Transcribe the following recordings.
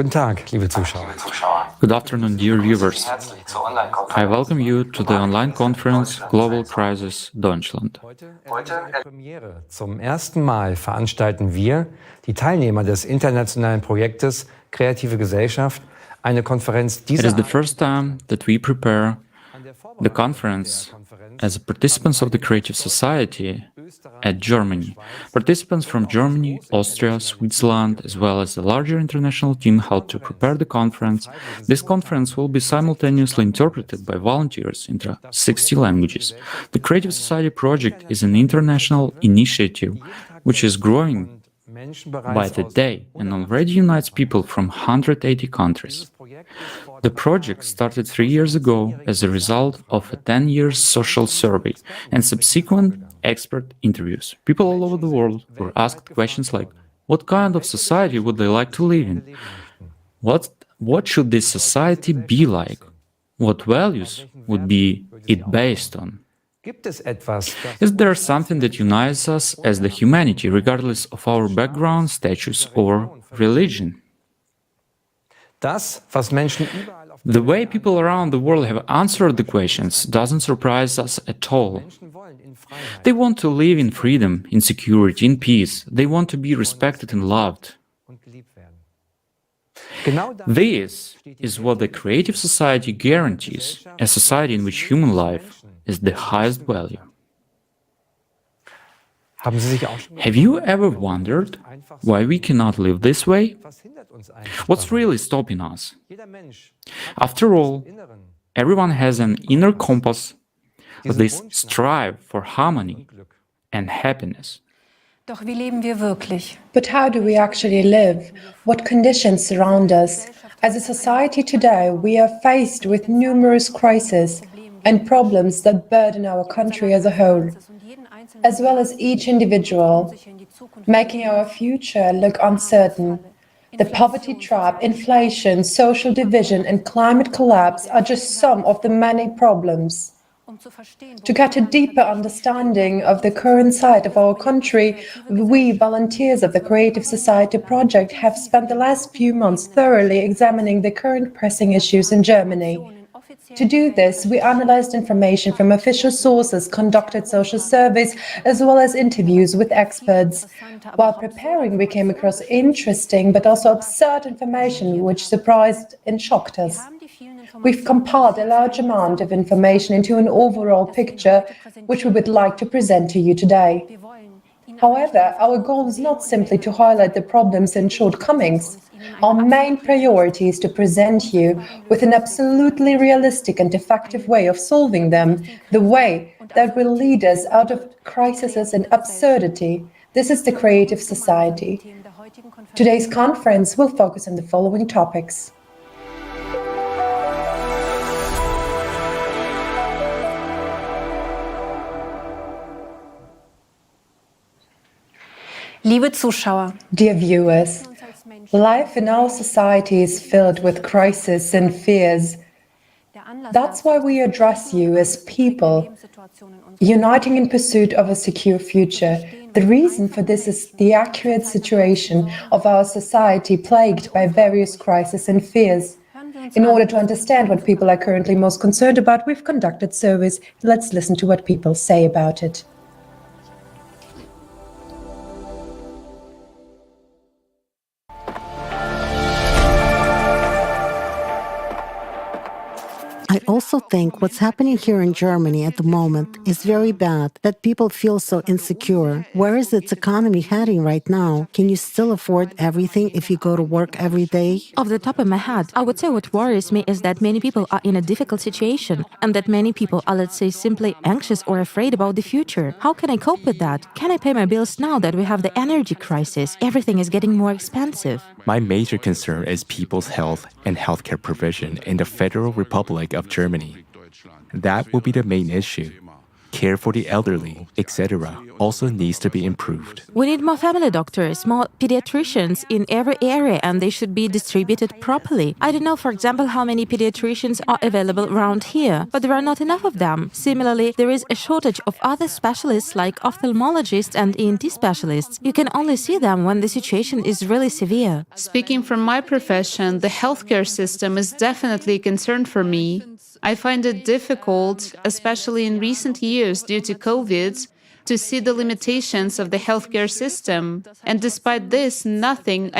Guten Tag, liebe Zuschauer. Good afternoon, dear viewers. I welcome you to the online conference Global Crisis Deutschland. Heute eine Premiere. Zum ersten Mal veranstalten wir, die Teilnehmer des internationalen Projektes Kreative Gesellschaft, eine Konferenz It dieser is the first time that we prepare the conference as participants of the Creative Society at Germany. Participants from Germany, Austria, Switzerland, as well as the larger international team helped to prepare the conference. This conference will be simultaneously interpreted by volunteers into 60 languages. The Creative Society project is an international initiative which is growing by the day and already unites people from 180 countries. The project started 3 years ago as a result of a 10-year social survey and subsequent expert interviews. People all over the world were asked questions like, what kind of society would they like to live in? What should this society be like? What values would be it based on? Is there something that unites us as the humanity, regardless of our background, status, or religion? The way people around the world have answered the questions doesn't surprise us at all. They want to live in freedom, in security, in peace. They want to be respected and loved. This is what the Creative Society guarantees, a society in which human life is the highest value. Have you ever wondered why we cannot live this way? What's really stopping us? After all, everyone has an inner compass, this strive for harmony and happiness. Doch wie leben wir wirklich? But how do we actually live? What conditions surround us? As a society today, we are faced with numerous crises and problems that burden our country as a whole, as well as each individual, making our future look uncertain. The poverty trap, inflation, social division, and climate collapse are just some of the many problems. To get a deeper understanding of the current state of our country, we, volunteers of the Creative Society project, have spent the last few months thoroughly examining the current pressing issues in Germany. To do this, we analyzed information from official sources, conducted social surveys, as well as interviews with experts. While preparing, we came across interesting but also absurd information which surprised and shocked us. We've compiled a large amount of information into an overall picture, which we would like to present to you today. However, our goal is not simply to highlight the problems and shortcomings. Our main priority is to present you with an absolutely realistic and effective way of solving them, the way that will lead us out of crises and absurdity. This is the Creative Society. Today's conference will focus on the following topics. Liebe Zuschauer, dear viewers, life in our society is filled with crises and fears. That's why we address you as people, uniting in pursuit of a secure future. The reason for this is the accurate situation of our society plagued by various crises and fears. In order to understand what people are currently most concerned about, we've conducted surveys. Let's listen to what people say about it. I also think what's happening here in Germany at the moment is very bad, that people feel so insecure. Where is its economy heading right now? Can you still afford everything if you go to work every day? Off the top of my head, I would say what worries me is that many people are in a difficult situation and that many people are, let's say, simply anxious or afraid about the future. How can I cope with that? Can I pay my bills now that we have the energy crisis? Everything is getting more expensive. My major concern is people's health and healthcare provision in the Federal Republic of Germany. That will be the main issue. care for the elderly, etc., also needs to be improved. We need more family doctors, more pediatricians in every area, and they should be distributed properly. I don't know, for example, how many pediatricians are available around here, but there are not enough of them. Similarly, there is a shortage of other specialists like ophthalmologists and ENT specialists. You can only see them when the situation is really severe. Speaking from my profession, the healthcare system is definitely a concern for me. I find it difficult, especially in recent years due to COVID, to see the limitations of the healthcare system. And despite this, nothing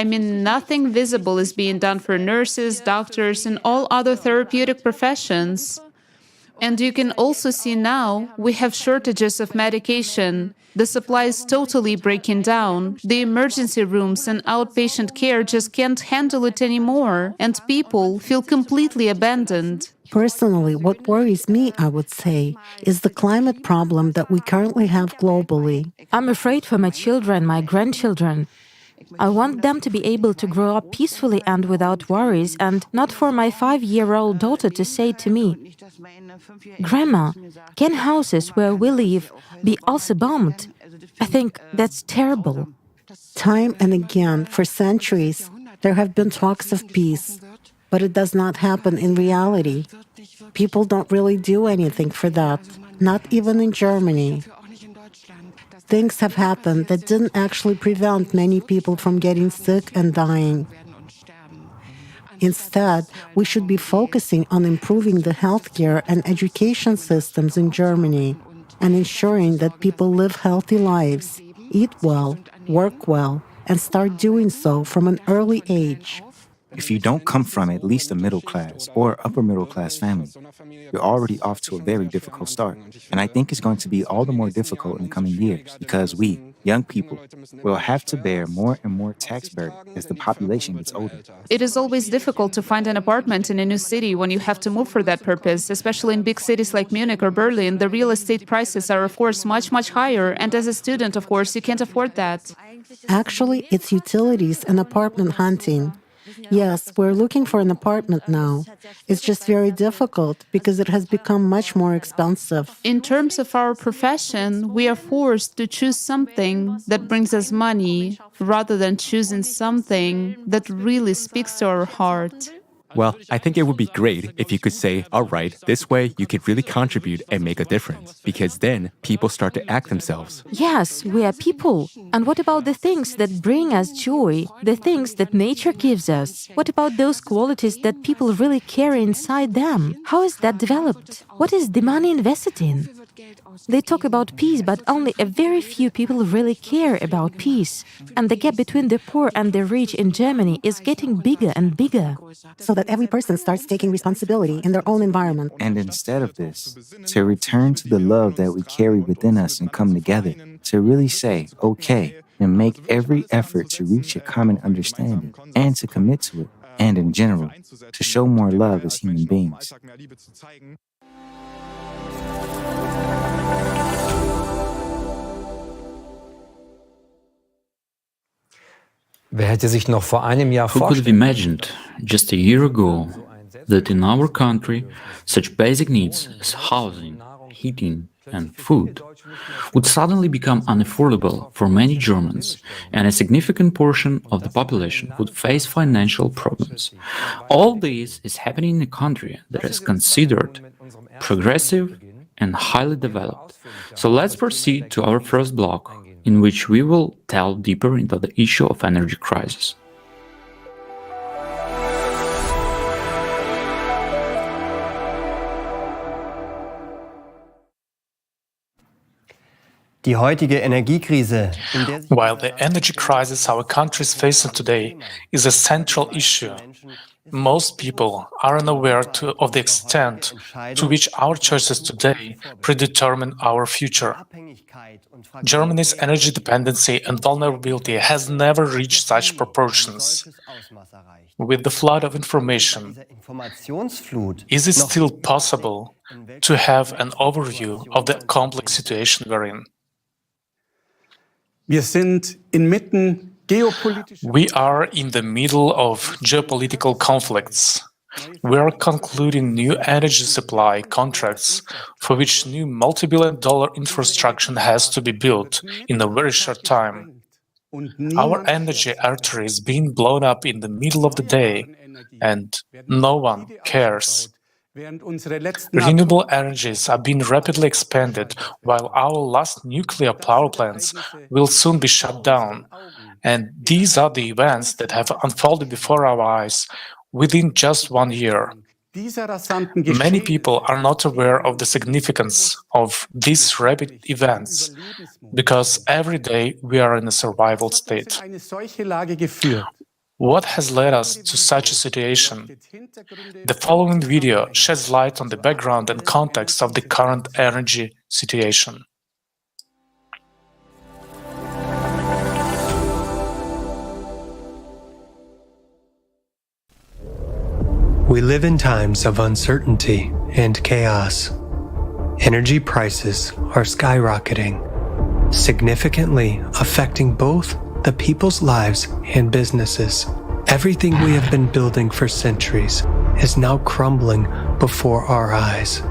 visible is being done for nurses, doctors, and all other therapeutic professions. And you can also see now we have shortages of medication. The supply is totally breaking down. The emergency rooms and outpatient care just can't handle it anymore, and people feel completely abandoned. Personally, what worries me, I would say, is the climate problem that we currently have globally. I'm afraid for my children, my grandchildren. I want them to be able to grow up peacefully and without worries, and not for my 5-year-old daughter to say to me, "Grandma, can houses where we live be also bombed?" I think that's terrible. Time and again, for centuries, there have been talks of peace, but it does not happen in reality. People don't really do anything for that, not even in Germany. Things have happened that didn't actually prevent many people from getting sick and dying. Instead, we should be focusing on improving the healthcare and education systems in Germany and ensuring that people live healthy lives, eat well, work well, and start doing so from an early age. If you don't come from at least a middle class or upper middle class family, you're already off to a very difficult start. And I think it's going to be all the more difficult in the coming years because we, young people, will have to bear more and more tax burden as the population gets older. It is always difficult to find an apartment in a new city when you have to move for that purpose, especially in big cities like Munich or Berlin. The real estate prices are, of course, much higher. And as a student, of course, you can't afford that. Actually, it's utilities and apartment hunting. Yes, we're looking for an apartment now. It's just very difficult because it has become much more expensive. In terms of our profession, we are forced to choose something that brings us money rather than choosing something that really speaks to our heart. Well, I think it would be great if you could say, all right, this way you could really contribute and make a difference, because then people start to act themselves. Yes, we are people. And what about the things that bring us joy, the things that nature gives us? What about those qualities that people really carry inside them? How is that developed? What is the money invested in? They talk about peace, but only a very few people really care about peace. And the gap between the poor and the rich in Germany is getting bigger and bigger. So that every person starts taking responsibility in their own environment. And instead of this, to return to the love that we carry within us and come together, to really say, okay, and make every effort to reach a common understanding and to commit to it, and in general, to show more love as human beings. Wer hätte sich noch vor einem Jahr Who could have vorstellen imagined just a year ago that in our country such basic needs as housing, heating, and food would suddenly become unaffordable for many Germans, and a significant portion of the population would face financial problems? All this is happening in a country that is considered progressive and highly developed. So let's proceed to our first block, in which we will delve deeper into the issue of energy crisis. Die heutige Energiekrise, While the energy crisis our country is facing today is a central issue, most people are unaware of the extent to which our choices today predetermine our future. Germany's energy dependency and vulnerability has never reached such proportions. With the flood of information, is it still possible to have an overview of the complex situation we're in? Wir sind inmitten We are in the middle of geopolitical conflicts. we are concluding new energy supply contracts for which new multi-billion-dollar infrastructure has to be built in a very short time. Our energy artery is being blown up in the middle of the day, and no one cares. Renewable energies are being rapidly expanded, while our last nuclear power plants will soon be shut down. And these are the events that have unfolded before our eyes within just 1 year. Many people are not aware of the significance of these rapid events because every day we are in a survival state. What has led us to such a situation? The following video sheds light on the background and context of the current energy situation. We live in times of uncertainty and chaos. Energy prices are skyrocketing, significantly affecting both the people's lives and businesses. Everything we have been building for centuries is now crumbling before our eyes.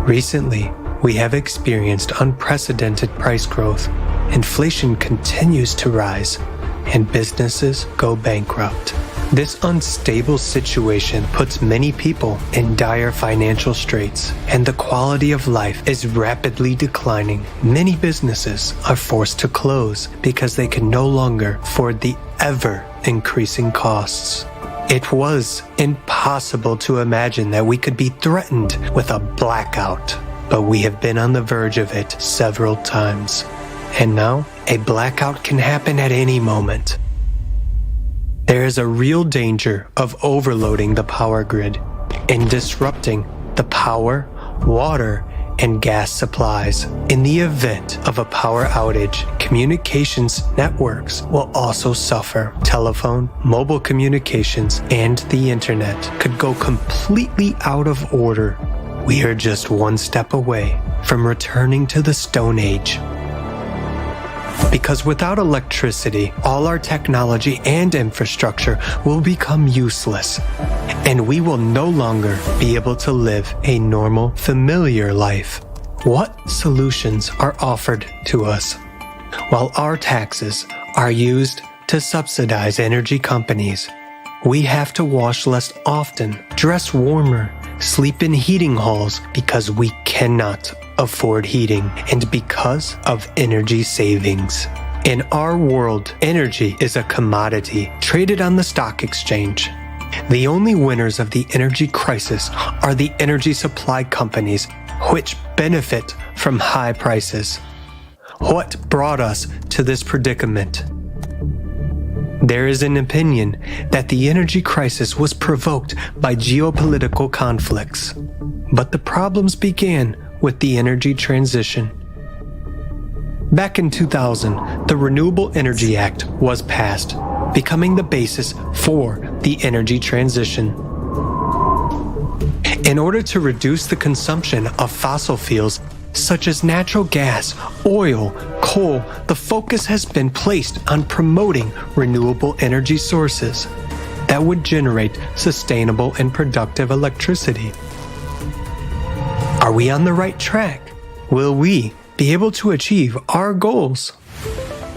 Recently, we have experienced unprecedented price growth. Inflation continues to rise, and businesses go bankrupt. This unstable situation puts many people in dire financial straits, and the quality of life is rapidly declining. Many businesses are forced to close because they can no longer afford the ever-increasing costs. It was impossible to imagine that we could be threatened with a blackout, but we have been on the verge of it several times. And now, a blackout can happen at any moment. There is a real danger of overloading the power grid and disrupting the power, water, and gas supplies. In the event of a power outage, communications networks will also suffer. Telephone, mobile communications, and the internet could go completely out of order. We are just one step away from returning to the Stone Age. Because without electricity, all our technology and infrastructure will become useless, and we will no longer be able to live a normal, familiar life. What solutions are offered to us? While our taxes are used to subsidize energy companies, we have to wash less often, dress warmer, sleep in heating halls because we cannot afford heating, and because of energy savings. In our world, energy is a commodity traded on the stock exchange. The only winners of the energy crisis are the energy supply companies, which benefit from high prices. What brought us to this predicament? There is an opinion that the energy crisis was provoked by geopolitical conflicts, but the problems began with the energy transition. Back in 2000, the Renewable Energy Act was passed, becoming the basis for the energy transition. In order to reduce the consumption of fossil fuels such as natural gas, oil, coal, the focus has been placed on promoting renewable energy sources that would generate sustainable and productive electricity. Are we on the right track? Will we be able to achieve our goals?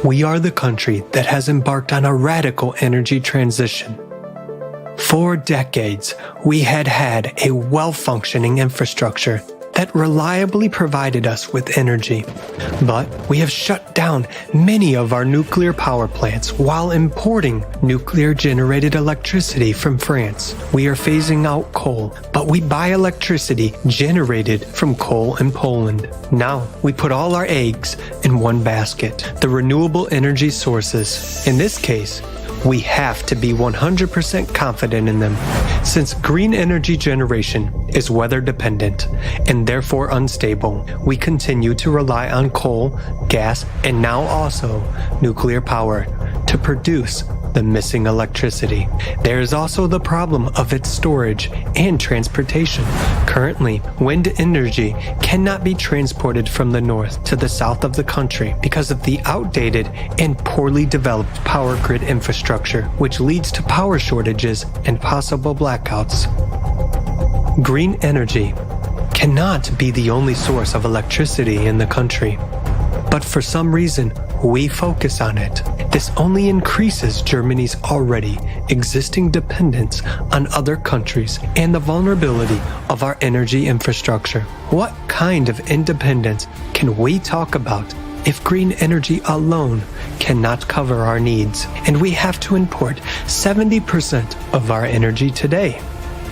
We are the country that has embarked on a radical energy transition. For decades, we had a well-functioning infrastructure that reliably provided us with energy. But we have shut down many of our nuclear power plants while importing nuclear-generated electricity from France. We are phasing out coal, but we buy electricity generated from coal in Poland. Now, we put all our eggs in one basket, the renewable energy sources. In this case, we have to be 100% confident in them, since green energy generation is weather dependent and therefore unstable. We continue to rely on coal, gas, and now also nuclear power to produce the missing electricity. There is also the problem of its storage and transportation. Currently, wind energy cannot be transported from the north to the south of the country because of the outdated and poorly developed power grid infrastructure, which leads to power shortages and possible blackouts. Green energy cannot be the only source of electricity in the country, but for some reason, we focus on it. This only increases Germany's already existing dependence on other countries and the vulnerability of our energy infrastructure. What kind of independence can we talk about if green energy alone cannot cover our needs, and we have to import 70% of our energy today?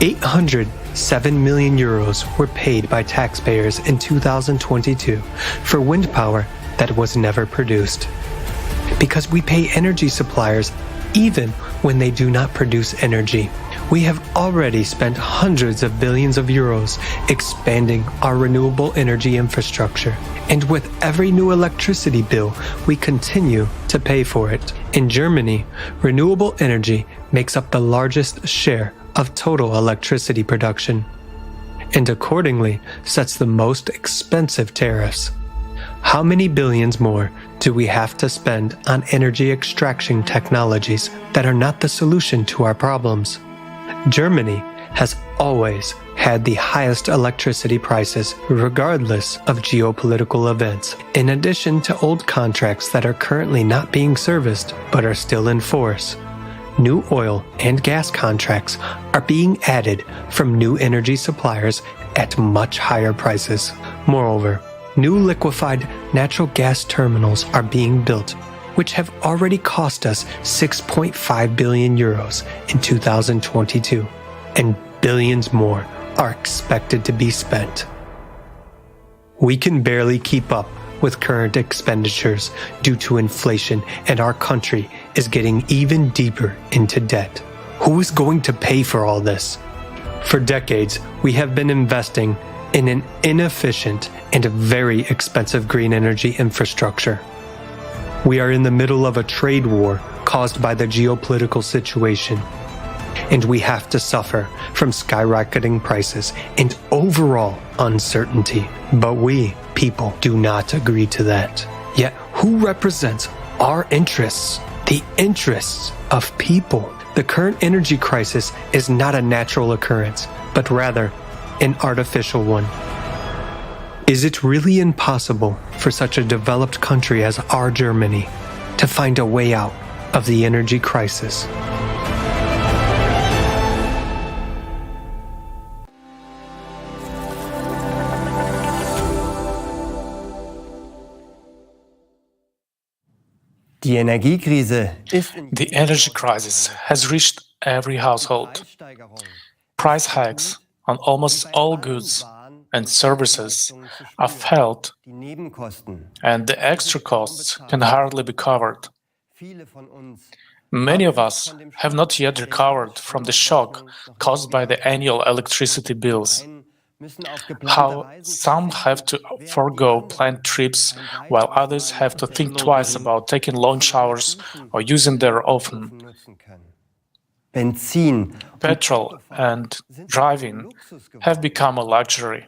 807 million euros were paid by taxpayers in 2022 for wind power that was never produced. Because we pay energy suppliers even when they do not produce energy. We have already spent hundreds of billions of euros expanding our renewable energy infrastructure. And with every new electricity bill, we continue to pay for it. In Germany, renewable energy makes up the largest share of total electricity production, and accordingly sets the most expensive tariffs. How many billions more do we have to spend on energy extraction technologies that are not the solution to our problems? Germany has always had the highest electricity prices regardless of geopolitical events, in addition to old contracts that are currently not being serviced but are still in force. New oil and gas contracts are being added from new energy suppliers at much higher prices. Moreover, new liquefied natural gas terminals are being built, which have already cost us 6.5 billion euros in 2022, and billions more are expected to be spent. We can barely keep up with current expenditures due to inflation, and our country is getting even deeper into debt. Who is going to pay for all this? For decades, we have been investing in an inefficient and very expensive green energy infrastructure. We are in the middle of a trade war caused by the geopolitical situation, and we have to suffer from skyrocketing prices and overall uncertainty. But we, people, do not agree to that. Yet, who represents our interests? The interests of people. The current energy crisis is not a natural occurrence, but rather an artificial one. Is it really impossible for such a developed country as our Germany to find a way out of the energy crisis? Die Energiekrise ist The energy crisis has reached every household. Price hikes on almost all goods and services are felt, and the extra costs can hardly be covered. Many of us have not yet recovered from the shock caused by the annual electricity bills. How some have to forego planned trips, while others have to think twice about taking long showers or using their oven. Petrol and driving have become a luxury.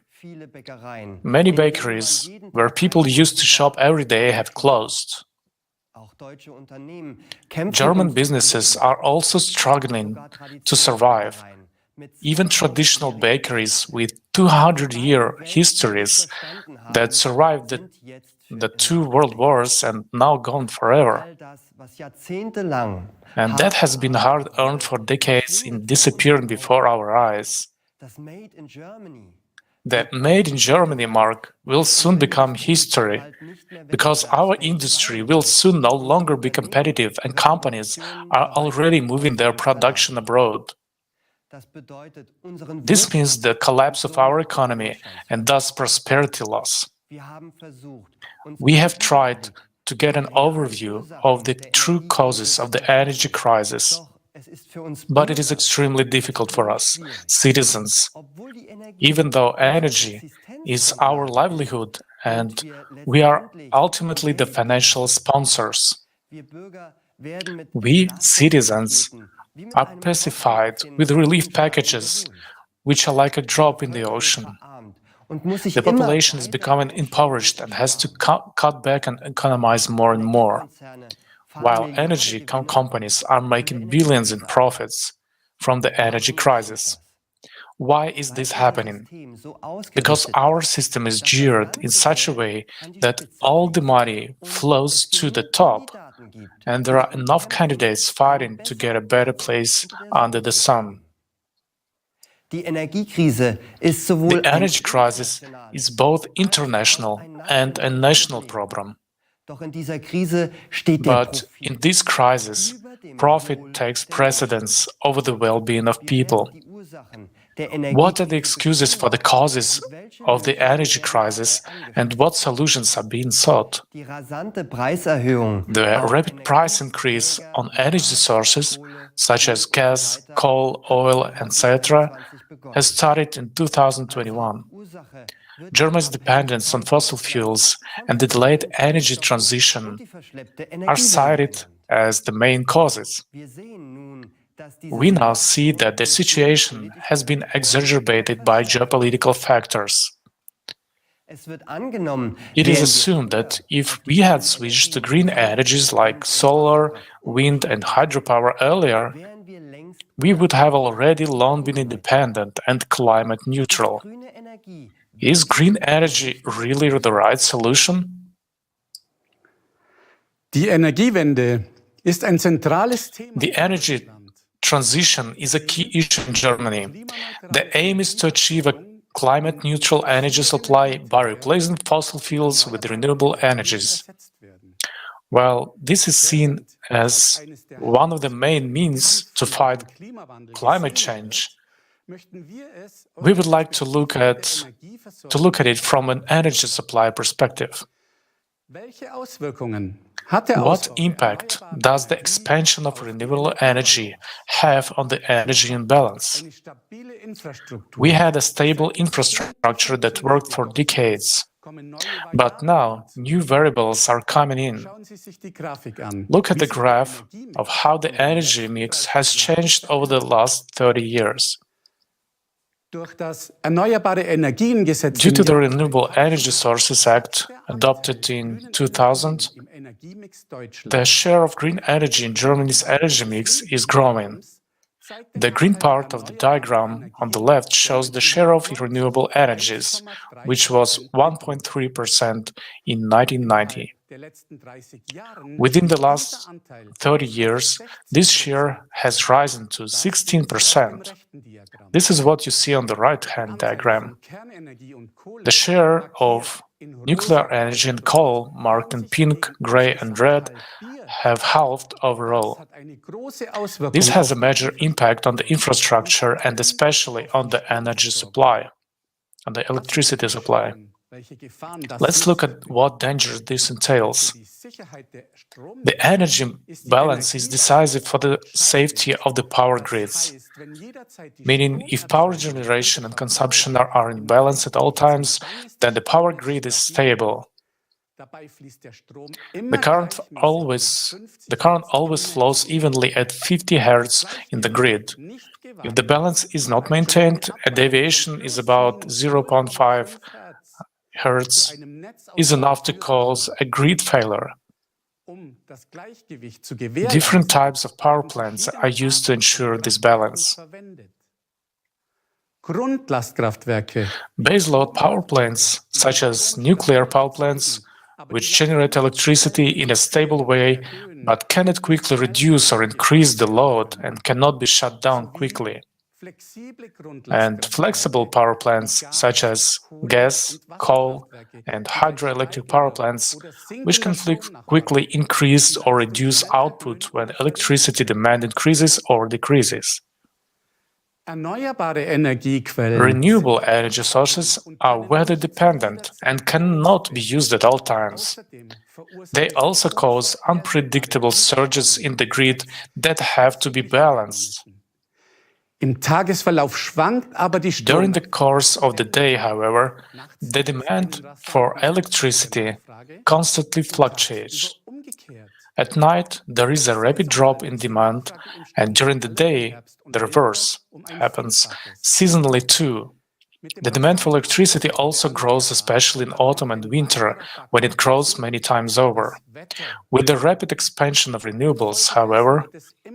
Many bakeries, where people used to shop every day, have closed. German businesses are also struggling to survive. Even traditional bakeries with 200-year histories that survived the two world wars and now gone forever. And that has been hard-earned for decades in disappearing before our eyes. The Made in Germany mark will soon become history, because our industry will soon no longer be competitive and companies are already moving their production abroad. This means the collapse of our economy and thus prosperity loss. We have tried to get an overview of the true causes of the energy crisis, but it is extremely difficult for us, citizens. Even though energy is our livelihood and we are ultimately the financial sponsors, We, citizens, are pacified with relief packages, which are like a drop in the ocean. The population is becoming impoverished and has to cut back and economize more and more, while energy companies are making billions in profits from the energy crisis. Why is this happening? Because our system is geared in such a way that all the money flows to the top, and there are enough candidates fighting to get a better place under the sun. The energy crisis is both international and a national problem. But in this crisis, profit takes precedence over the well-being of people. What are the excuses for the causes of the energy crisis, and what solutions are being sought? The rapid price increase on energy sources, such as gas, coal, oil, etc., has started in 2021. Germany's dependence on fossil fuels and the delayed energy transition are cited as the main causes. We now see that the situation has been exacerbated by geopolitical factors. It is assumed that if we had switched to green energies like solar, wind, and hydropower earlier, we would have already long been independent and climate neutral. Is green energy really the right solution? Die Energiewende ist ein zentrales Thema. The energy transition is a key issue in Germany. The aim is to achieve a climate-neutral energy supply by replacing fossil fuels with renewable energies. Well, this is seen as one of the main means to fight climate change. We would like to look at it from an energy supply perspective. What impact does the expansion of renewable energy have on the energy imbalance? We had a stable infrastructure that worked for decades. But now, new variables are coming in. Look at the graph of how the energy mix has changed over the last 30 years. Due to the Renewable Energy Sources Act, adopted in 2000, the share of green energy in Germany's energy mix is growing. The green part of the diagram on the left shows the share of renewable energies, which was 1.3% in 1990. Within the last 30 years, this share has risen to 16%. This is what you see on the right-hand diagram. The share of nuclear energy and coal, marked in pink, gray, and red, have halved overall. This has a major impact on the infrastructure and especially on the energy supply, on the electricity supply. Let's look at what danger this entails. The energy balance is decisive for the safety of the power grids, meaning if power generation and consumption are in balance at all times, then the power grid is stable. The current always flows evenly at 50 Hz in the grid. If the balance is not maintained, a deviation is about 0.5 Hz is enough to cause a grid failure. Different types of power plants are used to ensure this balance. Baseload power plants, such as nuclear power plants, which generate electricity in a stable way but cannot quickly reduce or increase the load and cannot be shut down quickly. And flexible power plants, such as gas, coal, and hydroelectric power plants, which can quickly increase or reduce output when electricity demand increases or decreases. Renewable energy sources are weather-dependent and cannot be used at all times. They also cause unpredictable surges in the grid that have to be balanced. During the course of the day, however, the demand for electricity constantly fluctuates. At night, there is a rapid drop in demand, and during the day, the reverse happens, seasonally too. The demand for electricity also grows, especially in autumn and winter, when it grows many times over. With the rapid expansion of renewables, however,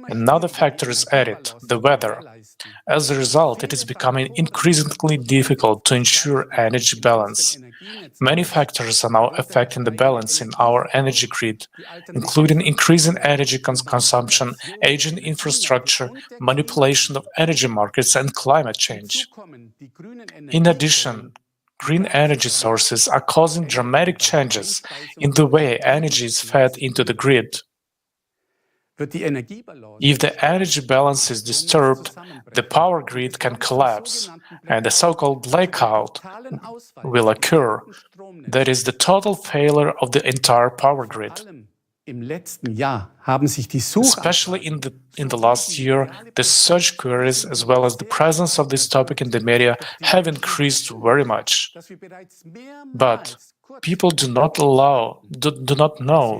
another factor is added, the weather. As a result, it is becoming increasingly difficult to ensure energy balance. Many factors are now affecting the balance in our energy grid, including increasing energy consumption, aging infrastructure, manipulation of energy markets, and climate change. In addition, green energy sources are causing dramatic changes in the way energy is fed into the grid. If the energy balance is disturbed, the power grid can collapse, and a so-called blackout will occur. That is the total failure of the entire power grid. Especially in the last year, the search queries as well as the presence of this topic in the media have increased very much. But people do not know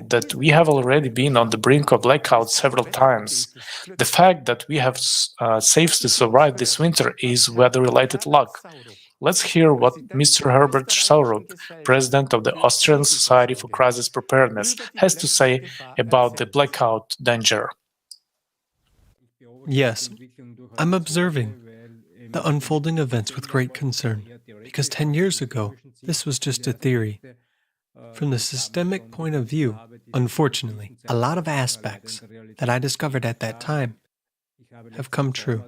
that we have already been on the brink of blackout several times. The fact that we have safely survived this winter is weather-related luck. Let's hear what Mr. Herbert Saurup, president of the Austrian Society for Crisis Preparedness, has to say about the blackout danger. Yes, I'm observing the unfolding events with great concern, because 10 years ago, this was just a theory. From the systemic point of view, unfortunately, a lot of aspects that I discovered at that time have come true.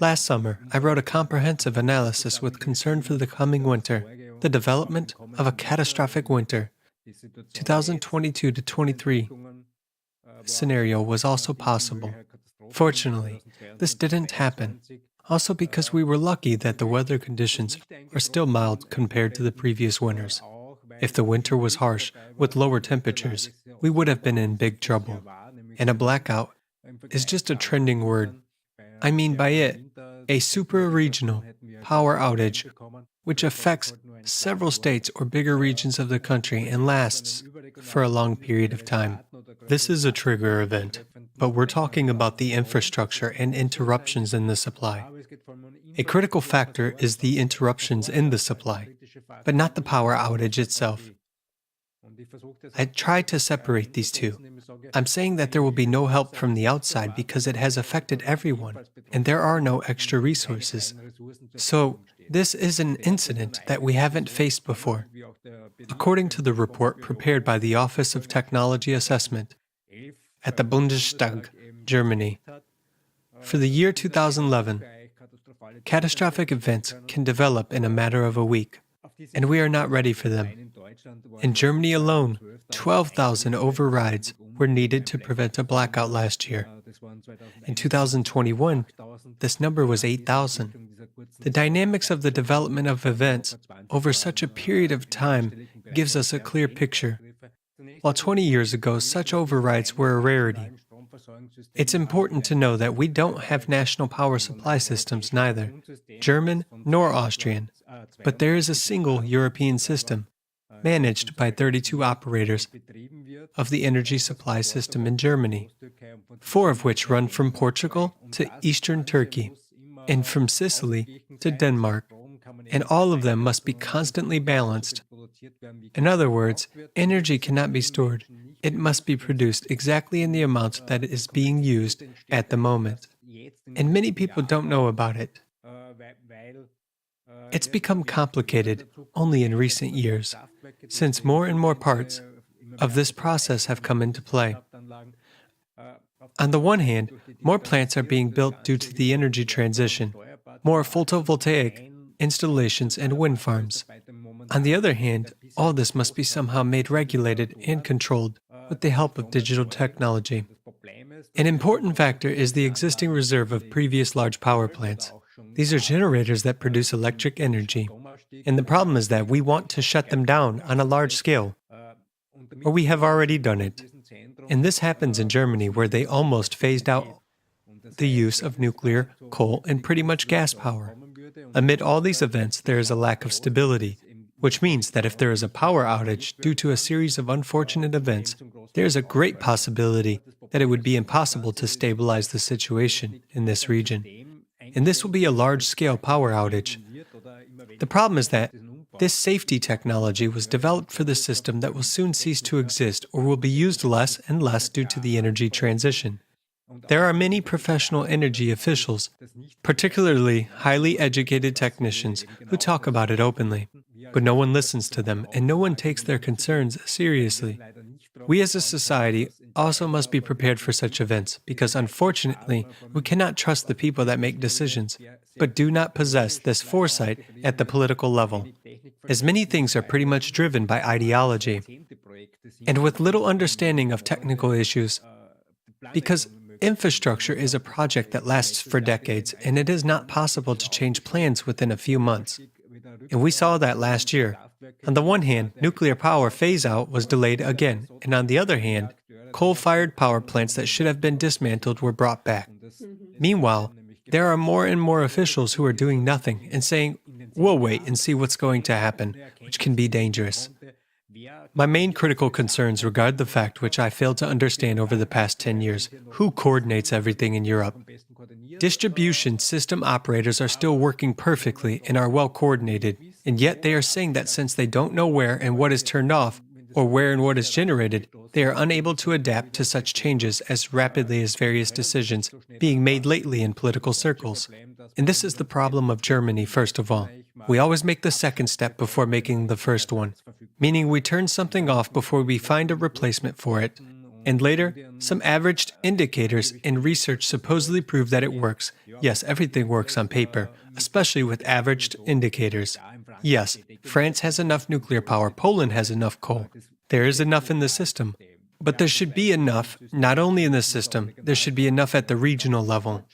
Last summer, I wrote a comprehensive analysis with concern for the coming winter, the development of a catastrophic winter. 2022 to 23 scenario was also possible. Fortunately, this didn't happen, also because we were lucky that the weather conditions are still mild compared to the previous winters. If the winter was harsh, with lower temperatures, we would have been in big trouble. And a blackout is just a trending word. I mean by it, a super-regional power outage, which affects several states or bigger regions of the country and lasts for a long period of time. This is a trigger event, but we're talking about the infrastructure and interruptions in the supply. A critical factor is the interruptions in the supply, but not the power outage itself. I try to separate these two. I'm saying that there will be no help from the outside because it has affected everyone, and there are no extra resources. So, this is an incident that we haven't faced before. According to the report prepared by the Office of Technology Assessment at the Bundestag, Germany, for the year 2011, catastrophic events can develop in a matter of a week, and we are not ready for them. In Germany alone, 12,000 overrides were needed to prevent a blackout last year. In 2021, this number was 8,000. The dynamics of the development of events over such a period of time gives us a clear picture. While 20 years ago, such overrides were a rarity. It's important to know that we don't have national power supply systems, neither German nor Austrian, but there is a single European system, managed by 32 operators of the energy supply system in Germany, 4 of which run from Portugal to eastern Turkey, and from Sicily to Denmark, and all of them must be constantly balanced. In other words, energy cannot be stored. It must be produced exactly in the amount that is being used at the moment. And many people don't know about it. It's become complicated only in recent years, since more and more parts of this process have come into play. On the one hand, more plants are being built due to the energy transition, more photovoltaic installations and wind farms. On the other hand, all this must be somehow made regulated and controlled with the help of digital technology. An important factor is the existing reserve of previous large power plants. These are generators that produce electric energy. And the problem is that we want to shut them down on a large scale, or we have already done it. And this happens in Germany, where they almost phased out the use of nuclear, coal, and pretty much gas power. Amid all these events, there is a lack of stability, which means that if there is a power outage due to a series of unfortunate events, there is a great possibility that it would be impossible to stabilize the situation in this region. And this will be a large-scale power outage. The problem is that this safety technology was developed for the system that will soon cease to exist or will be used less and less due to the energy transition. There are many professional energy officials, particularly highly educated technicians, who talk about it openly, but no one listens to them and no one takes their concerns seriously. We as a society also must be prepared for such events because, unfortunately, we cannot trust the people that make decisions, but do not possess this foresight at the political level, as many things are pretty much driven by ideology, and with little understanding of technical issues, because infrastructure is a project that lasts for decades, and it is not possible to change plans within a few months. And we saw that last year. On the one hand, nuclear power phase-out was delayed again, and on the other hand, coal-fired power plants that should have been dismantled were brought back. Meanwhile, there are more and more officials who are doing nothing and saying, "We'll wait and see what's going to happen," which can be dangerous. My main critical concerns regard the fact which I failed to understand over the past 10 years: who coordinates everything in Europe? Distribution system operators are still working perfectly and are well coordinated, and yet they are saying that since they don't know where and what is turned off, or where and what is generated, they are unable to adapt to such changes as rapidly as various decisions being made lately in political circles. And this is the problem of Germany, first of all. We always make the second step before making the first one, meaning we turn something off before we find a replacement for it. And later, some averaged indicators in research supposedly prove that it works. Yes, everything works on paper, especially with averaged indicators. Yes, France has enough nuclear power, Poland has enough coal. There is enough in the system. But there should be enough, not only in the system, there should be enough at the regional level.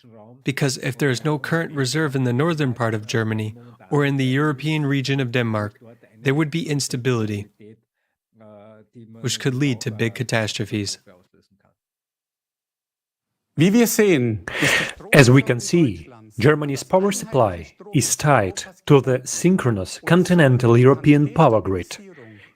Because if there is no current reserve in the northern part of Germany, or in the European region of Denmark, there would be instability, which could lead to big catastrophes. As we can see, Germany's power supply is tied to the synchronous continental European power grid,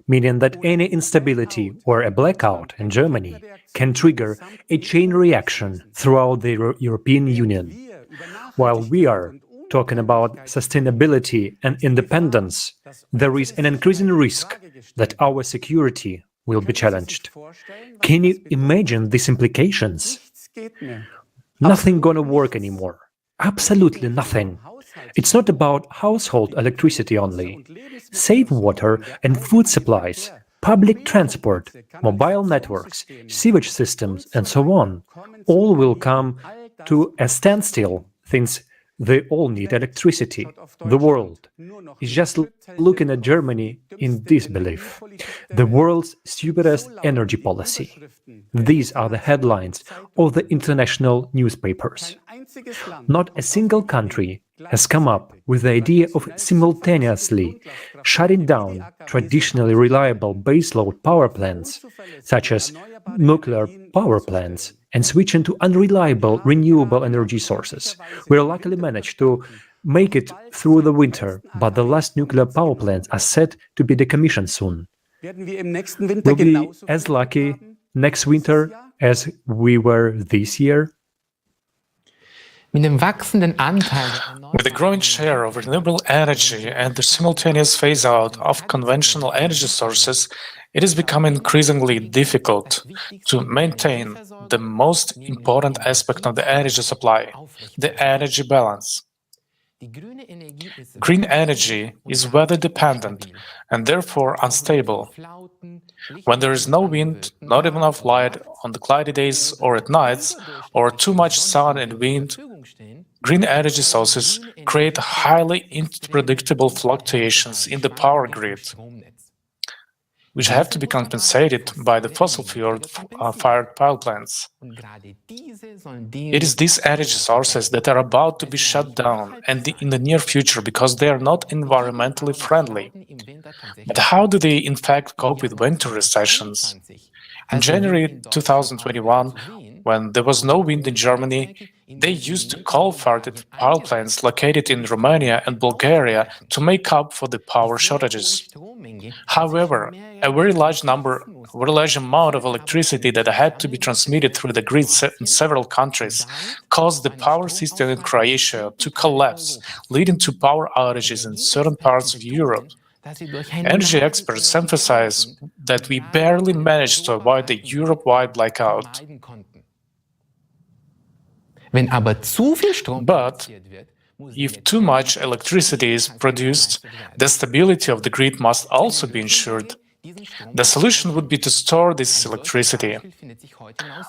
meaning that any instability or a blackout in Germany can trigger a chain reaction throughout the European Union. While we are talking about sustainability and independence, there is an increasing risk that our security will be challenged. Can you imagine these implications? Nothing gonna work anymore. Absolutely nothing. It's not about household electricity only. Safe water and food supplies, public transport, mobile networks, sewage systems, and so on, all will come to a standstill since they all need electricity. The world is just looking at Germany in disbelief. The world's stupidest energy policy. These are the headlines of the international newspapers. Not a single country has come up with the idea of simultaneously shutting down traditionally reliable baseload power plants, such as nuclear power plants, and switching to unreliable renewable energy sources. We luckily managed to make it through the winter, but the last nuclear power plants are set to be decommissioned soon. We'll be as lucky next winter as we were this year. With the growing share of renewable energy and the simultaneous phase-out of conventional energy sources, it is becoming increasingly difficult to maintain the most important aspect of the energy supply, the energy balance. Green energy is weather-dependent and therefore unstable. When there is no wind, not enough light on the cloudy days or at nights, or too much sun and wind, green energy sources create highly unpredictable fluctuations in the power grid, which have to be compensated by the fossil fuel-fired power plants. It is these energy sources that are about to be shut down and in the near future because they are not environmentally friendly. But how do they in fact cope with winter recessions? In January 2021, When there was no wind in Germany, they used coal-fired power plants located in Romania and Bulgaria to make up for the power shortages. However, a very large amount of electricity that had to be transmitted through the grid in several countries caused the power system in Croatia to collapse, leading to power outages in certain parts of Europe. Energy experts emphasize that we barely managed to avoid the Europe-wide blackout. But if too much electricity is produced, the stability of the grid must also be ensured. The solution would be to store this electricity.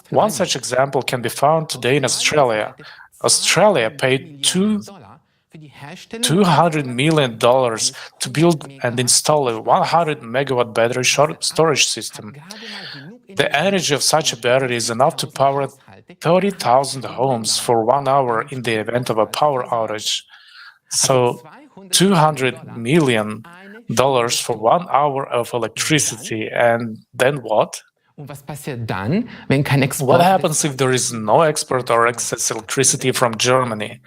One such example can be found today in Australia. Australia paid $200 million to build and install a 100 megawatt battery storage system. The energy of such a battery is enough to power 30,000 homes for 1 hour in the event of a power outage. So $200 million for 1 hour of electricity, and then what? What happens if there is no export or excess electricity from Germany?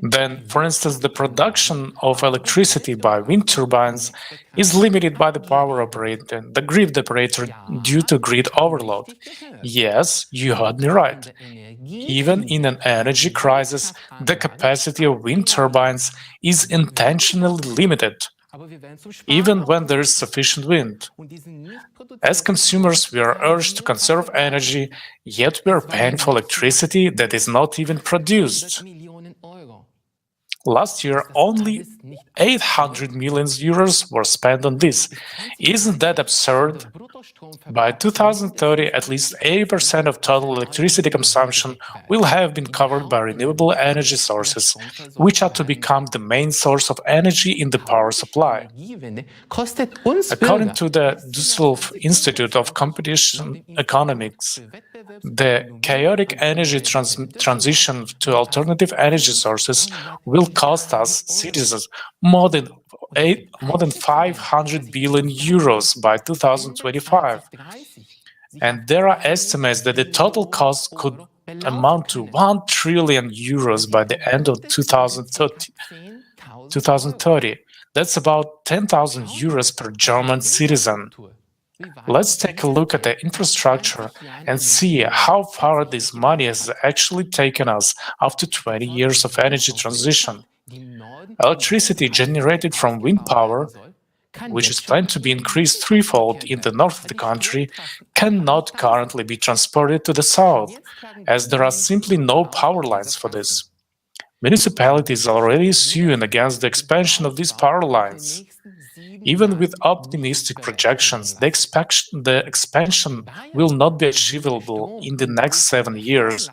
Then, for instance, the production of electricity by wind turbines is limited by the power operator, the grid operator, due to grid overload. Yes, you heard me right. Even in an energy crisis, the capacity of wind turbines is intentionally limited, even when there is sufficient wind. As consumers, we are urged to conserve energy, yet we are paying for electricity that is not even produced. Last year, only 800 million euros were spent on this. Isn't that absurd? By 2030, at least 80% of total electricity consumption will have been covered by renewable energy sources, which are to become the main source of energy in the power supply. According to the Düsseldorf Institute of Competition Economics, the chaotic energy transition to alternative energy sources will cost us, citizens, more than 500 billion euros by 2025. And there are estimates that the total cost could amount to 1 trillion euros by the end of 2030. That's about 10,000 euros per German citizen. Let's take a look at the infrastructure and see how far this money has actually taken us after 20 years of energy transition. Electricity generated from wind power, which is planned to be increased threefold in the north of the country, cannot currently be transported to the south, as there are simply no power lines for this. Municipalities are already suing against the expansion of these power lines. Even with optimistic projections, the expansion will not be achievable in the next 7 years.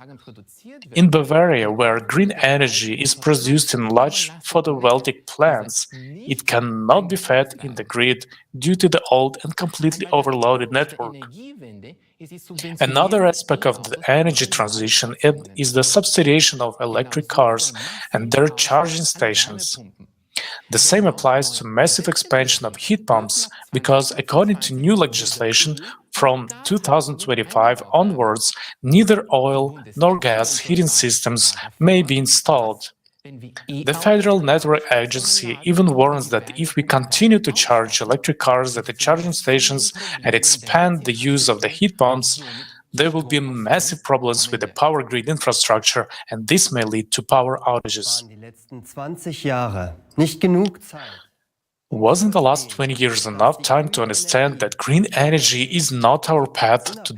In Bavaria, where green energy is produced in large photovoltaic plants, it cannot be fed in the grid due to the old and completely overloaded network. Another aspect of the energy transition is the subsidization of electric cars and their charging stations. The same applies to massive expansion of heat pumps, because according to new legislation, from 2025 onwards, neither oil nor gas heating systems may be installed. The Federal Network Agency even warns that if we continue to charge electric cars at the charging stations and expand the use of the heat pumps, there will be massive problems with the power grid infrastructure, and this may lead to power outages. Wasn't the last 20 years enough time to understand that green energy is not our path to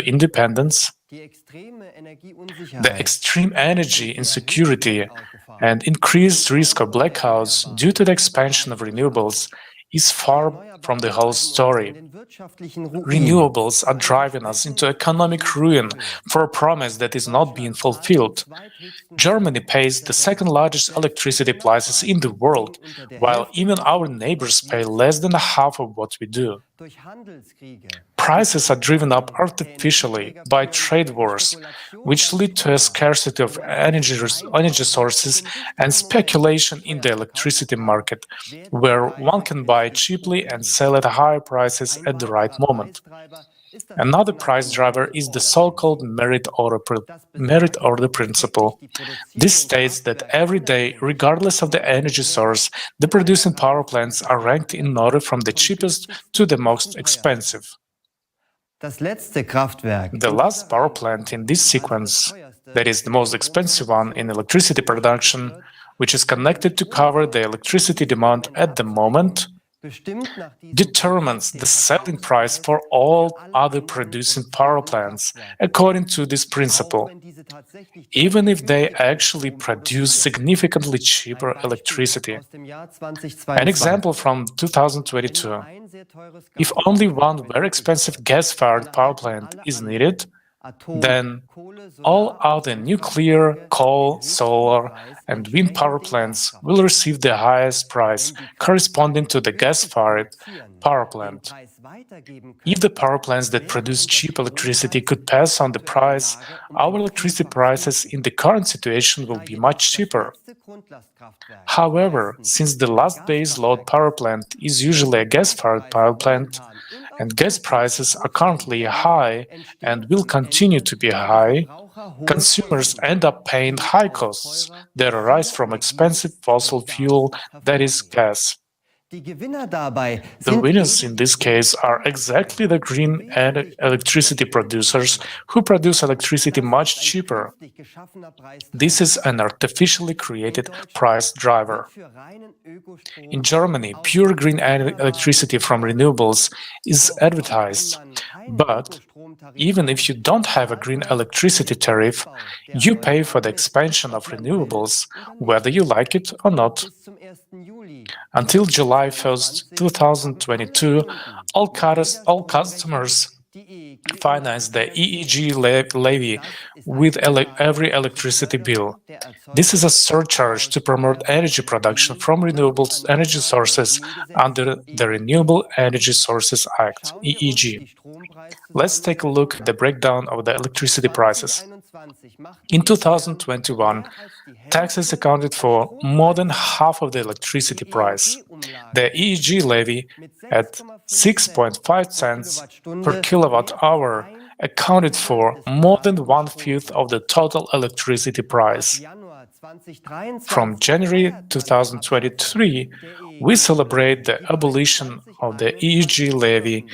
independence? The extreme energy insecurity and increased risk of blackouts due to the expansion of renewables is far from the whole story. Renewables are driving us into economic ruin for a promise that is not being fulfilled. Germany pays the second largest electricity prices in the world, while even our neighbors pay less than half of what we do. Prices are driven up artificially by trade wars, which lead to a scarcity of energy sources and speculation in the electricity market, where one can buy cheaply and sell at higher prices at the right moment. Another price driver is the so-called merit order principle. This states that every day, regardless of the energy source, the producing power plants are ranked in order from the cheapest to the most expensive. The last power plant in this sequence, that is the most expensive one in electricity production, which is connected to cover the electricity demand at the moment, determines the selling price for all other producing power plants according to this principle, even if they actually produce significantly cheaper electricity. An example from 2022. If only one very expensive gas-fired power plant is needed, then all other nuclear, coal, solar, and wind power plants will receive the highest price corresponding to the gas-fired power plant. If the power plants that produce cheap electricity could pass on the price, our electricity prices in the current situation will be much cheaper. However, since the last base load power plant is usually a gas-fired power plant, and gas prices are currently high and will continue to be high, consumers end up paying high costs that arise from expensive fossil fuel, that is, gas. The winners in this case are exactly the green electricity producers who produce electricity much cheaper. This is an artificially created price driver. In Germany, pure green electricity from renewables is advertised, but even if you don't have a green electricity tariff, you pay for the expansion of renewables, whether you like it or not. Until July 1st, 2022, all customers finance the EEG levy with every electricity bill. This is a surcharge to promote energy production from renewable energy sources under the Renewable Energy Sources Act, EEG. Let's take a look at the breakdown of the electricity prices. In 2021, taxes accounted for more than half of the electricity price. The EEG levy, at 6.5 cents per kilowatt-hour, accounted for more than one-fifth of the total electricity price. From January 2023, we celebrate the abolition of the EEG levy,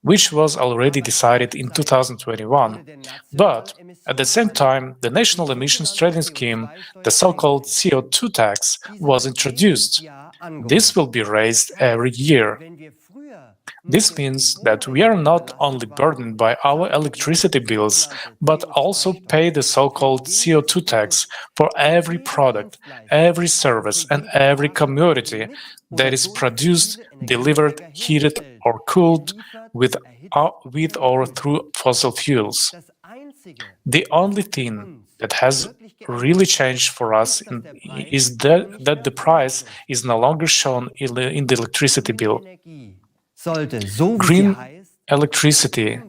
which was already decided in 2021. But at the same time, the National Emissions Trading Scheme, the so-called CO2 tax, was introduced. This will be raised every year. This means that we are not only burdened by our electricity bills, but also pay the so-called CO2 tax for every product, every service, and every commodity that is produced, delivered, heated, or cooled with or through fossil fuels. The only thing that has really changed for us is that the price is no longer shown in the electricity bill. Green electricity,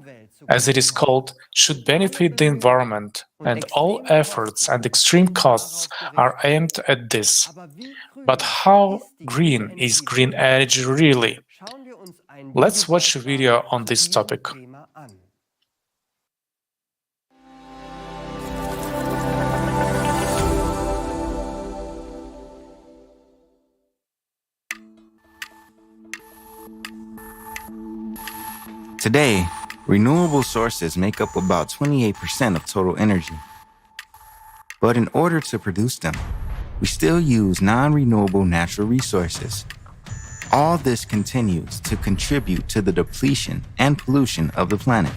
as it is called, should benefit the environment, and all efforts and extreme costs are aimed at this. But how green is green energy really? Let's watch a video on this topic. Today, renewable sources make up about 28% of total energy. But in order to produce them, we still use non-renewable natural resources. All this continues to contribute to the depletion and pollution of the planet.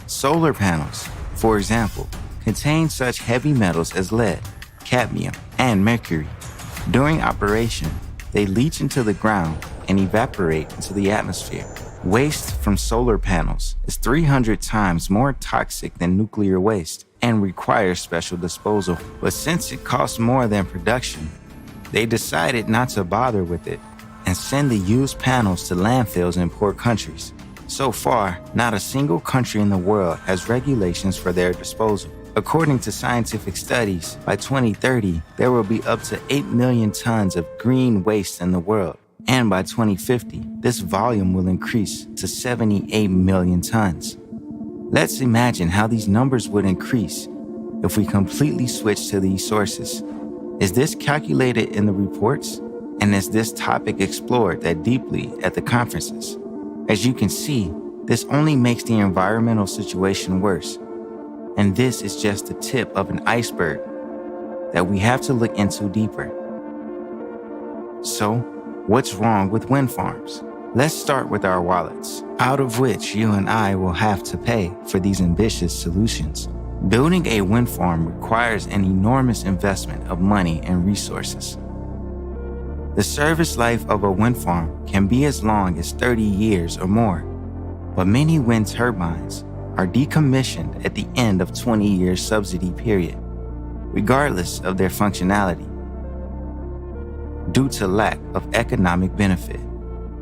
Solar panels, for example, contain such heavy metals as lead, cadmium, and mercury. During operation, they leach into the ground and evaporate into the atmosphere. Waste from solar panels is 300 times more toxic than nuclear waste and requires special disposal. But since it costs more than production, they decided not to bother with it and send the used panels to landfills in poor countries. So far, not a single country in the world has regulations for their disposal. According to scientific studies, by 2030, there will be up to 8 million tons of green waste in the world. And by 2050, this volume will increase to 78 million tons. Let's imagine how these numbers would increase if we completely switch to these sources. Is this calculated in the reports? And is this topic explored that deeply at the conferences? As you can see, this only makes the environmental situation worse. And this is just the tip of an iceberg that we have to look into deeper. So, what's wrong with wind farms? Let's start with our wallets, out of which you and I will have to pay for these ambitious solutions. Building a wind farm requires an enormous investment of money and resources. The service life of a wind farm can be as long as 30 years or more, but many wind turbines are decommissioned at the end of 20 years subsidy period, regardless of their functionality, due to lack of economic benefit.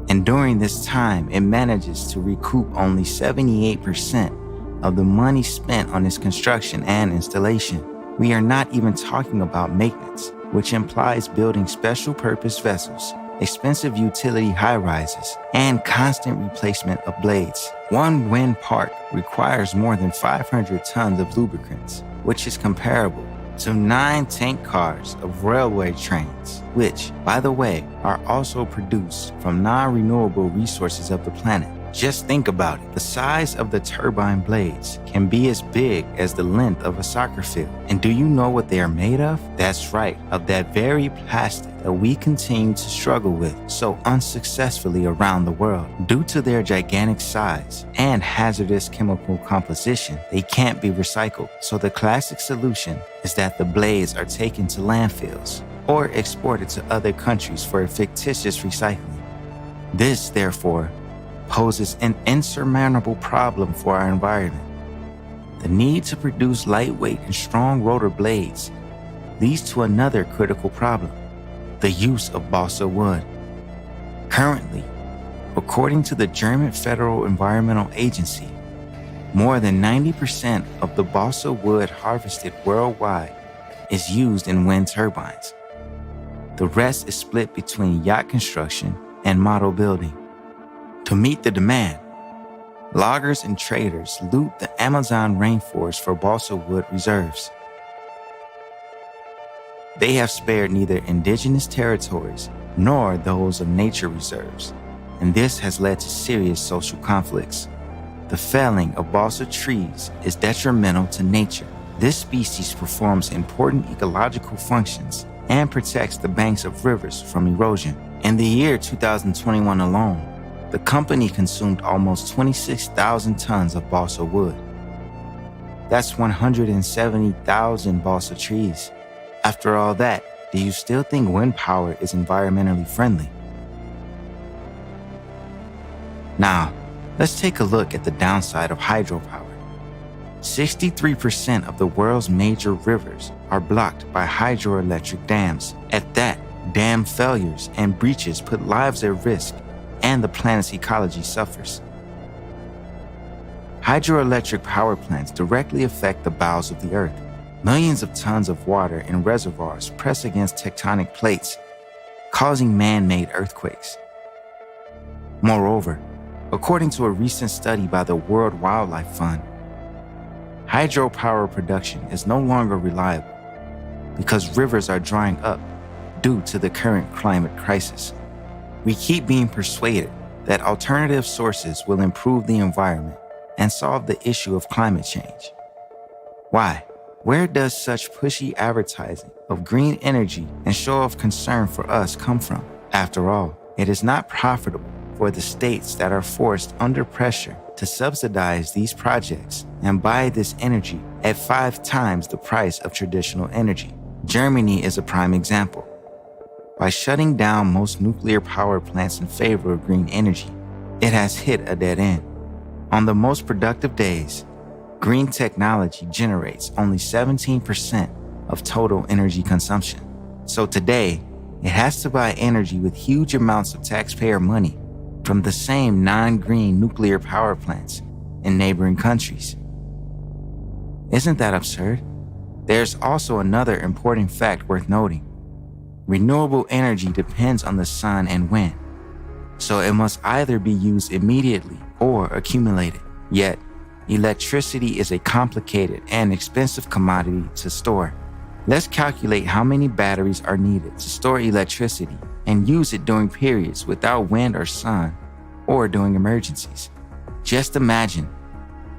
And during this time, it manages to recoup only 78% of the money spent on its construction and installation. We are not even talking about maintenance, which implies building special purpose vessels, expensive utility high-rises, and constant replacement of blades. One wind park requires more than 500 tons of lubricants, which is comparable to 9 tank cars of railway trains, which, by the way, are also produced from non-renewable resources of the planet. Just think about it. The size of the turbine blades can be as big as the length of a soccer field. And do you know what they are made of? That's right, of that very plastic that we continue to struggle with so unsuccessfully around the world. Due to their gigantic size and hazardous chemical composition, they can't be recycled. So the classic solution is that the blades are taken to landfills or exported to other countries for a fictitious recycling. This, therefore, poses an insurmountable problem for our environment. The need to produce lightweight and strong rotor blades leads to another critical problem: the use of balsa wood. Currently, according to the German Federal Environmental Agency, more than 90% of the balsa wood harvested worldwide is used in wind turbines. The rest is split between yacht construction and model building. To meet the demand, loggers and traders loot the Amazon rainforest for balsa wood reserves. They have spared neither indigenous territories nor those of nature reserves, and this has led to serious social conflicts. The felling of balsa trees is detrimental to nature. This species performs important ecological functions and protects the banks of rivers from erosion. In the year 2021 alone, the company consumed almost 26,000 tons of balsa wood. That's 170,000 balsa trees. After all that, do you still think wind power is environmentally friendly? Now, let's take a look at the downside of hydropower. 63% of the world's major rivers are blocked by hydroelectric dams. At that, dam failures and breaches put lives at risk, and the planet's ecology suffers. Hydroelectric power plants directly affect the bowels of the earth. Millions of tons of water in reservoirs press against tectonic plates, causing man-made earthquakes. Moreover, according to a recent study by the World Wildlife Fund, hydropower production is no longer reliable because rivers are drying up due to the current climate crisis. We keep being persuaded that alternative sources will improve the environment and solve the issue of climate change. Why? Where does such pushy advertising of green energy and show of concern for us come from? After all, it is not profitable for the states that are forced under pressure to subsidize these projects and buy this energy at 5 times the price of traditional energy. Germany is a prime example. By shutting down most nuclear power plants in favor of green energy, it has hit a dead end. On the most productive days, green technology generates only 17% of total energy consumption. So today, it has to buy energy with huge amounts of taxpayer money from the same non-green nuclear power plants in neighboring countries. Isn't that absurd? There's also another important fact worth noting. Renewable energy depends on the sun and wind, So it must either be used immediately or accumulated. Yet, electricity is a complicated and expensive commodity to store. Let's calculate how many batteries are needed to store electricity and use it during periods without wind or sun, or during emergencies. Just imagine,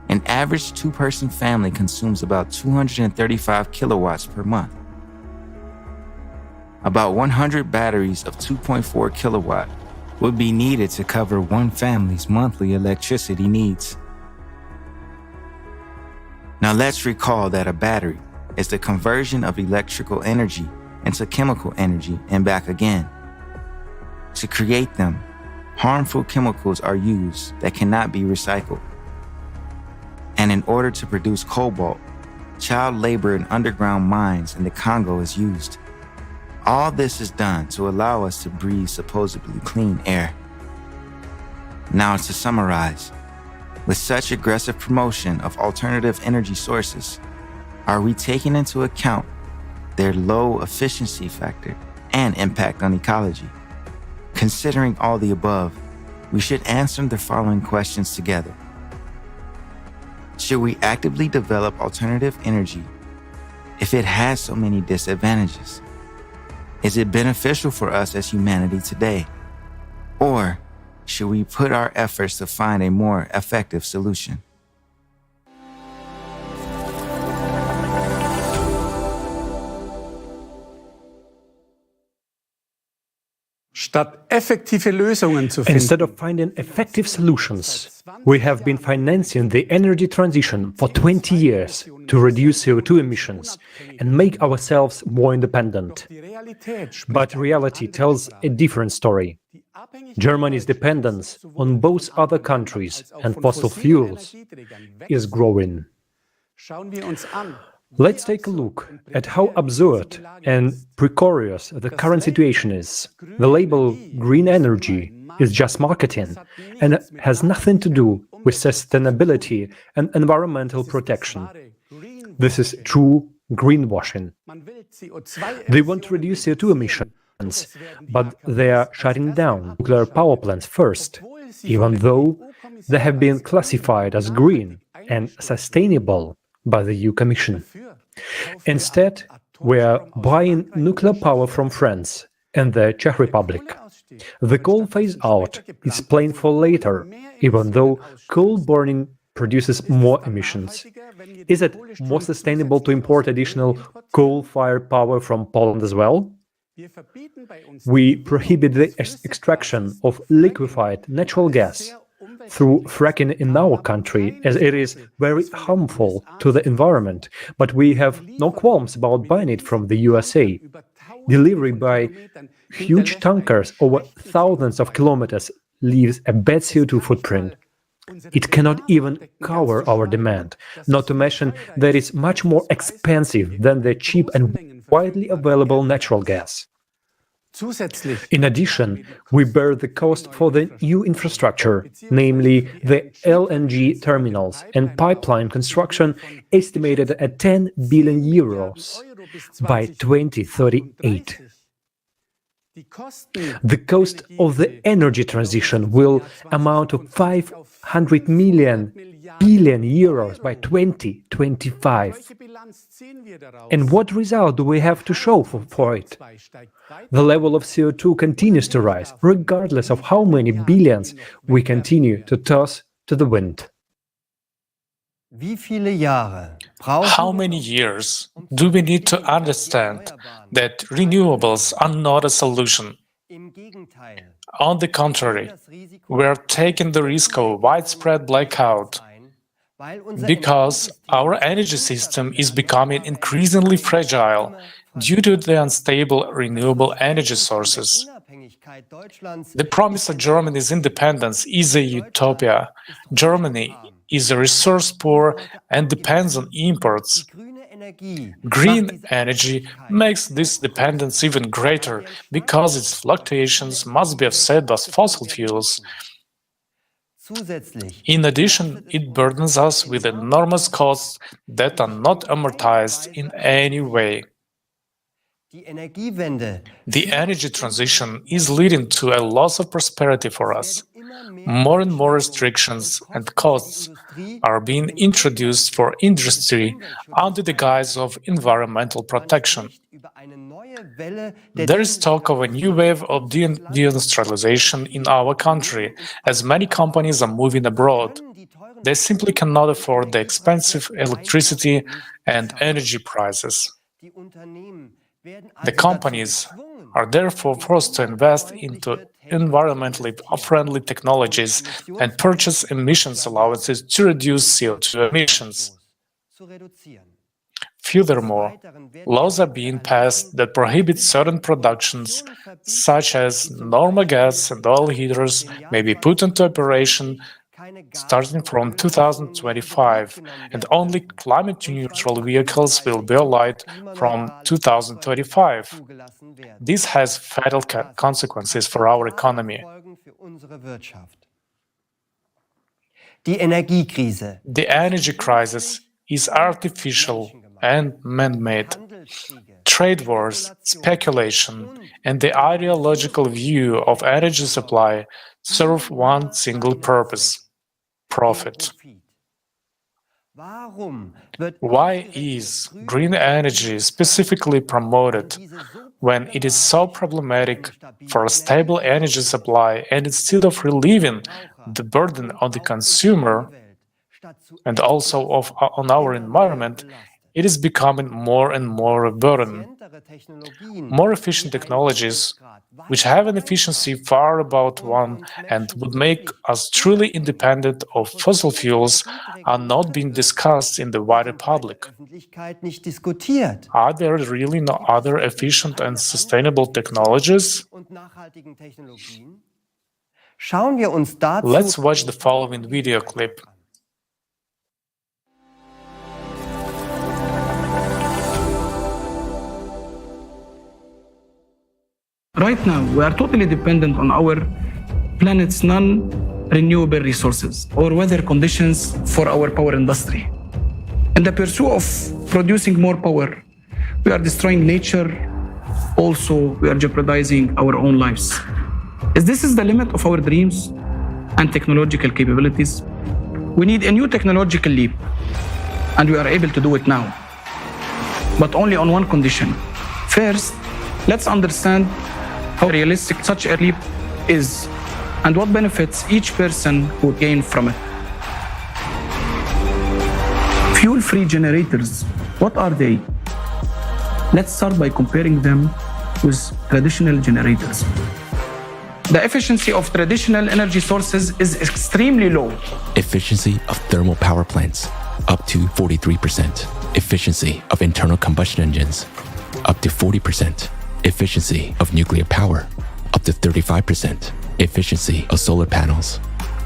an average two-person family consumes about 235 kilowatts per month. About 100 batteries of 2.4 kilowatt would be needed to cover one family's monthly electricity needs. Now let's recall that a battery is the conversion of electrical energy into chemical energy and back again. To create them, harmful chemicals are used that cannot be recycled. And in order to produce cobalt, child labor in underground mines in the Congo is used. All this is done to allow us to breathe supposedly clean air. Now to summarize, with such aggressive promotion of alternative energy sources, are we taking into account their low efficiency factor and impact on ecology? Considering all the above, we should answer the following questions together. Should we actively develop alternative energy if it has so many disadvantages? Is it beneficial for us as humanity today? Or should we put our efforts to find a more effective solution? Instead of finding effective solutions, we have been financing the energy transition for 20 years to reduce CO2 emissions and make ourselves more independent. But reality tells a different story. Germany's dependence on both other countries and fossil fuels is growing. Let's take a look at how absurd and precarious the current situation is. The label green energy is just marketing and has nothing to do with sustainability and environmental protection. This is true greenwashing. They want to reduce CO2 emissions, but they are shutting down nuclear power plants first, even though they have been classified as green and sustainable by the EU Commission. Instead, we are buying nuclear power from France and the Czech Republic. The coal phase-out is planned for later, even though coal burning produces more emissions. Is it more sustainable to import additional coal-fired power from Poland as well? We prohibit the extraction of liquefied natural gas through fracking in our country, as it is very harmful to the environment, but we have no qualms about buying it from the USA. Delivery by huge tankers over thousands of kilometers leaves a bad CO2 footprint. It cannot even cover our demand, not to mention that it's much more expensive than the cheap and widely available natural gas. In addition, we bear the cost for the new infrastructure, namely the LNG terminals and pipeline construction, estimated at 10 billion euros by 2038. The cost of the energy transition will amount to 500 billion euros by 2025. And what result do we have to show for it? The level of CO2 continues to rise, regardless of how many billions we continue to toss to the wind. How many years do we need to understand that renewables are not a solution? On the contrary, we are taking the risk of a widespread blackout because our energy system is becoming increasingly fragile due to the unstable renewable energy sources. The promise of Germany's independence is a utopia. Germany is resource-poor and depends on imports. Green energy makes this dependence even greater because its fluctuations must be offset by fossil fuels. In addition, it burdens us with enormous costs that are not amortized in any way. The energy transition is leading to a loss of prosperity for us. More and more restrictions and costs are being introduced for industry under the guise of environmental protection. There is talk of a new wave of deindustrialization in our country, as many companies are moving abroad. They simply cannot afford the expensive electricity and energy prices. The companies are therefore forced to invest into environmentally friendly technologies and purchase emissions allowances to reduce CO2 emissions. Furthermore, laws are being passed that prohibit certain productions, such as normal gas and oil heaters, may be put into operation starting from 2025, and only climate-neutral vehicles will be allowed from 2035. This has fatal consequences for our economy. The energy crisis is artificial and man-made. Trade wars, speculation, and the ideological view of energy supply serve one single purpose: profit. Why is green energy specifically promoted when it is so problematic for a stable energy supply, and instead of relieving the burden on the consumer and also on our environment, it is becoming more and more a burden? More efficient technologies, which have an efficiency far above one and would make us truly independent of fossil fuels, are not being discussed in the wider public. Are there really no other efficient and sustainable technologies? Let's watch the following video clip. Right now, we are totally dependent on our planet's non-renewable resources or weather conditions for our power industry. In the pursuit of producing more power, we are destroying nature. Also, we are jeopardizing our own lives. Is this the limit of our dreams and technological capabilities? We need a new technological leap, and we are able to do it now, but only on one condition. First, let's understand how realistic such a leap is and what benefits each person would gain from it. Fuel-free generators, what are they? Let's start by comparing them with traditional generators. The efficiency of traditional energy sources is extremely low. Efficiency of thermal power plants, up to 43%. Efficiency of internal combustion engines, up to 40%. Efficiency of nuclear power, up to 35%. Efficiency of solar panels,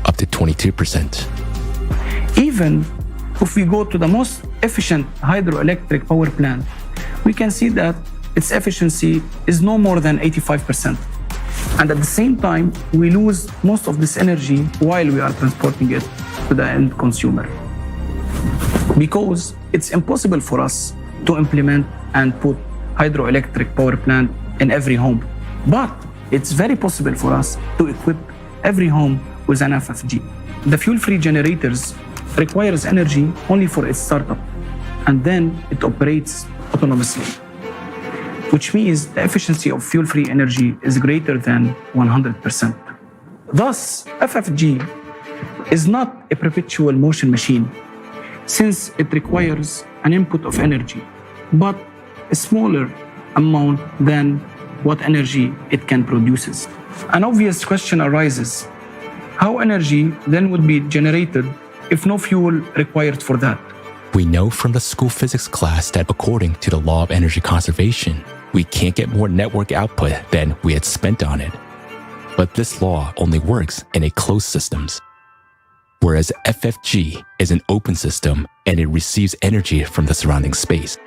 up to 22%. Even if we go to the most efficient hydroelectric power plant, we can see that its efficiency is no more than 85%. And at the same time, we lose most of this energy while we are transporting it to the end consumer. Because it's impossible for us to implement and put hydroelectric power plant in every home. But it's very possible for us to equip every home with an FFG. The fuel-free generators requires energy only for its startup, and then it operates autonomously, which means the efficiency of fuel-free energy is greater than 100%. Thus, FFG is not a perpetual motion machine, since it requires an input of energy, but a smaller amount than what energy it can produce. An obvious question arises: how energy then would be generated if no fuel required for that? We know from the school physics class that according to the law of energy conservation, we can't get more network output than we had spent on it. But this law only works in a closed systems, whereas FFG is an open system and it receives energy from the surrounding space.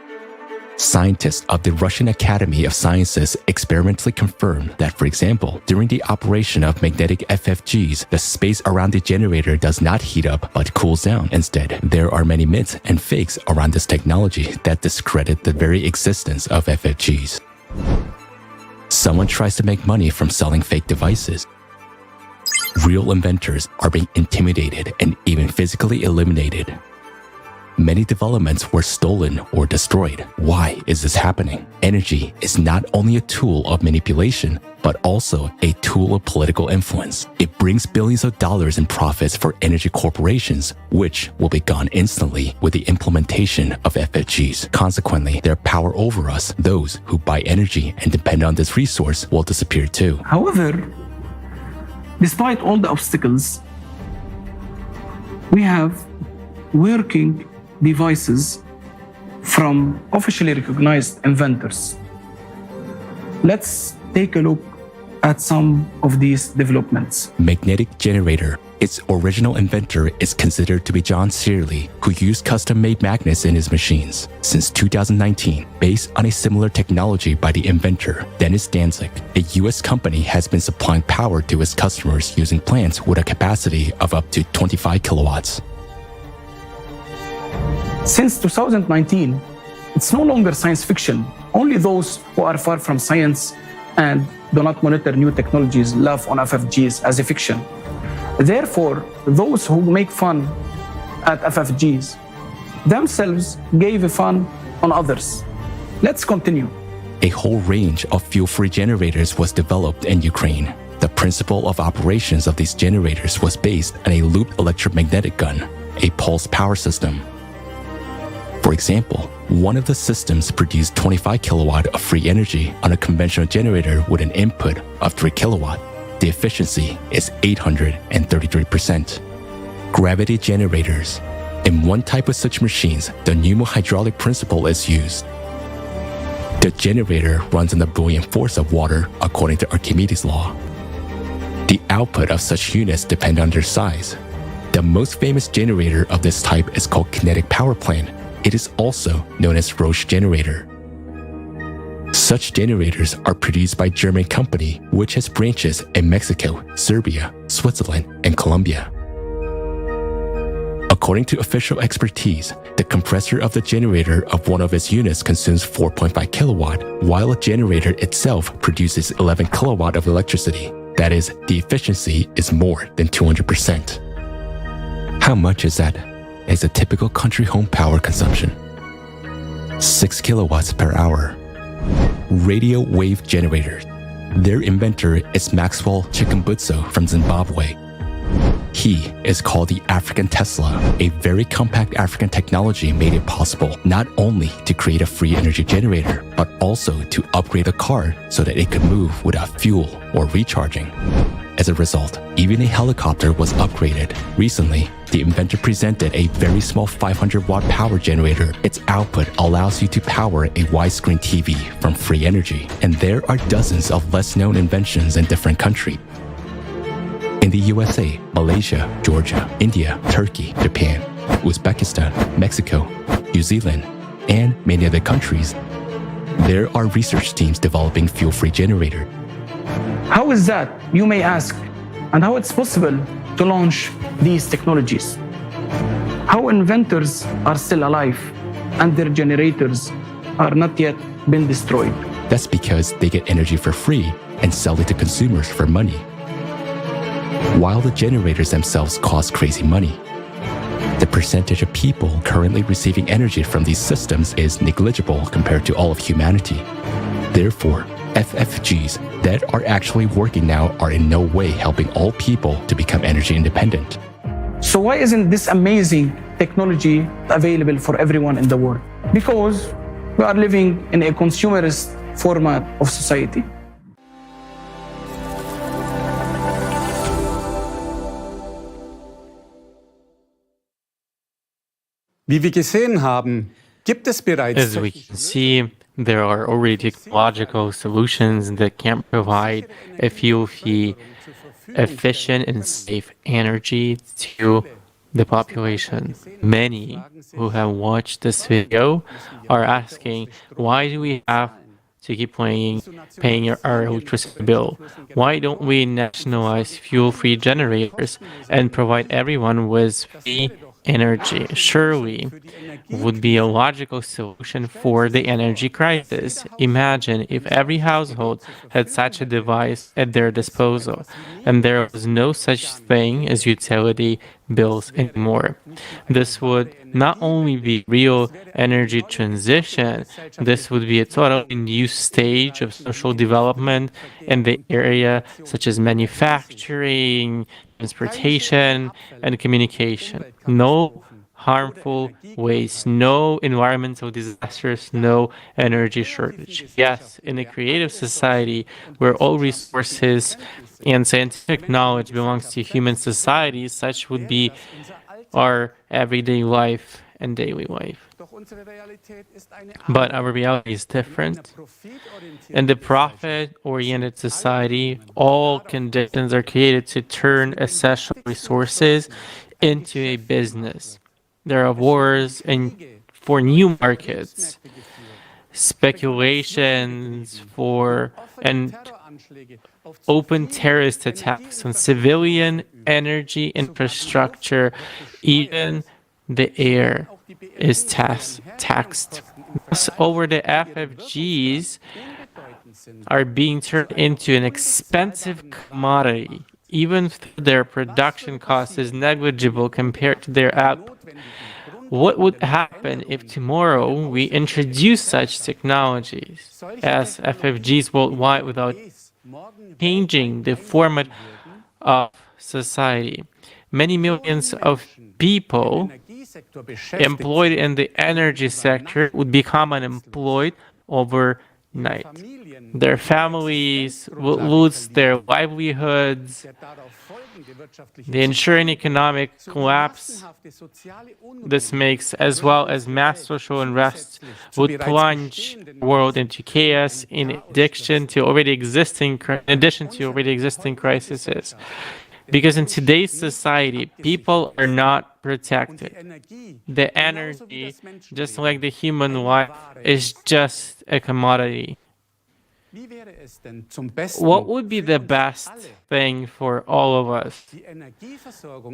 Scientists of the Russian Academy of Sciences experimentally confirmed that, for example, during the operation of magnetic FFGs, the space around the generator does not heat up but cools down. Instead, there are many myths and fakes around this technology that discredit the very existence of FFGs. Someone tries to make money from selling fake devices. Real inventors are being intimidated and even physically eliminated. Many developments were stolen or destroyed. Why is this happening? Energy is not only a tool of manipulation, but also a tool of political influence. It brings billions of dollars in profits for energy corporations, which will be gone instantly with the implementation of FFGs. Consequently, their power over us, those who buy energy and depend on this resource, will disappear too. However, despite all the obstacles, we have working devices from officially recognized inventors. Let's take a look at some of these developments. Magnetic generator. Its original inventor is considered to be John Searle, who used custom-made magnets in his machines. Since 2019, based on a similar technology by the inventor, Dennis Danzig, a US company has been supplying power to its customers using plants with a capacity of up to 25 kilowatts. Since 2019, it's no longer science fiction. Only those who are far from science and do not monitor new technologies laugh on FFGs as a fiction. Therefore, those who make fun at FFGs themselves gave a fun on others. Let's continue. A whole range of fuel-free generators was developed in Ukraine. The principle of operations of these generators was based on a looped electromagnetic gun, a pulse power system. For example, one of the systems produced 25 kilowatt of free energy on a conventional generator with an input of 3 kilowatt. The efficiency is 833%. Gravity generators. In one type of such machines, the pneumohydraulic principle is used. The generator runs on the buoyant force of water according to Archimedes' law. The output of such units depend on their size. The most famous generator of this type is called kinetic power plant. It is also known as Roche generator. Such generators are produced by a German company which has branches in Mexico, Serbia, Switzerland, and Colombia. According to official expertise, the compressor of the generator of one of its units consumes 4.5 kilowatt, while a generator itself produces 11 kilowatt of electricity. That is, the efficiency is more than 200%. How much is that? Is a typical country home power consumption. 6 kilowatts per hour. Radio wave generators. Their inventor is Maxwell Chikumbutso from Zimbabwe. He is called the African Tesla. A very compact African technology made it possible not only to create a free energy generator, but also to upgrade a car so that it could move without fuel or recharging. As a result, even a helicopter was upgraded. Recently, the inventor presented a very small 500-watt power generator. Its output allows you to power a widescreen TV from free energy. And there are dozens of less-known inventions in different countries. In the USA, Malaysia, Georgia, India, Turkey, Japan, Uzbekistan, Mexico, New Zealand, and many other countries, there are research teams developing fuel-free generators. How is that, you may ask, and how it's possible to launch these technologies? How inventors are still alive and their generators are not yet been destroyed? That's because they get energy for free and sell it to consumers for money, while the generators themselves cost crazy money. The percentage of people currently receiving energy from these systems is negligible compared to all of humanity. Therefore, FFGs that are actually working now are in no way helping all people to become energy independent. So why isn't this amazing technology available for everyone in the world? Because we are living in a consumerist format of society. Wie wir gesehen haben, gibt es bereits As we can see, there are already technological solutions that can provide a fuel-free, efficient and safe energy to the population. Many who have watched this video are asking, why do we have to keep paying our electricity bill? Why don't we nationalize fuel-free generators and provide everyone with free energy? Surely would be a logical solution for the energy crisis. Imagine if every household had such a device at their disposal, and there was no such thing as utility bills anymore. This would not only be real energy transition, this would be a totally new stage of social development in the area such as manufacturing, transportation, and communication. No harmful waste, no environmental disasters, no energy shortage. Yes, in a creative society where all resources and scientific knowledge belongs to human society, such would be our everyday life and daily life. But our reality is different. In the profit-oriented society, all conditions are created to turn essential resources into a business. There are wars for new markets, speculations and open terrorist attacks on civilian energy infrastructure. Even the air is taxed. Thus, over the FFGs are being turned into an expensive commodity, even if their production cost is negligible compared to their output. What would happen if tomorrow we introduce such technologies as FFGs worldwide without changing the format of society? Many millions of people employed in the energy sector would become unemployed overnight. Their families will lose their livelihoods. The ensuing economic collapse this makes, as well as mass social unrest, would plunge the world into chaos in addition to already existing crises. Because in today's society, people are not protected. The energy, just like the human life, is just a commodity. What would be the best thing for all of us?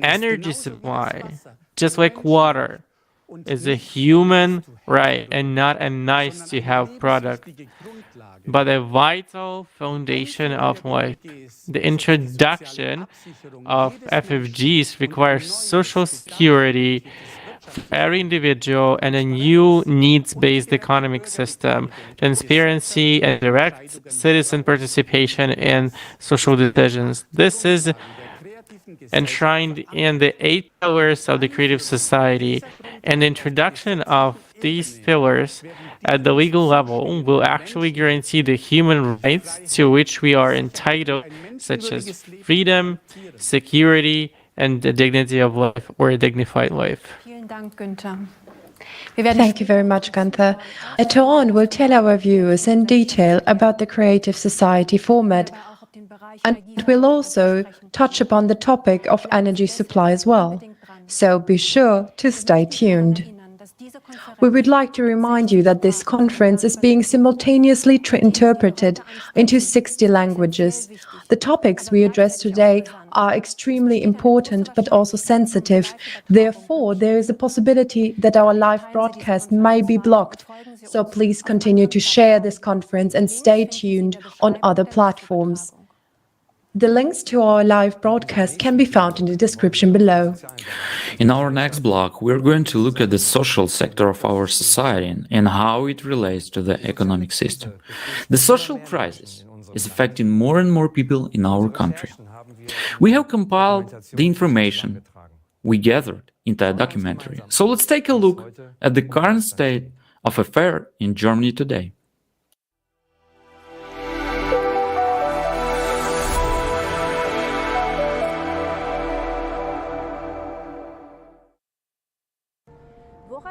Energy supply, just like water, is a human right and not a nice-to-have product, but a vital foundation of life. The introduction of FFGs requires social security for every individual and a new needs-based economic system, transparency and direct citizen participation in social decisions. This is enshrined in the 8 pillars of the creative society, and the introduction of these pillars at the legal level will actually guarantee the human rights to which we are entitled, such as freedom, security, and the dignity of life, or a dignified life. Thank you very much, Gunther. Later on, we'll tell our viewers in detail about the creative society format, and we'll also touch upon the topic of energy supply as well. So be sure to stay tuned. We would like to remind you that this conference is being simultaneously interpreted into 60 languages. The topics we address today are extremely important but also sensitive. Therefore, there is a possibility that our live broadcast may be blocked. So please continue to share this conference and stay tuned on other platforms. The links to our live broadcast can be found in the description below. In our next block, we're going to look at the social sector of our society and how it relates to the economic system. The social crisis is affecting more and more people in our country. We have compiled the information we gathered into a documentary. So let's take a look at the current state of affairs in Germany today.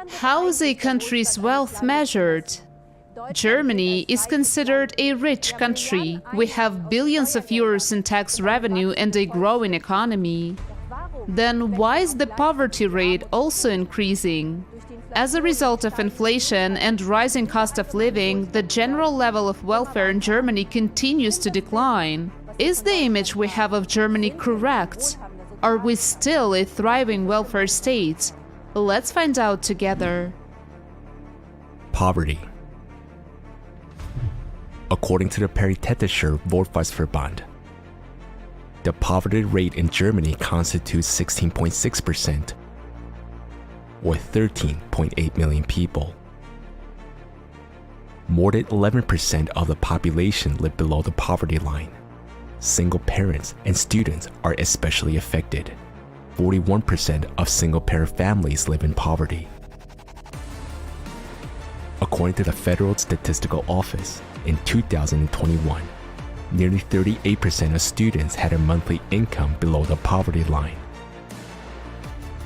How is a country's wealth measured? Germany is considered a rich country. We have billions of euros in tax revenue and a growing economy. Then why is the poverty rate also increasing? As a result of inflation and rising cost of living, the general level of welfare in Germany continues to decline. Is the image we have of Germany correct? Are we still a thriving welfare state? Let's find out together. Poverty. According to the Paritätischer Wohlfahrtsverband, the poverty rate in Germany constitutes 16.6%, or 13.8 million people. More than 11% of the population live below the poverty line. Single parents and students are especially affected. 41% of single-parent families live in poverty. According to the Federal Statistical Office, in 2021, nearly 38% of students had a monthly income below the poverty line.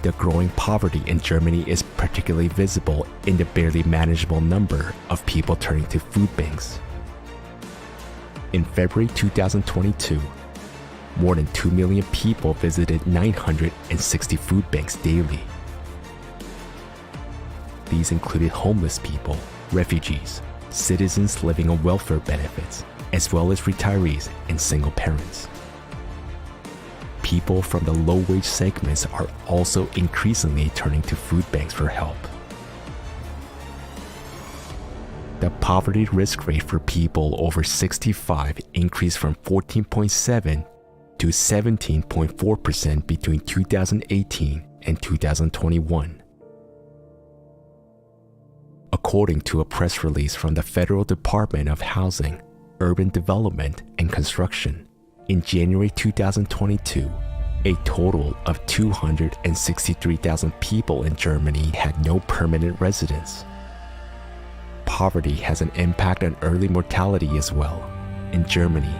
The growing poverty in Germany is particularly visible in the barely manageable number of people turning to food banks. In February 2022, more than 2 million people visited 960 food banks daily. These included homeless people, refugees, citizens living on welfare benefits, as well as retirees and single parents. People from the low-wage segments are also increasingly turning to food banks for help. The poverty risk rate for people over 65 increased from 14.7% to 17.4% between 2018 and 2021. According to a press release from the Federal Department of Housing, Urban Development and Construction, in January 2022, a total of 263,000 people in Germany had no permanent residence. Poverty has an impact on early mortality as well. In Germany,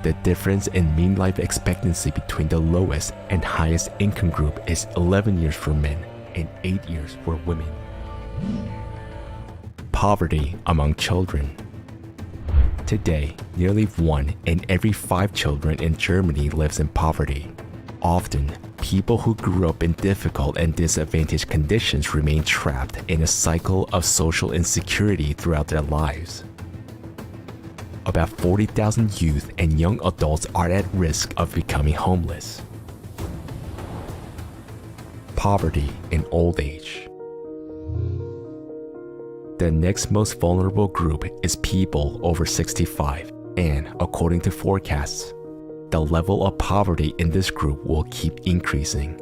the difference in mean life expectancy between the lowest and highest income group is 11 years for men and 8 years for women. Poverty among children. Today, nearly 1 in every 5 children in Germany lives in poverty. Often, people who grew up in difficult and disadvantaged conditions remain trapped in a cycle of social insecurity throughout their lives. About 40,000 youth and young adults are at risk of becoming homeless. Poverty in old age. The next most vulnerable group is people over 65, and according to forecasts, the level of poverty in this group will keep increasing.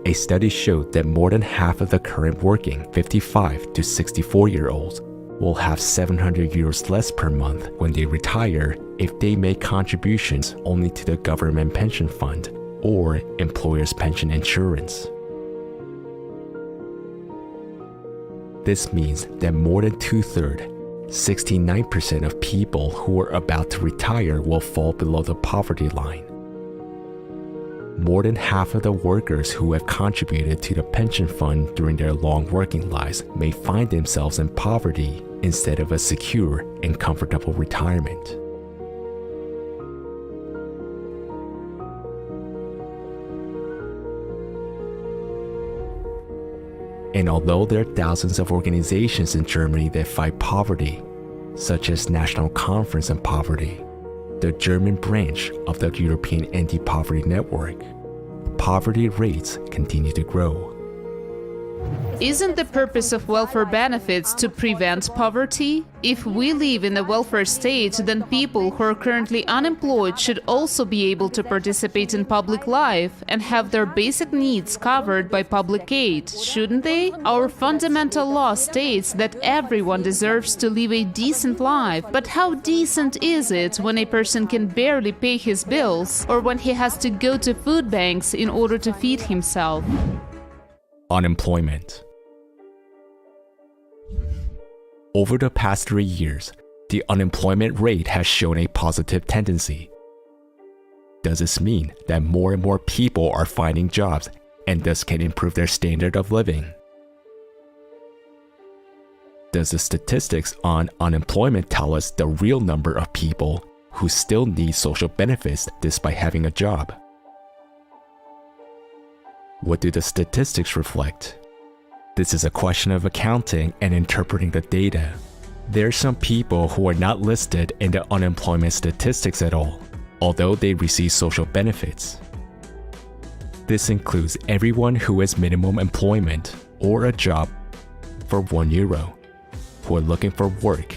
A study showed that more than half of the current working 55 to 64-year-olds will have 700 euros less per month when they retire if they make contributions only to the government pension fund or employer's pension insurance. This means that more than two-thirds, 69% of people who are about to retire will fall below the poverty line. More than half of the workers who have contributed to the pension fund during their long working lives may find themselves in poverty instead of a secure and comfortable retirement. And although there are thousands of organizations in Germany that fight poverty, such as National Conference on Poverty, the German branch of the European Anti-Poverty Network, poverty rates continue to grow. Isn't the purpose of welfare benefits to prevent poverty? If we live in a welfare state, then people who are currently unemployed should also be able to participate in public life and have their basic needs covered by public aid, shouldn't they? Our fundamental law states that everyone deserves to live a decent life. But how decent is it when a person can barely pay his bills or when he has to go to food banks in order to feed himself? Unemployment. Over the past 3 years, the unemployment rate has shown a positive tendency. Does this mean that more and more people are finding jobs and thus can improve their standard of living? Does the statistics on unemployment tell us the real number of people who still need social benefits despite having a job? What do the statistics reflect? This is a question of accounting and interpreting the data. There are some people who are not listed in the unemployment statistics at all, although they receive social benefits. This includes everyone who has minimum employment or a job for €1, who are looking for work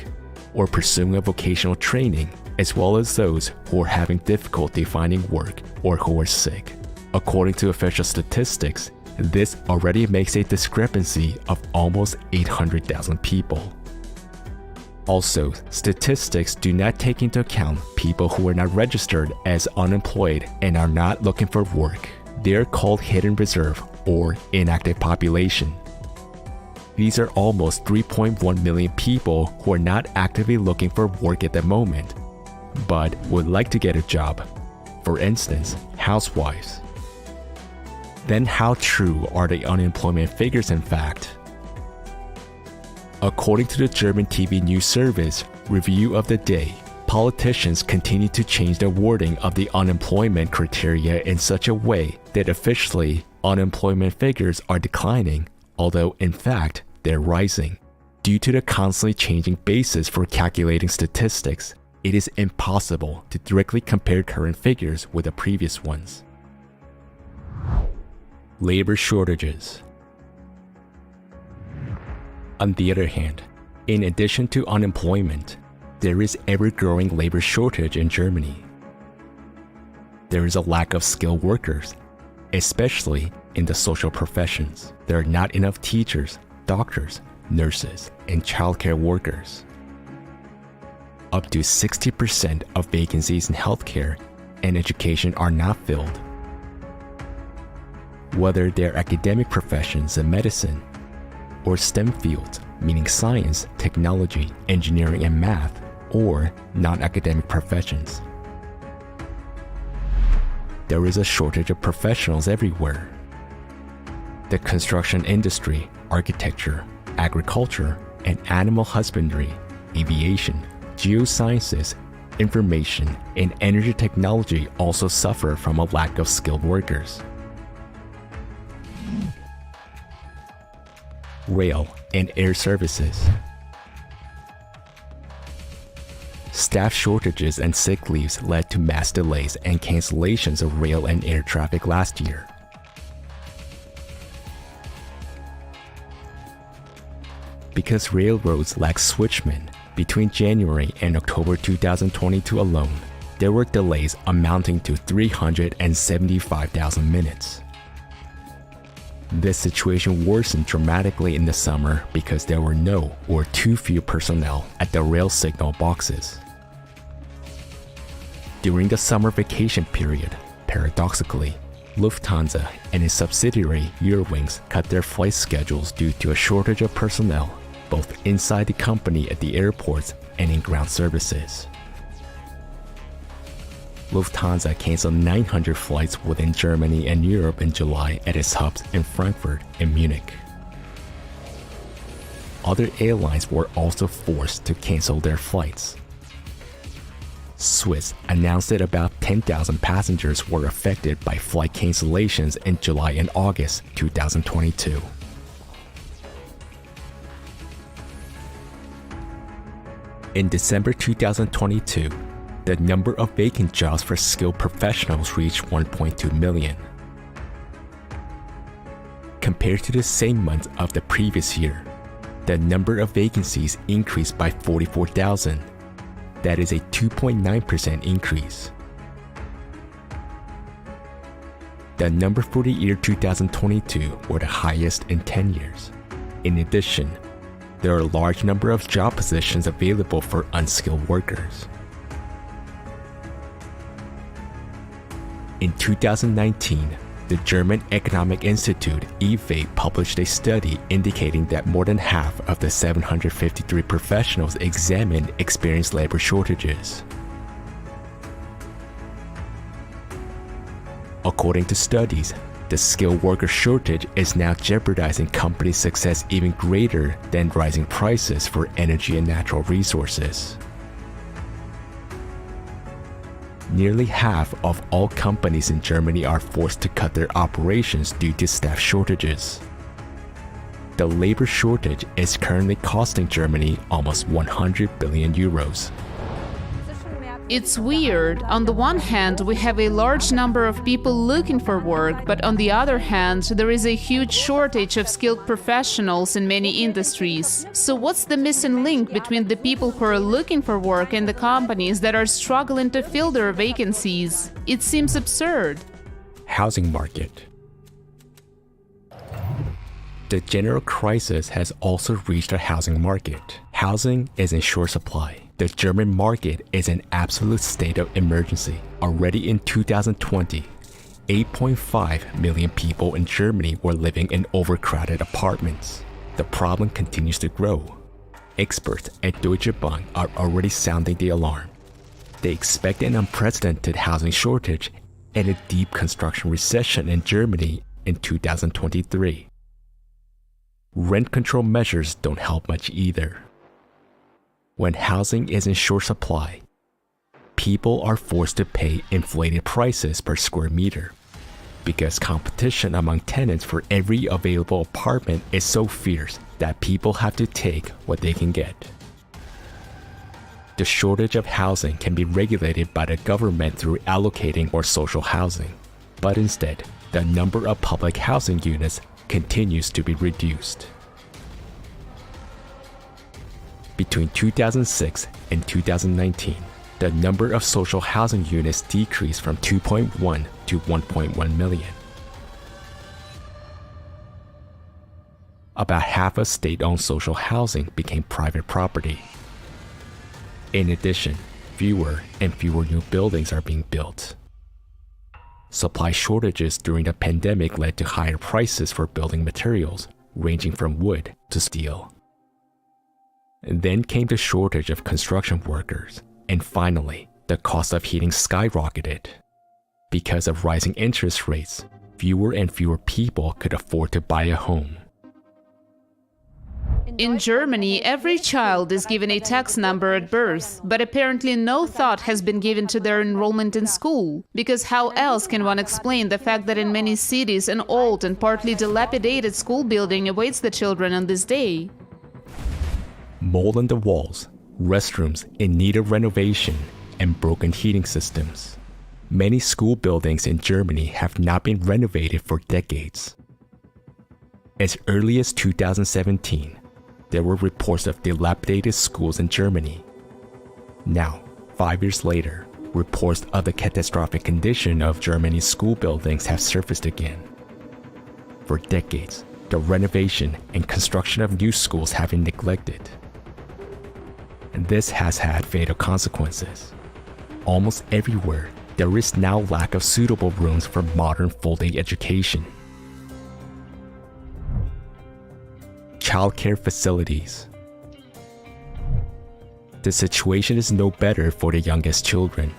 or pursuing a vocational training, as well as those who are having difficulty finding work or who are sick. According to official statistics, this already makes a discrepancy of almost 800,000 people. Also, statistics do not take into account people who are not registered as unemployed and are not looking for work. They are called hidden reserve or inactive population. These are almost 3.1 million people who are not actively looking for work at the moment, but would like to get a job. For instance, housewives. Then how true are the unemployment figures in fact? According to the German TV news service Review of the Day, politicians continue to change the wording of the unemployment criteria in such a way that officially unemployment figures are declining, although in fact they're rising. Due to the constantly changing basis for calculating statistics, it is impossible to directly compare current figures with the previous ones. Labor shortages. On the other hand, in addition to unemployment, there is ever-growing labor shortage in Germany. There is a lack of skilled workers, especially in the social professions. There are not enough teachers, doctors, nurses, and childcare workers. Up to 60% of vacancies in healthcare and education are not filled. Whether they're academic professions in medicine or STEM fields, meaning science, technology, engineering, and math, or non-academic professions. There is a shortage of professionals everywhere. The construction industry, architecture, agriculture, and animal husbandry, aviation, geosciences, information, and energy technology also suffer from a lack of skilled workers. Rail and air services. Staff shortages and sick leaves led to mass delays and cancellations of rail and air traffic last year. Because railroads lack switchmen, between January and October 2022 alone, there were delays amounting to 375,000 minutes. This situation worsened dramatically in the summer because there were no or too few personnel at the rail signal boxes. During the summer vacation period, paradoxically, Lufthansa and its subsidiary Eurowings cut their flight schedules due to a shortage of personnel, both inside the company at the airports and in ground services. Lufthansa canceled 900 flights within Germany and Europe in July at its hubs in Frankfurt and Munich. Other airlines were also forced to cancel their flights. Swiss announced that about 10,000 passengers were affected by flight cancellations in July and August 2022. In December 2022, the number of vacant jobs for skilled professionals reached 1.2 million. Compared to the same month of the previous year, the number of vacancies increased by 44,000. That is a 2.9% increase. The number for the year 2022 were the highest in 10 years. In addition, there are a large number of job positions available for unskilled workers. In 2019, the German Economic Institute (IFE) published a study indicating that more than half of the 753 professionals examined experienced labor shortages. According to studies, the skilled worker shortage is now jeopardizing companies' success even greater than rising prices for energy and natural resources. Nearly half of all companies in Germany are forced to cut their operations due to staff shortages. The labor shortage is currently costing Germany almost 100 billion euros. It's weird. On the one hand, we have a large number of people looking for work, but on the other hand, there is a huge shortage of skilled professionals in many industries. So what's the missing link between the people who are looking for work and the companies that are struggling to fill their vacancies? It seems absurd. Housing market. The general crisis has also reached a housing market. Housing is in short supply. The German market is in absolute state of emergency. Already in 2020, 8.5 million people in Germany were living in overcrowded apartments. The problem continues to grow. Experts at Deutsche Bank are already sounding the alarm. They expect an unprecedented housing shortage and a deep construction recession in Germany in 2023. Rent control measures don't help much either. When housing is in short supply, people are forced to pay inflated prices per square meter because competition among tenants for every available apartment is so fierce that people have to take what they can get. The shortage of housing can be regulated by the government through allocating more social housing, but instead, the number of public housing units continues to be reduced. Between 2006 and 2019, the number of social housing units decreased from 2.1 to 1.1 million. About half of state-owned social housing became private property. In addition, fewer and fewer new buildings are being built. Supply shortages during the pandemic led to higher prices for building materials, ranging from wood to steel. And then came the shortage of construction workers, and finally, the cost of heating skyrocketed. Because of rising interest rates, fewer and fewer people could afford to buy a home. In Germany, every child is given a tax number at birth, but apparently no thought has been given to their enrollment in school. Because how else can one explain the fact that in many cities an old and partly dilapidated school building awaits the children on this day? Mold on the walls, restrooms in need of renovation, and broken heating systems. Many school buildings in Germany have not been renovated for decades. As early as 2017, there were reports of dilapidated schools in Germany. Now, 5 years later, reports of the catastrophic condition of Germany's school buildings have surfaced again. For decades, the renovation and construction of new schools have been neglected. And this has had fatal consequences. Almost everywhere, there is now lack of suitable rooms for modern full-day education. Childcare facilities. The situation is no better for the youngest children.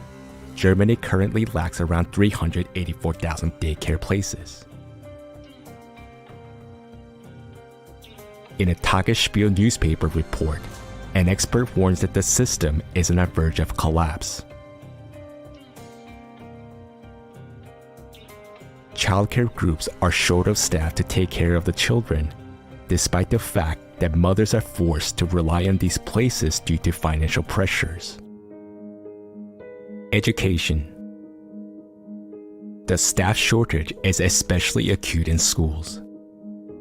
Germany currently lacks around 384,000 daycare places. In a Tagesspiegel newspaper report, an expert warns that the system is on the verge of collapse. Childcare groups are short of staff to take care of the children, despite the fact that mothers are forced to rely on these places due to financial pressures. Education. The staff shortage is especially acute in schools.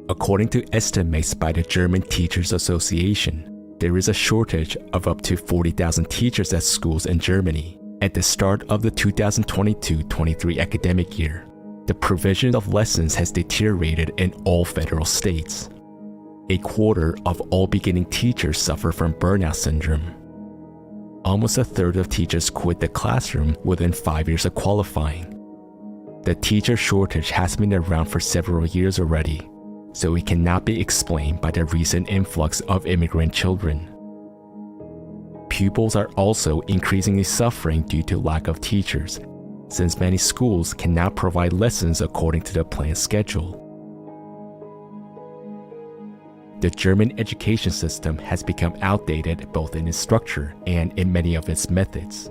According to estimates by the German Teachers Association, there is a shortage of up to 40,000 teachers at schools in Germany. At the start of the 2022-23 academic year, the provision of lessons has deteriorated in all federal states. A quarter of all beginning teachers suffer from burnout syndrome. Almost a third of teachers quit the classroom within 5 years of qualifying. The teacher shortage has been around for several years already, so it cannot be explained by the recent influx of immigrant children. Pupils are also increasingly suffering due to lack of teachers, since many schools cannot provide lessons according to the planned schedule. The German education system has become outdated both in its structure and in many of its methods.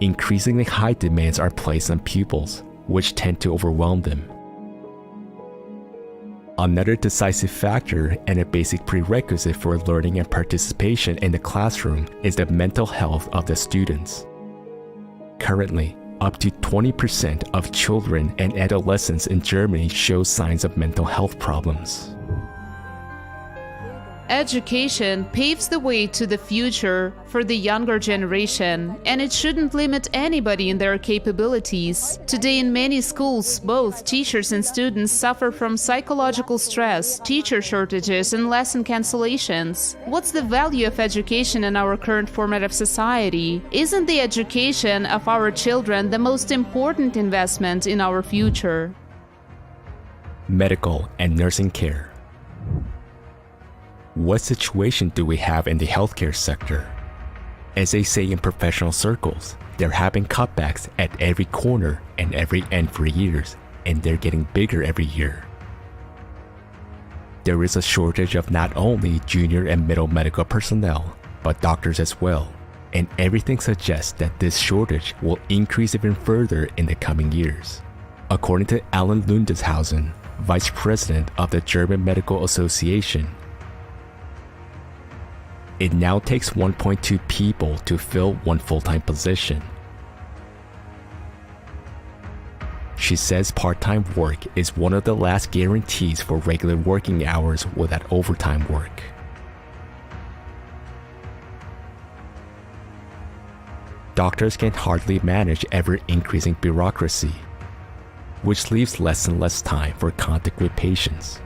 increasingly high demands are placed on pupils, which tend to overwhelm them. Another decisive factor and a basic prerequisite for learning and participation in the classroom is the mental health of the students. Currently, up to 20% of children and adolescents in Germany show signs of mental health problems. Education paves the way to the future for the younger generation, and it shouldn't limit anybody in their capabilities. Today in many schools, both teachers and students suffer from psychological stress, teacher shortages, and lesson cancellations. What's the value of education in our current format of society? Isn't the education of our children the most important investment in our future? Medical and nursing care. What situation do we have in the healthcare sector? As they say in professional circles, there have been cutbacks at every corner and every end for years, and they're getting bigger every year. There is a shortage of not only junior and middle medical personnel, but doctors as well, and everything suggests that this shortage will increase even further in the coming years. According to Alan Lundeshausen, Vice President of the German Medical Association, it now takes 1.2 people to fill one full-time position. She says part-time work is one of the last guarantees for regular working hours without overtime work. Doctors can hardly manage ever-increasing bureaucracy, which leaves less and less time for contact with patients.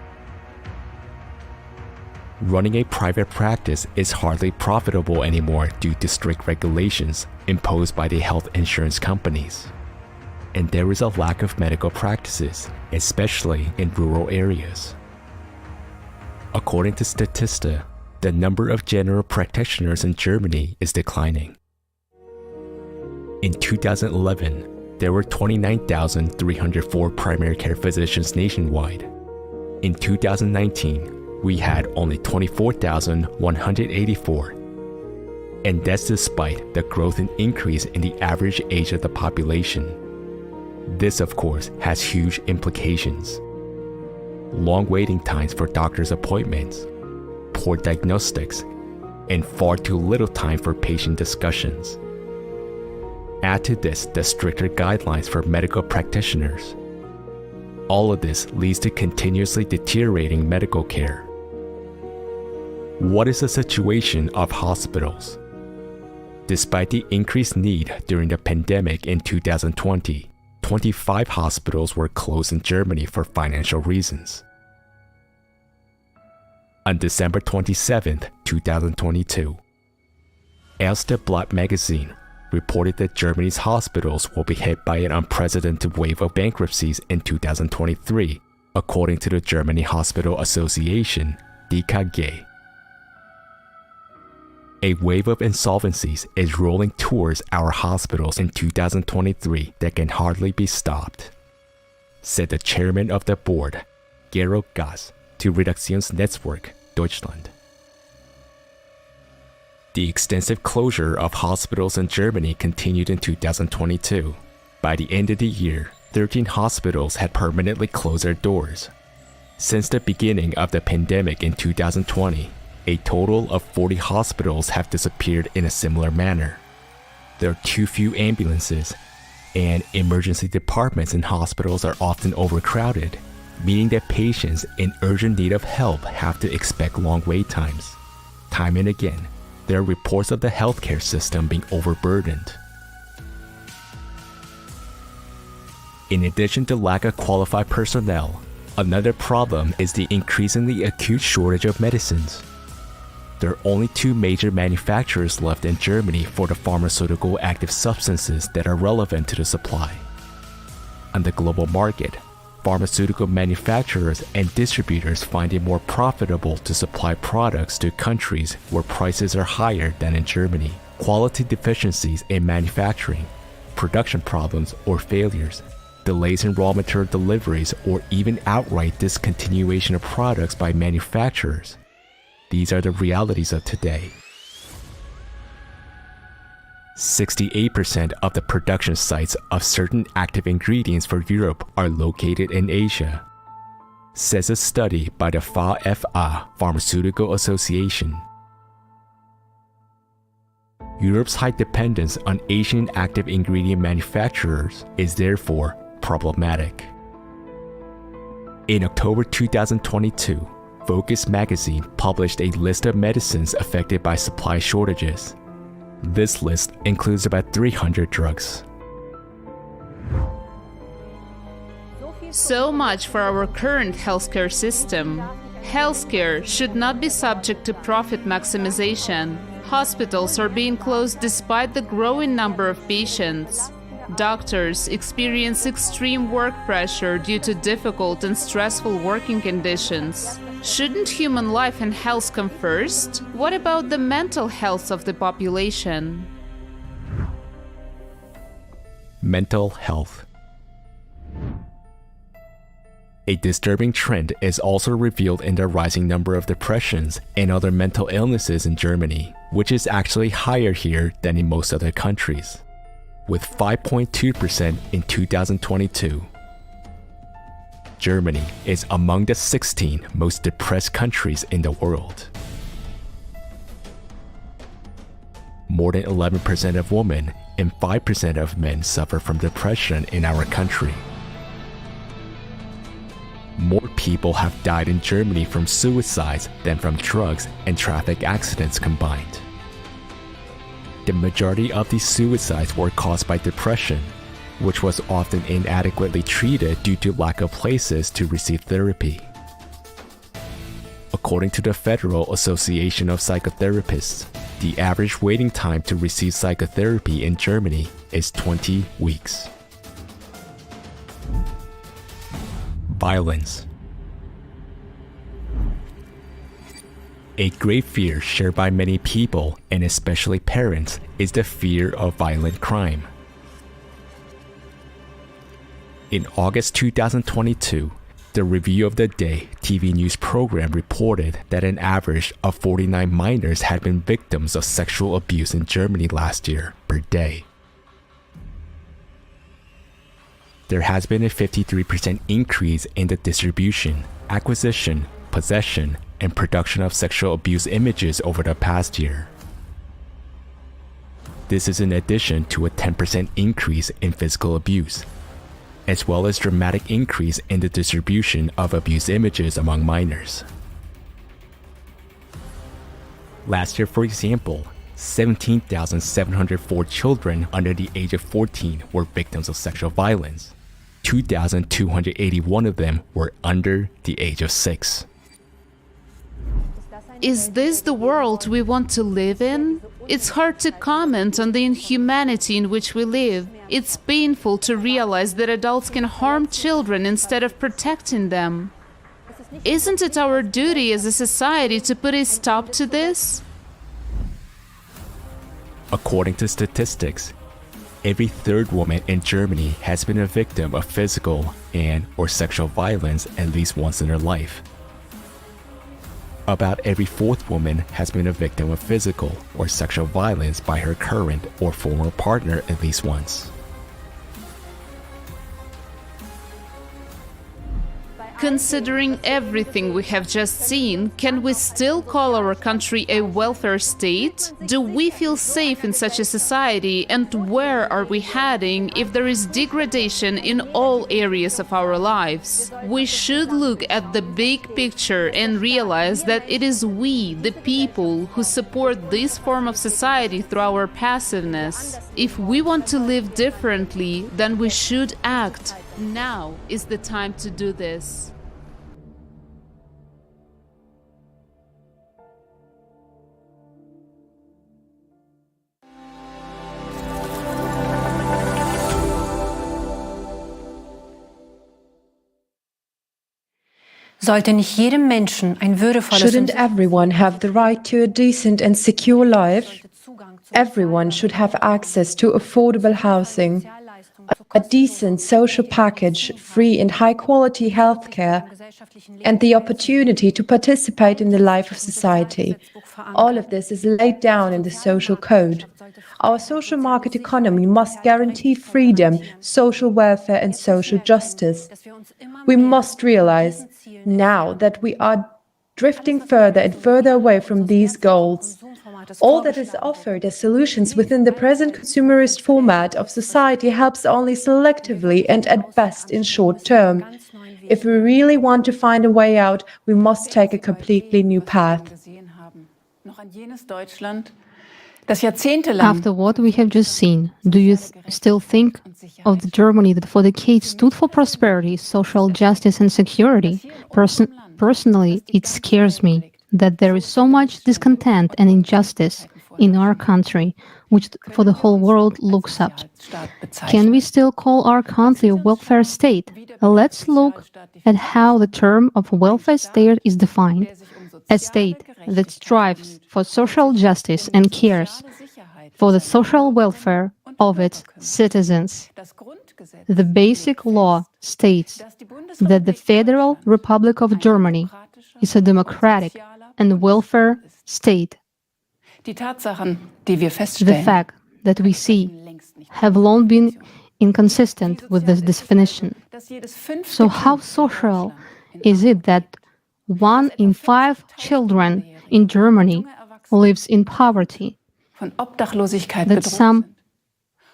Running a private practice is hardly profitable anymore due to strict regulations imposed by the health insurance companies. And there is a lack of medical practices, especially in rural areas. According to Statista, the number of general practitioners in Germany is declining. In 2011, there were 29,304 primary care physicians nationwide. In 2019, we had only 24,184. And that's despite the growth and increase in the average age of the population. This, of course, has huge implications. Long waiting times for doctor's appointments, poor diagnostics, and far too little time for patient discussions. Add to this the stricter guidelines for medical practitioners. All of this leads to continuously deteriorating medical care. What is the situation of hospitals? Despite the increased need during the pandemic in 2020, 25 hospitals were closed in Germany for financial reasons. On December 27, 2022, Erste Blatt magazine reported that Germany's hospitals will be hit by an unprecedented wave of bankruptcies in 2023, according to the Germany Hospital Association, DKG. A wave of insolvencies is rolling towards our hospitals in 2023 that can hardly be stopped, said the chairman of the board, Georg Gass, to Redaktionsnetzwerk Deutschland. The extensive closure of hospitals in Germany continued in 2022. By the end of the year, 13 hospitals had permanently closed their doors. Since the beginning of the pandemic in 2020, a total of 40 hospitals have disappeared in a similar manner. There are too few ambulances, and emergency departments in hospitals are often overcrowded, meaning that patients in urgent need of help have to expect long wait times. Time and again, there are reports of the healthcare system being overburdened. In addition to lack of qualified personnel, another problem is the increasingly acute shortage of medicines. There are only two major manufacturers left in Germany for the pharmaceutical active substances that are relevant to the supply. On the global market, pharmaceutical manufacturers and distributors find it more profitable to supply products to countries where prices are higher than in Germany. Quality deficiencies in manufacturing, production problems or failures, delays in raw material deliveries, or even outright discontinuation of products by manufacturers. These are the realities of today. 68% of the production sites of certain active ingredients for Europe are located in Asia, says a study by the FA Pharmaceutical Association. Europe's high dependence on Asian active ingredient manufacturers is therefore problematic. In October 2022, Focus magazine published a list of medicines affected by supply shortages. This list includes about 300 drugs. So much for our current healthcare system. Healthcare should not be subject to profit maximization. Hospitals are being closed despite the growing number of patients. Doctors experience extreme work pressure due to difficult and stressful working conditions. Shouldn't human life and health come first? What about the mental health of the population? Mental health. A disturbing trend is also revealed in the rising number of depressions and other mental illnesses in Germany, which is actually higher here than in most other countries, with 5.2% in 2022. Germany is among the 16 most depressed countries in the world. More than 11% of women and 5% of men suffer from depression in our country. More people have died in Germany from suicides than from drugs and traffic accidents combined. The majority of these suicides were caused by depression, which was often inadequately treated due to lack of places to receive therapy. According to the Federal Association of Psychotherapists, the average waiting time to receive psychotherapy in Germany is 20 weeks. Violence. A great fear shared by many people, and especially parents, is the fear of violent crime. In August 2022, the Review of the Day TV news program reported that an average of 49 minors had been victims of sexual abuse in Germany last year per day. There has been a 53% increase in the distribution, acquisition, possession, and production of sexual abuse images over the past year. This is in addition to a 10% increase in physical abuse, as well as dramatic increase in the distribution of abuse images among minors. Last year, for example, 17,704 children under the age of 14 were victims of sexual violence. 2,281 of them were under the age of 6. Is this the world we want to live in? It's hard to comment on the inhumanity in which we live. It's painful to realize that adults can harm children instead of protecting them. Isn't it our duty as a society to put a stop to this? According to statistics, every third woman in Germany has been a victim of physical and/or sexual violence at least once in her life. About every fourth woman has been a victim of physical or sexual violence by her current or former partner at least once. Considering everything we have just seen, can we still call our country a welfare state? Do we feel safe in such a society, and where are we heading if there is degradation in all areas of our lives? We should look at the big picture and realize that it is we, the people, who support this form of society through our passiveness. If we want to live differently, then we should act. Now is the time to do this. Sollte nicht jedem Menschen ein würdevolles Shouldn't everyone have the right to a decent and secure life? Everyone should have access to affordable housing, a decent social package, free and high-quality healthcare, and the opportunity to participate in the life of society. All of this is laid down in the social code. Our social market economy must guarantee freedom, social welfare, and social justice. We must realize now that we are drifting further and further away from these goals. All that is offered as solutions within the present consumerist format of society helps only selectively and at best in short term. If we really want to find a way out, we must take a completely new path. After what we have just seen, do you still think of the Germany that for decades stood for prosperity, social justice and security? Personally, it scares me that there is so much discontent and injustice in our country, which for the whole world looks up. Can we still call our country a welfare state? Let's look at how the term of welfare state is defined. A state that strives for social justice and cares for the social welfare of its citizens. The basic law states that the Federal Republic of Germany is a democratic and welfare state. The fact that we see have long been inconsistent with this definition. So how social is it that 1 in 5 children in Germany lives in poverty? That some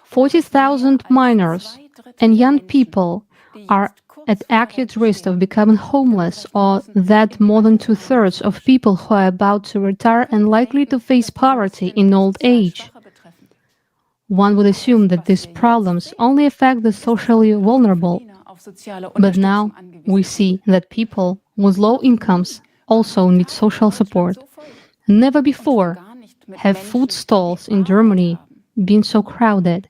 40,000 minors and young people are at acute risk of becoming homeless, or that more than 2/3 of people who are about to retire and likely to face poverty in old age. One would assume that these problems only affect the socially vulnerable, but now we see that people with low incomes also need social support. Never before have food stalls in Germany been so crowded,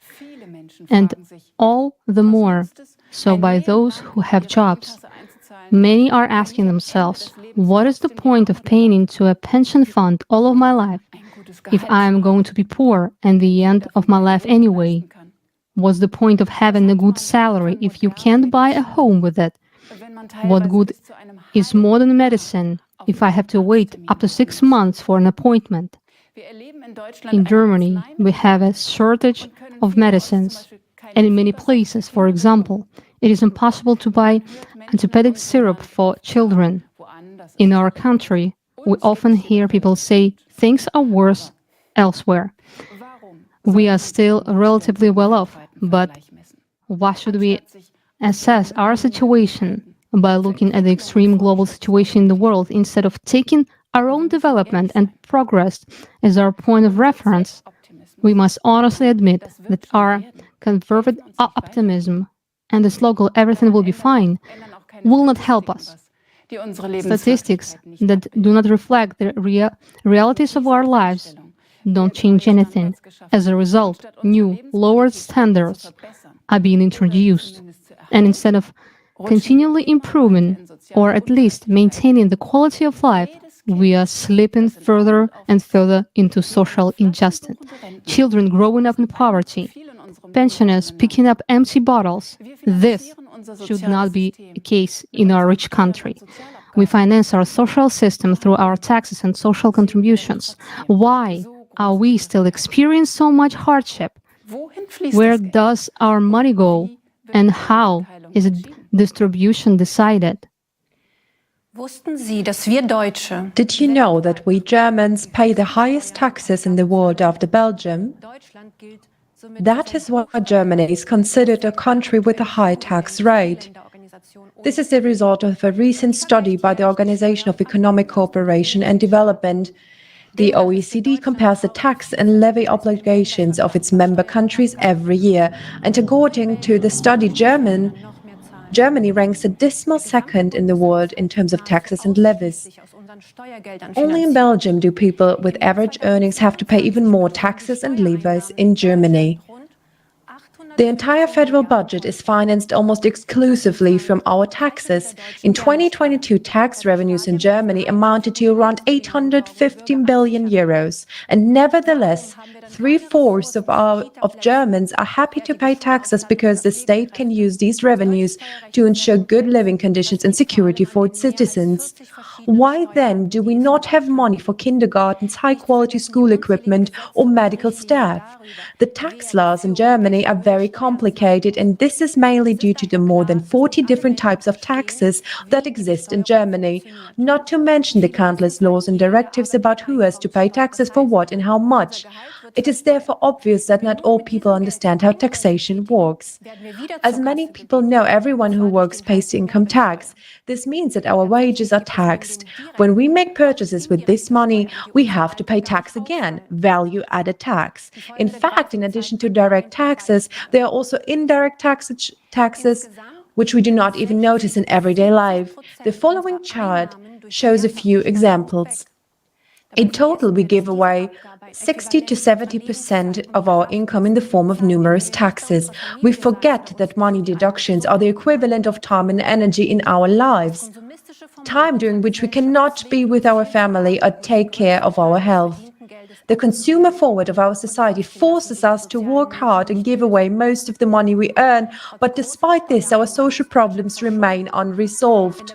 and all the more so by those who have jobs. Many are asking themselves, what is the point of paying into a pension fund all of my life if I am going to be poor at the end of my life anyway? What's the point of having a good salary if you can't buy a home with it? What good is modern medicine if I have to wait up to 6 months for an appointment? In Germany, we have a shortage of medicines, and in many places, for example, it is impossible to buy antibiotic syrup for children. In our country, we often hear people say things are worse elsewhere. We are still relatively well off, but why should we assess our situation by looking at the extreme global situation in the world instead of taking our own development and progress as our point of reference? We must honestly admit that our conservative optimism and the slogan "everything will be fine" will not help us. Statistics that do not reflect the realities of our lives don't change anything. As a result, new, lowered standards are being introduced. And instead of continually improving, or at least maintaining the quality of life, we are slipping further and further into social injustice. Children growing up in poverty, pensioners picking up empty bottles. This should not be the case in our rich country. We finance our social system through our taxes and social contributions. Why are we still experiencing so much hardship? Where does our money go, and how is its distribution decided? Did you know that we Germans pay the highest taxes in the world after Belgium? That is why Germany is considered a country with a high tax rate. This is the result of a recent study by the Organization of Economic Cooperation and Development. The OECD compares the tax and levy obligations of its member countries every year, and according to the study, Germany ranks a dismal second in the world in terms of taxes and levies. Only in Belgium do people with average earnings have to pay even more taxes and levies in Germany. The entire federal budget is financed almost exclusively from our taxes. In 2022, tax revenues in Germany amounted to around 815 billion euros. And nevertheless, 3/4 of Germans are happy to pay taxes because the state can use these revenues to ensure good living conditions and security for its citizens. Why then do we not have money for kindergartens, high-quality school equipment, or medical staff? The tax laws in Germany are very complicated, and this is mainly due to the more than 40 different types of taxes that exist in Germany, not to mention the countless laws and directives about who has to pay taxes for what and how much. It is therefore obvious that not all people understand how taxation works. As many people know, everyone who works pays income tax. This means that our wages are taxed. When we make purchases with this money, we have to pay tax again, value-added tax. In fact, in addition to direct taxes, there are also indirect taxes, which we do not even notice in everyday life. The following chart shows a few examples. In total, we give away 60 to 70% of our income in the form of numerous taxes. We forget that money deductions are the equivalent of time and energy in our lives. Time during which we cannot be with our family or take care of our health. The consumer forward of our society forces us to work hard and give away most of the money we earn, but despite this, our social problems remain unresolved.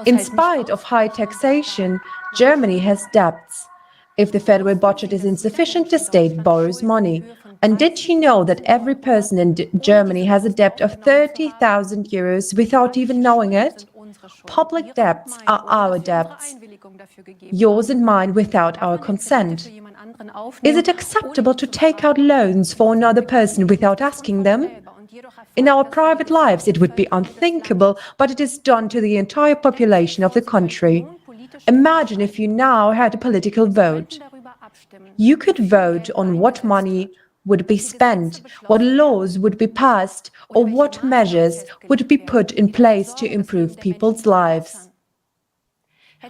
In spite of high taxation, Germany has debts. If the federal budget is insufficient, the state borrows money. And did you know that every person in Germany has a debt of 30,000 euros without even knowing it? Public debts are our debts, yours and mine, without our consent. Is it acceptable to take out loans for another person without asking them? In our private lives, it would be unthinkable, but it is done to the entire population of the country. Imagine if you now had a political vote. You could vote on what money would be spent, what laws would be passed, or what measures would be put in place to improve people's lives.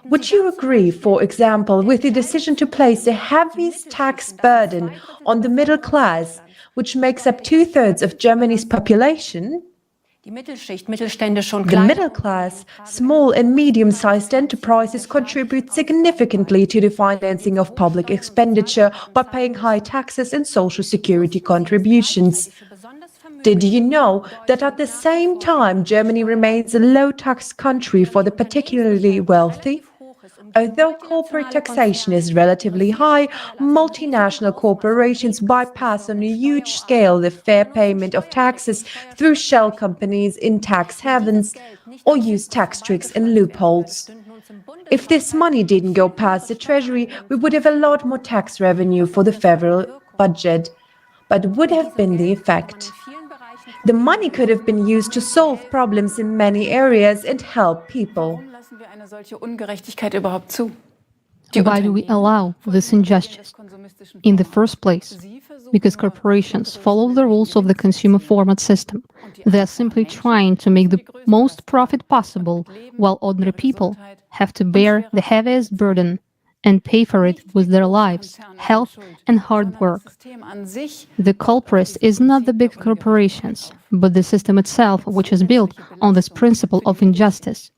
Would you agree, for example, with the decision to place the heaviest tax burden on the middle class, which makes up 2/3 of Germany's population? The middle class, small and medium-sized enterprises contribute significantly to the financing of public expenditure by paying high taxes and social security contributions. Did you know that at the same time Germany remains a low-tax country for the particularly wealthy? Although corporate taxation is relatively high, multinational corporations bypass on a huge scale the fair payment of taxes through shell companies in tax havens or use tax tricks and loopholes. If this money didn't go past the Treasury, we would have a lot more tax revenue for the federal budget. But would have been the effect? The money could have been used to solve problems in many areas and help people. Why do we allow this injustice? In the first place, because corporations follow the rules of the consumer format system. They are simply trying to make the most profit possible, while ordinary people have to bear the heaviest burden and pay for it with their lives, health, and hard work. The culprit is not the big corporations, but the system itself, which is built on this principle of injustice.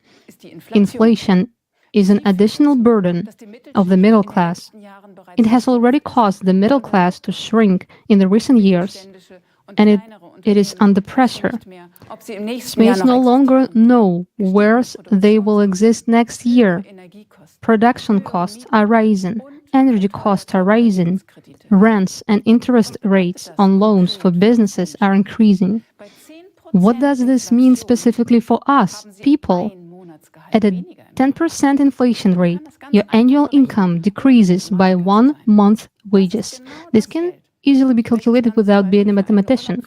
Inflation is an additional burden of the middle class. It has already caused the middle class to shrink in the recent years, and it is under pressure. Smays no longer know where they will exist next year. Production costs are rising, energy costs are rising, rents and interest rates on loans for businesses are increasing. What does this mean specifically for us, people? At a 10% inflation rate, your annual income decreases by 1 month's wages. This can easily be calculated without being a mathematician.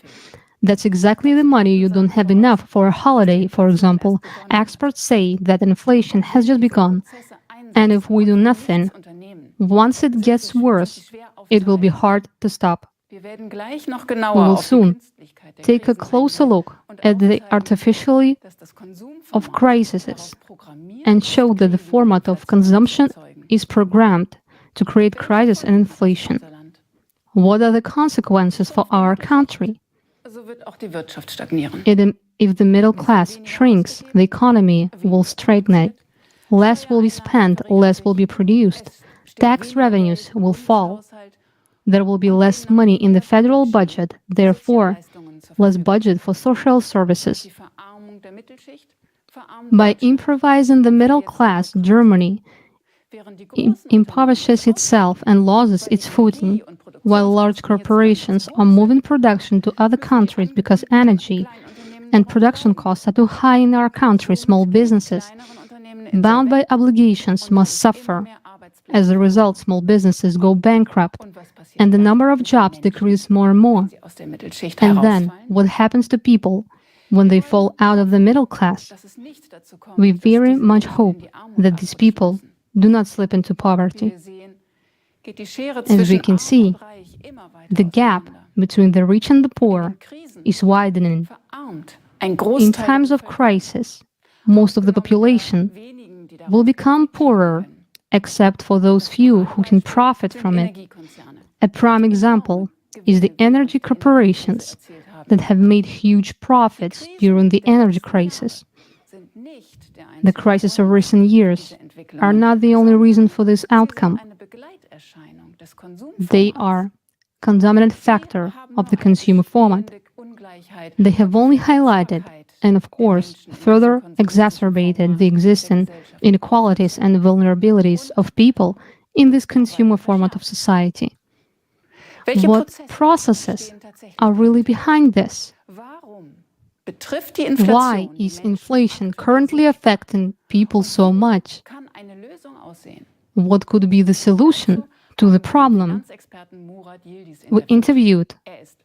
That's exactly the money you don't have enough for a holiday, for example. Experts say that inflation has just begun, and if we do nothing, once it gets worse, it will be hard to stop. We will soon take a closer look at the artificiality of crises and show that the format of consumption is programmed to create crisis and inflation. What are the consequences for our country? If the middle class shrinks, the economy will stagnate. Less will be spent, less will be produced. Tax revenues will fall. There will be less money in the federal budget, therefore, less budget for social services. By improvising the middle class, Germany impoverishes itself and loses its footing, while large corporations are moving production to other countries because energy and production costs are too high in our country. Small businesses, bound by obligations, must suffer. As a result, small businesses go bankrupt, and the number of jobs decreases more and more. And then, what happens to people when they fall out of the middle class? We very much hope that these people do not slip into poverty. As we can see, the gap between the rich and the poor is widening. In times of crisis, most of the population will become poorer, except for those few who can profit from it. A prime example is the energy corporations that have made huge profits during the energy crisis. The crises of recent years are not the only reason for this outcome. They are a condominant factor of the consumer format. They have only highlighted and, of course, further exacerbated the existing inequalities and vulnerabilities of people in this consumer format of society. What processes are really behind this? Why is inflation currently affecting people so much? What could be the solution to the problem? We interviewed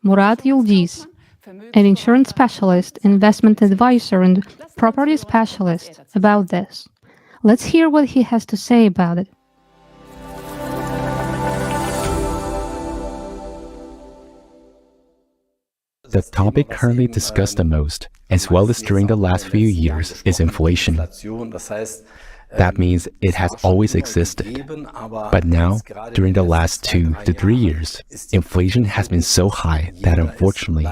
Murat Yildiz, an insurance specialist, investment advisor, and property specialist, about this. Let's hear what he has to say about it. The topic currently discussed the most, as well as during the last few years, is inflation. That means it has always existed. But now, during the last 2 to 3 years, inflation has been so high that unfortunately,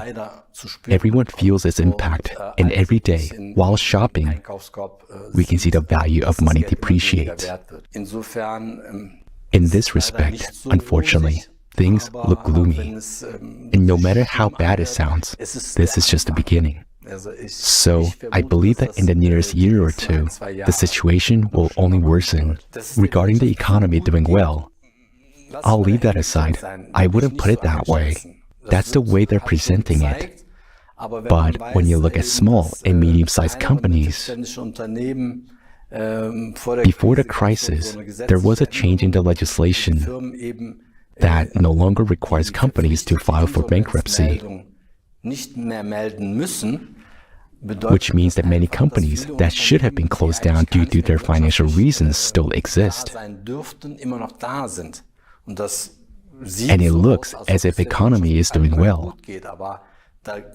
everyone feels its impact, and every day, while shopping, we can see the value of money depreciate. In this respect, unfortunately, things look gloomy. And no matter how bad it sounds, this is just the beginning. So, I believe that in the nearest year or two, the situation will only worsen. Regarding the economy doing well, I'll leave that aside. I wouldn't put it that way. That's the way they're presenting it. But when you look at small and medium-sized companies, before the crisis, there was a change in the legislation that no longer requires companies to file for bankruptcy, which means that many companies that should have been closed down due to their financial reasons still exist. And it looks as if the economy is doing well.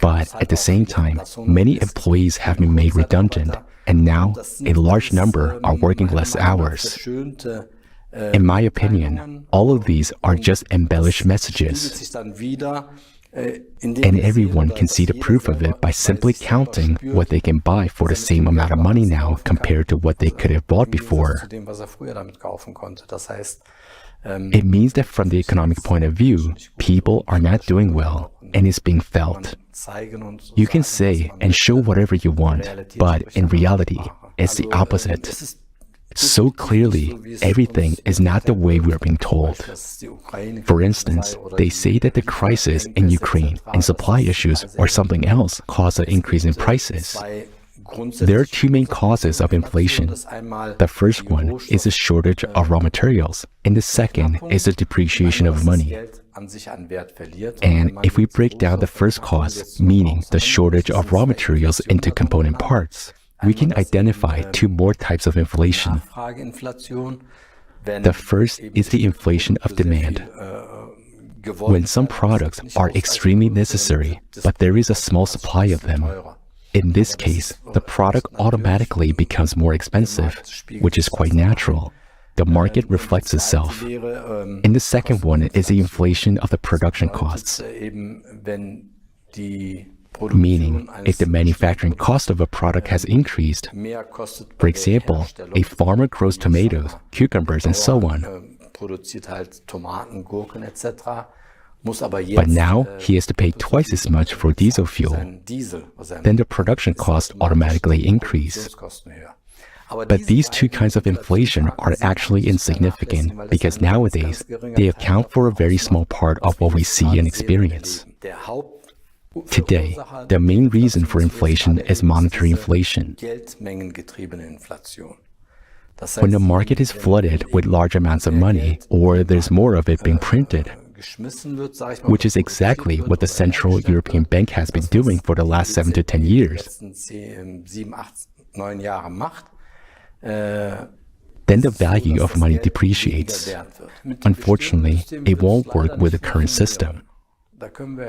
But at the same time, many employees have been made redundant, and now a large number are working less hours. In my opinion, all of these are just embellished messages. And everyone can see the proof of it by simply counting what they can buy for the same amount of money now compared to what they could have bought before. It means that from the economic point of view, people are not doing well, and it's being felt. You can say and show whatever you want, but in reality, it's the opposite. So clearly, everything is not the way we are being told. For instance, they say that the crisis in Ukraine and supply issues or something else caused an increase in prices. There are two main causes of inflation. The first one is a shortage of raw materials, and the second is the depreciation of money. And if we break down the first cause, meaning the shortage of raw materials, into component parts, we can identify two more types of inflation. The first is the inflation of demand. When some products are extremely necessary, but there is a small supply of them. In this case, the product automatically becomes more expensive, which is quite natural. The market reflects itself. And the second one is the inflation of the production costs. Meaning, if the manufacturing cost of a product has increased, for example, a farmer grows tomatoes, cucumbers, and so on. But now he has to pay twice as much for diesel fuel. Then the production costs automatically increase. But these two kinds of inflation are actually insignificant because nowadays they account for a very small part of what we see and experience. Today, the main reason for inflation is monetary inflation. When the market is flooded with large amounts of money, or there's more of it being printed, which is exactly what the Central European Bank has been doing for the last 7 to 10 years, then the value of money depreciates. Unfortunately, it won't work with the current system.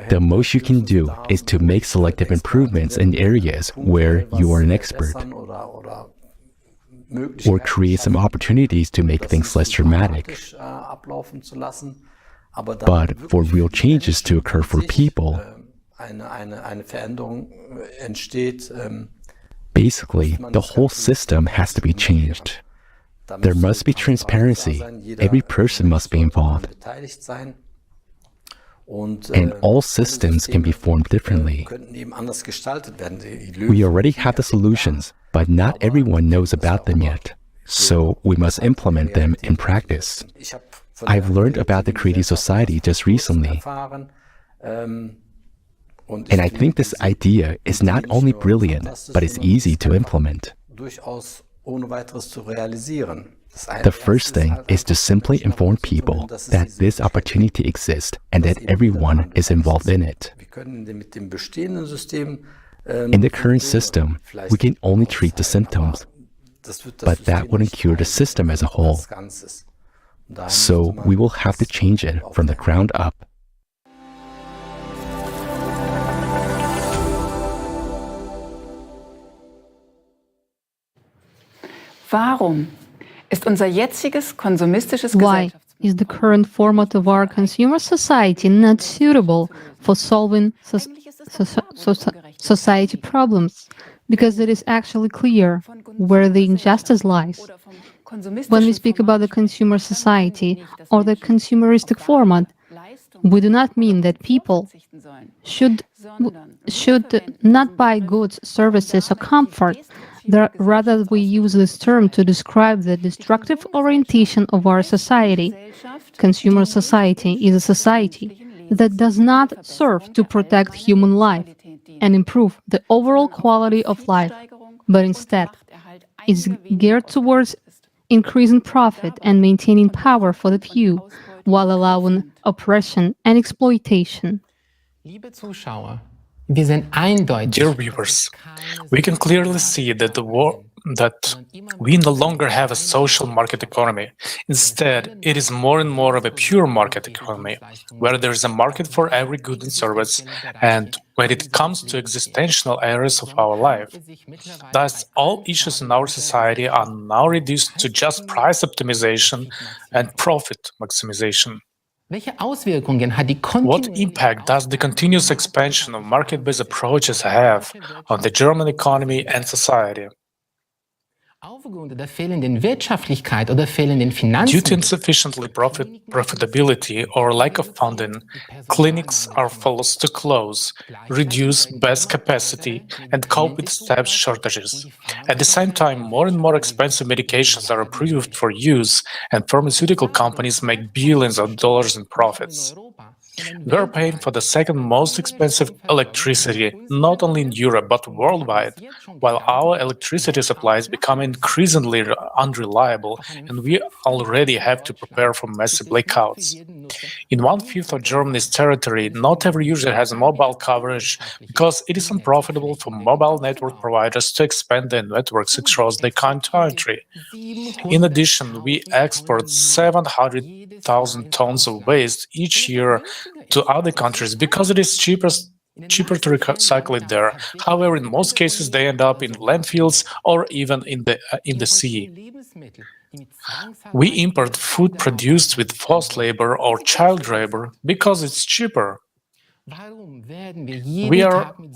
The most you can do is to make selective improvements in areas where you are an expert, or create some opportunities to make things less dramatic. But for real changes to occur for people, basically, the whole system has to be changed. There must be transparency. Every person must be involved. And all systems can be formed differently. We already have the solutions, but not everyone knows about them yet. So we must implement them in practice. I've learned about the Creative Society just recently. And I think this idea is not only brilliant, but it's easy to implement. The first thing is to simply inform people that this opportunity exists and that everyone is involved in it. In the current system, we can only treat the symptoms, but that wouldn't cure the system as a whole. So we will have to change it from the ground up. Warum ist unser jetziges konsumistisches Why is the current format of our consumer society not suitable for solving society problems? Because it is actually clear where the injustice lies. When we speak about the consumer society or the consumeristic format, we do not mean that people should not buy goods, services, or comfort. Rather, we use this term to describe the destructive orientation of our society. Consumer society is a society that does not serve to protect human life and improve the overall quality of life, but instead is geared towards increasing profit and maintaining power for the few, while allowing oppression and exploitation. Dear viewers, we can clearly see that we no longer have a social market economy. Instead, it is more and more of a pure market economy, where there is a market for every good and service, and when it comes to existential areas of our life. Thus, all issues in our society are now reduced to just price optimization and profit maximization. What impact does the continuous expansion of market-based approaches have on the German economy and society? Due to insufficiently profitability or lack of funding, clinics are forced to close, reduce bed capacity, and cope with staff shortages. At the same time, more and more expensive medications are approved for use, and pharmaceutical companies make billions of dollars in profits. We are paying for the second most expensive electricity, not only in Europe but worldwide, while our electricity supplies become increasingly unreliable, and we already have to prepare for massive blackouts. In 1/5 of Germany's territory, not every user has mobile coverage because it is unprofitable for mobile network providers to expand their networks across the country. In addition, we export 700,000 tons of waste each year to other countries because it is cheaper to recycle it there. However, in most cases, they end up in landfills or even in the sea. We import food produced with forced labor or child labor because it's cheaper.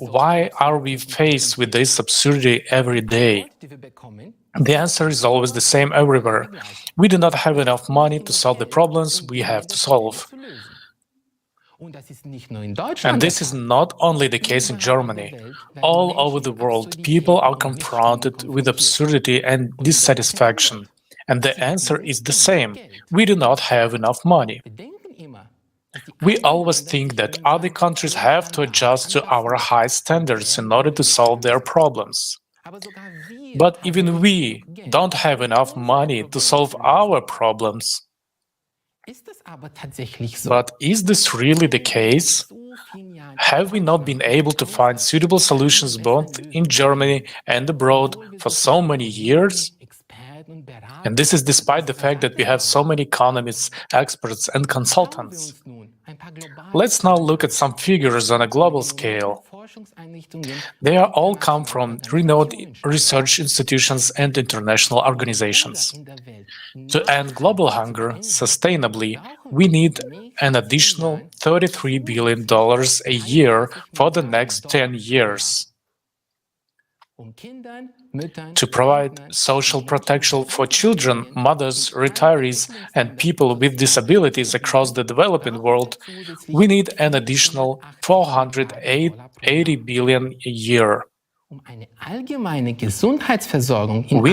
Why are we faced with this absurdity every day? The answer is always the same everywhere. We do not have enough money to solve the problems we have to solve. And this is not only the case in Germany. All over the world, people are confronted with absurdity and dissatisfaction. And the answer is the same. We do not have enough money. We always think that other countries have to adjust to our high standards in order to solve their problems. But even we don't have enough money to solve our problems. But is this really the case? Have we not been able to find suitable solutions both in Germany and abroad for so many years? And this is despite the fact that we have so many economists, experts, and consultants. Let's now look at some figures on a global scale. They all come from renowned research institutions and international organizations. To end global hunger sustainably, we need an additional $33 billion a year for the next 10 years. To provide social protection for children, mothers, retirees, and people with disabilities across the developing world, we need an additional $480 billion a year. We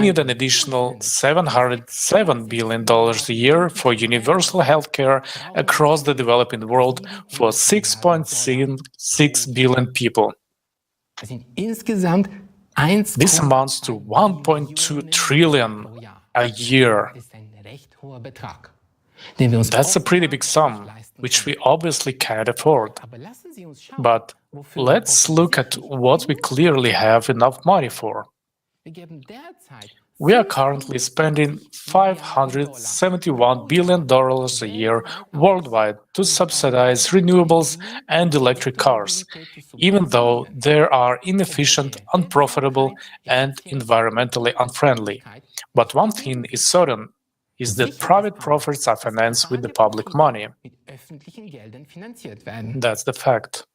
need an additional $707 billion a year for universal healthcare across the developing world for 6.6 billion people. This amounts to 1.2 trillion a year. That's a pretty big sum, which we obviously can't afford. But let's look at what we clearly have enough money for. We are currently spending $571 billion a year worldwide to subsidize renewables and electric cars, even though they are inefficient, unprofitable, and environmentally unfriendly. But one thing is certain, is that private profits are financed with the public money. That's the fact.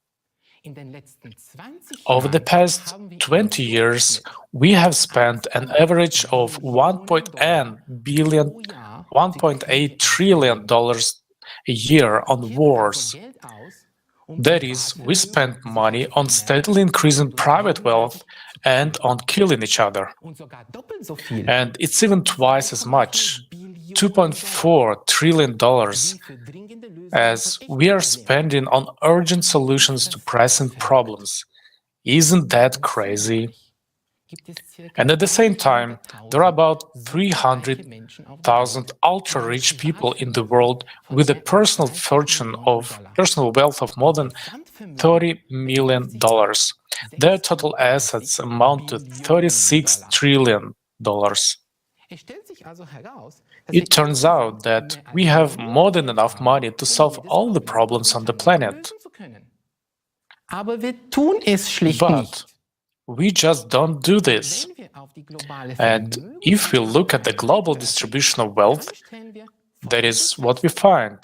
Over the past 20 years, we have spent an average of $1.8 trillion a year on wars. That is, we spent money on steadily increasing private wealth and on killing each other. And it's even twice as much, $2.4 trillion, as we are spending on urgent solutions to pressing problems. Isn't that crazy? And at the same time, there are about 300,000 ultra-rich people in the world with a personal wealth of more than $30 million. Their total assets amount to $36 trillion. It turns out that we have more than enough money to solve all the problems on the planet. But we just don't do this. And if we look at the global distribution of wealth, that is what we find.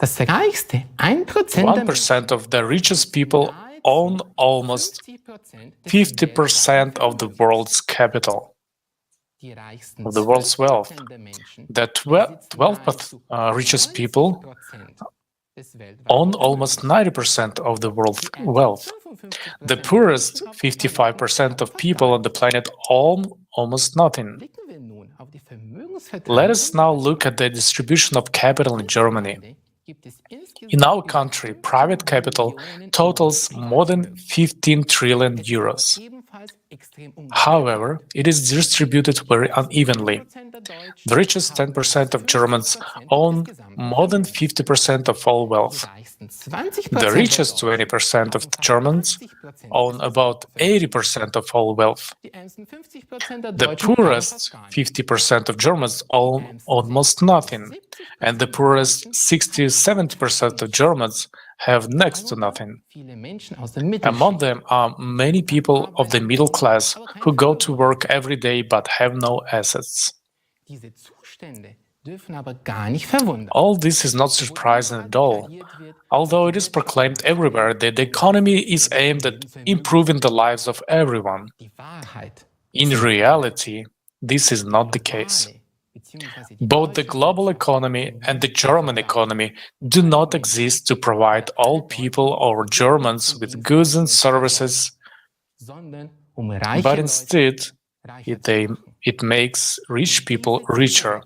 1% of the richest people own almost 50% of the world's capital, of the world's wealth. The 12th richest people own almost 90% of the world's wealth. The poorest 55% of people on the planet own almost nothing. Let us now look at the distribution of capital in Germany. In our country, private capital totals more than 15 trillion euros. However, it is distributed very unevenly. The richest 10% of Germans own more than 50% of all wealth. The richest 20% of Germans own about 80% of all wealth. The poorest 50% of Germans own almost nothing, and the poorest 60-70% of Germans have next to nothing. Among them are many people of the middle class who go to work every day but have no assets. All this is not surprising at all, although it is proclaimed everywhere that the economy is aimed at improving the lives of everyone. In reality, this is not the case. Both the global economy and the German economy do not exist to provide all people or Germans with goods and services, but instead it makes rich people richer.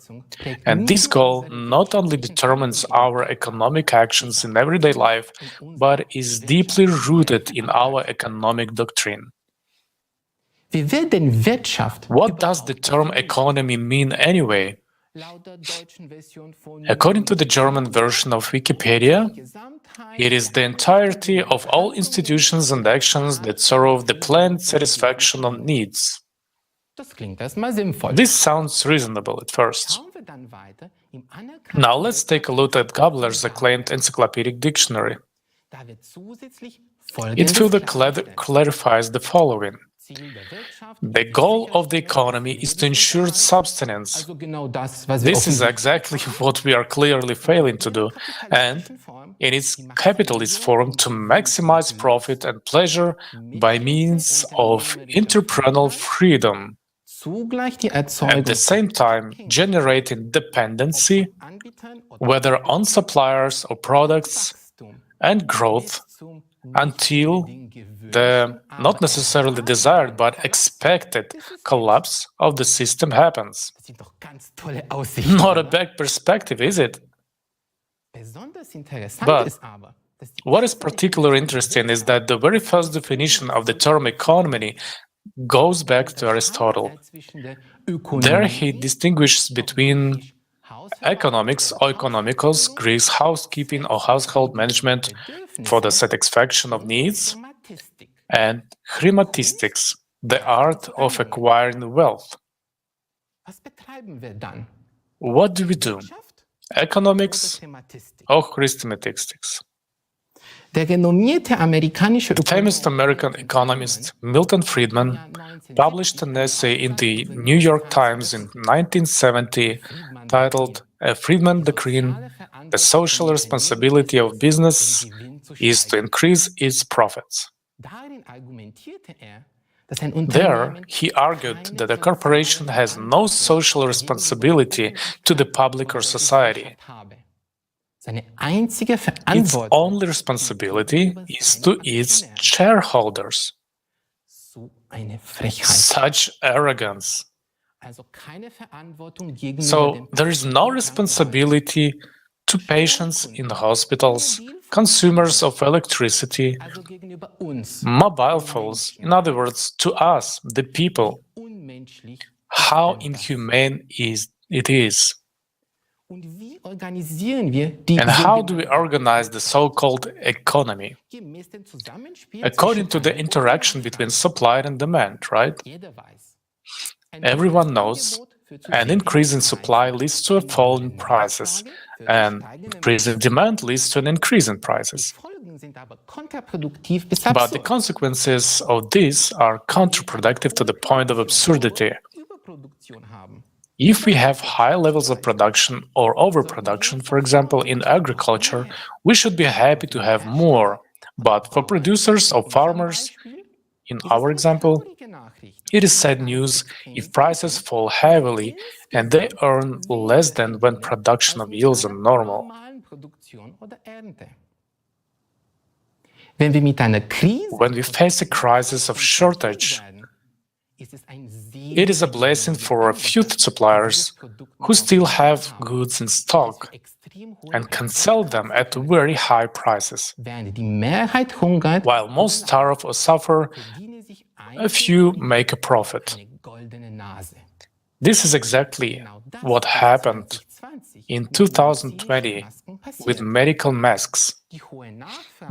And this goal not only determines our economic actions in everyday life, but is deeply rooted in our economic doctrine. What does the term economy mean anyway? According to the German version of Wikipedia, it is the entirety of all institutions and actions that serve the planned satisfaction of needs. This sounds reasonable at first. Now let's take a look at Gabler's acclaimed encyclopedic dictionary. It further clarifies the following. The goal of the economy is to ensure subsistence. This is exactly what we are clearly failing to do, and in its capitalist form to maximize profit and pleasure by means of entrepreneurial freedom, at the same time generating dependency, whether on suppliers or products, and growth until the not necessarily desired but expected collapse of the system happens. Not a bad perspective, is it? But what is particularly interesting is that the very first definition of the term economy goes back to Aristotle. There he distinguishes between economics or economikos, Greek housekeeping or household management for the satisfaction of needs, and chrematistics, the art of acquiring wealth. What do we do? Economics or chrematistics? The famous American economist Milton Friedman published an essay in the New York Times in 1970 titled A Friedman Doctrine: The Social Responsibility of Business is to Increase its Profits. There, he argued that a corporation has no social responsibility to the public or society. Its only responsibility is to its shareholders. Such arrogance. So there is no responsibility to patients in the hospitals, consumers of electricity, mobile phones, in other words, to us, the people. How inhumane it is. And how do we organize the so-called economy? According to the interaction between supply and demand, right? Everyone knows an increase in supply leads to a fall in prices, and increase in demand leads to an increase in prices. But the consequences of this are counterproductive to the point of absurdity. If we have high levels of production or overproduction, for example, in agriculture, we should be happy to have more. But for producers or farmers, in our example, it is sad news if prices fall heavily and they earn less than when production of yields are normal. When we face a crisis of shortage, it is a blessing for a few suppliers who still have goods in stock and can sell them at very high prices. While most starve or suffer, a few make a profit. This is exactly what happened in 2020 with medical masks.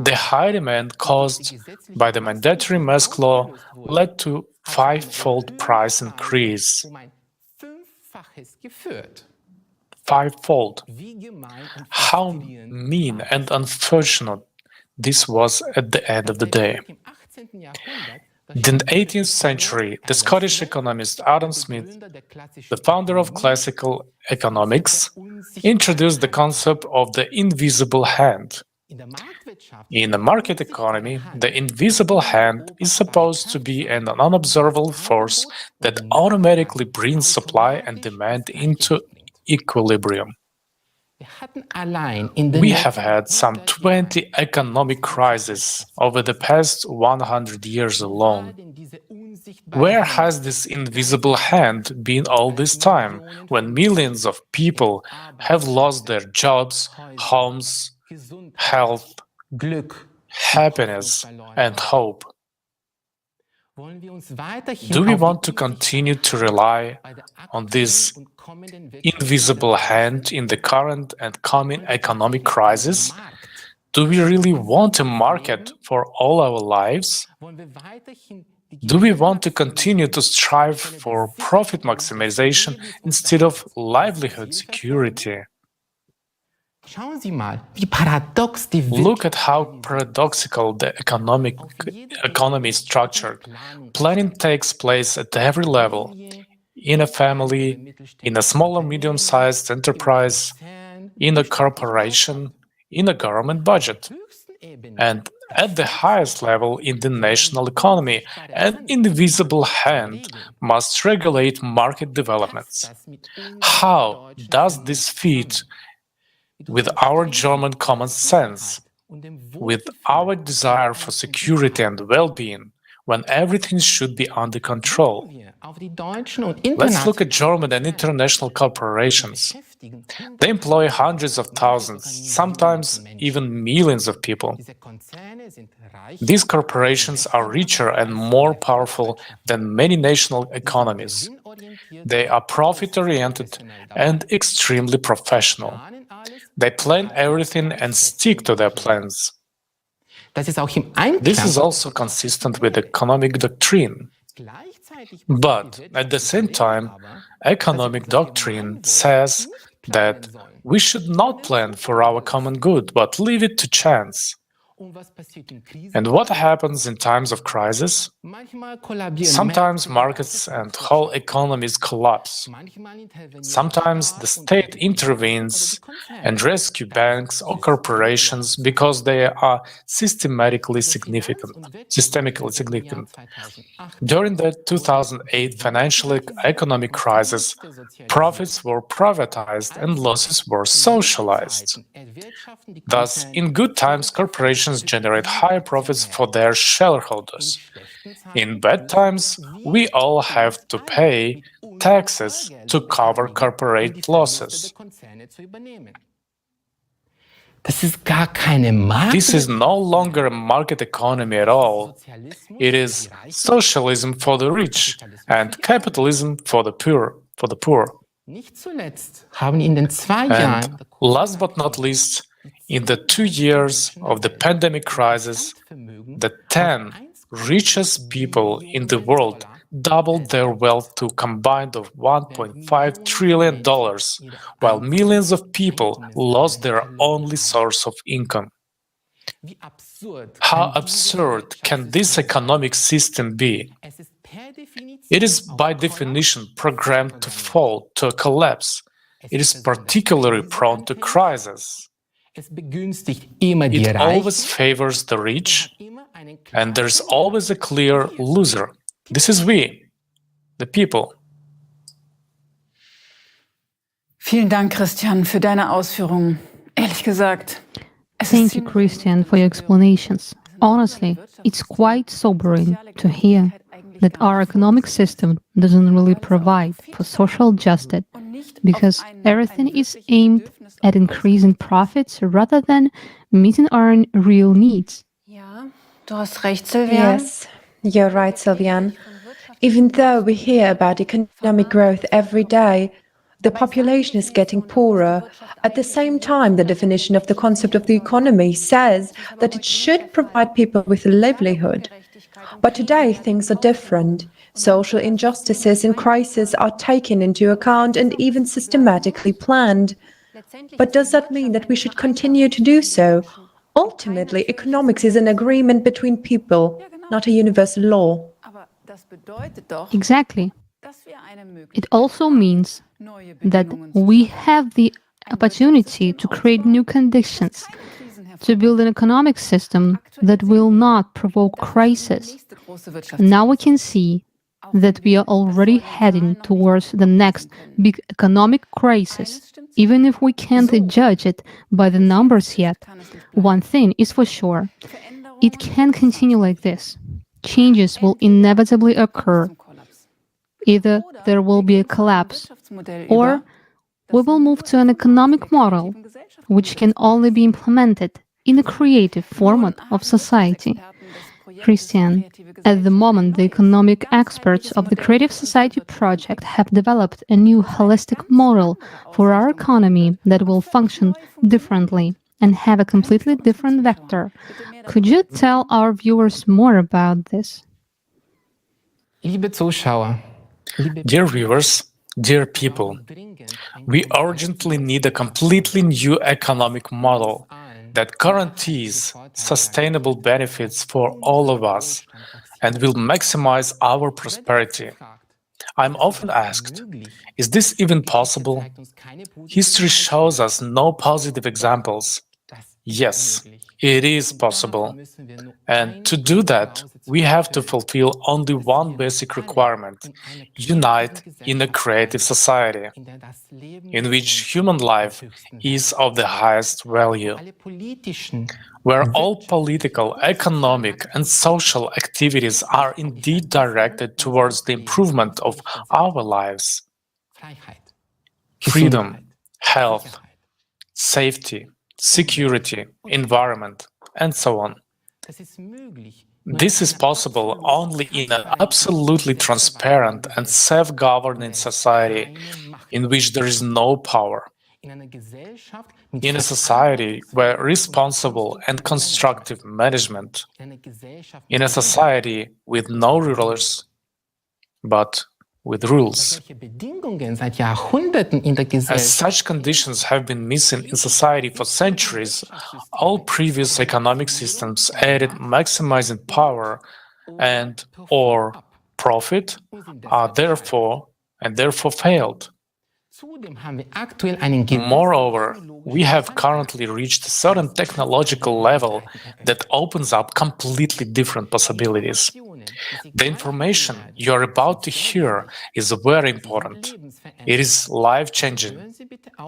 The high demand caused by the mandatory mask law led to five-fold price increase. Five-fold. How mean and unfortunate this was at the end of the day. In the 18th century, the Scottish economist Adam Smith, the founder of classical economics, introduced the concept of the invisible hand. In a market economy, the invisible hand is supposed to be an unobservable force that automatically brings supply and demand into equilibrium. We have had some 20 economic crises over the past 100 years alone. Where has this invisible hand been all this time, when millions of people have lost their jobs, homes, health, happiness, and hope? Do we want to continue to rely on this invisible hand in the current and coming economic crisis? Do we really want a market for all our lives? Do we want to continue to strive for profit maximization instead of livelihood security? Look at how paradoxical the economy is structured. Planning takes place at every level, in a family, in a small or medium-sized enterprise, in a corporation, in a government budget. And at the highest level in the national economy, an invisible hand must regulate market developments. How does this fit with our German common sense, with our desire for security and well-being, when everything should be under control? Let's look at German and international corporations. They employ hundreds of thousands, sometimes even millions of people. These corporations are richer and more powerful than many national economies. They are profit-oriented and extremely professional. They plan everything and stick to their plans. This is also consistent with economic doctrine. But at the same time, economic doctrine says that we should not plan for our common good, but leave it to chance. And what happens in times of crisis? Sometimes markets and whole economies collapse. Sometimes the state intervenes and rescues banks or corporations because they are systemically significant. During the 2008 financial economic crisis, profits were privatized and losses were socialized. Thus, in good times, corporations generate higher profits for their shareholders. In bad times, we all have to pay taxes to cover corporate losses. This is no longer a market economy at all. It is socialism for the rich and capitalism for the poor. And last but not least, in the 2 years of the pandemic crisis, the 10 richest people in the world doubled their wealth to a combined of $1.5 trillion, while millions of people lost their only source of income. How absurd can this economic system be? It is by definition programmed to fall, to collapse. It is particularly prone to crisis. It always favors the rich, and there's always a clear loser. This is we, the people. Vielen Dank, Christian, für deine Ausführungen. Ehrlich gesagt, Thank you, Christian, for your explanations. Honestly, it's quite sobering to hear that our economic system doesn't really provide for social justice because everything is aimed at increasing profits rather than meeting our real needs. Du hast recht, Sylvian. Yes, you're right, Sylvian. Even though we hear about economic growth every day, the population is getting poorer. At the same time, the definition of the concept of the economy says that it should provide people with a livelihood. But today, things are different. Social injustices and crises are taken into account and even systematically planned. But does that mean that we should continue to do so? Ultimately, economics is an agreement between people, not a universal law. Exactly. It also means that we have the opportunity to create new conditions, to build an economic system that will not provoke crisis. Now we can see that we are already heading towards the next big economic crisis, even if we can't judge it by the numbers yet. One thing is for sure, it can't continue like this. Changes will inevitably occur. Either there will be a collapse, or we will move to an economic model which can only be implemented in a creative format of society. Christian, at the moment, the economic experts of the Creative Society project have developed a new holistic model for our economy that will function differently and have a completely different vector. Could you tell our viewers more about this? Dear viewers, dear people, we urgently need a completely new economic model that guarantees sustainable benefits for all of us and will maximize our prosperity. I'm often asked, is this even possible? History shows us no positive examples. Yes, it is possible. And to do that, we have to fulfill only one basic requirement: unite in a creative society, in which human life is of the highest value, where all political, economic, and social activities are indeed directed towards the improvement of our lives. Freedom, health, safety, security, environment, and so on. This is possible only in an absolutely transparent and self-governing society in which there is no power. In a society where responsible and constructive management, in a society with no rulers, but with rules. As such conditions have been missing in society for centuries, all previous economic systems aided maximizing power and or profit are therefore failed. Moreover, we have currently reached a certain technological level that opens up completely different possibilities. The information you are about to hear is very important. It is life-changing.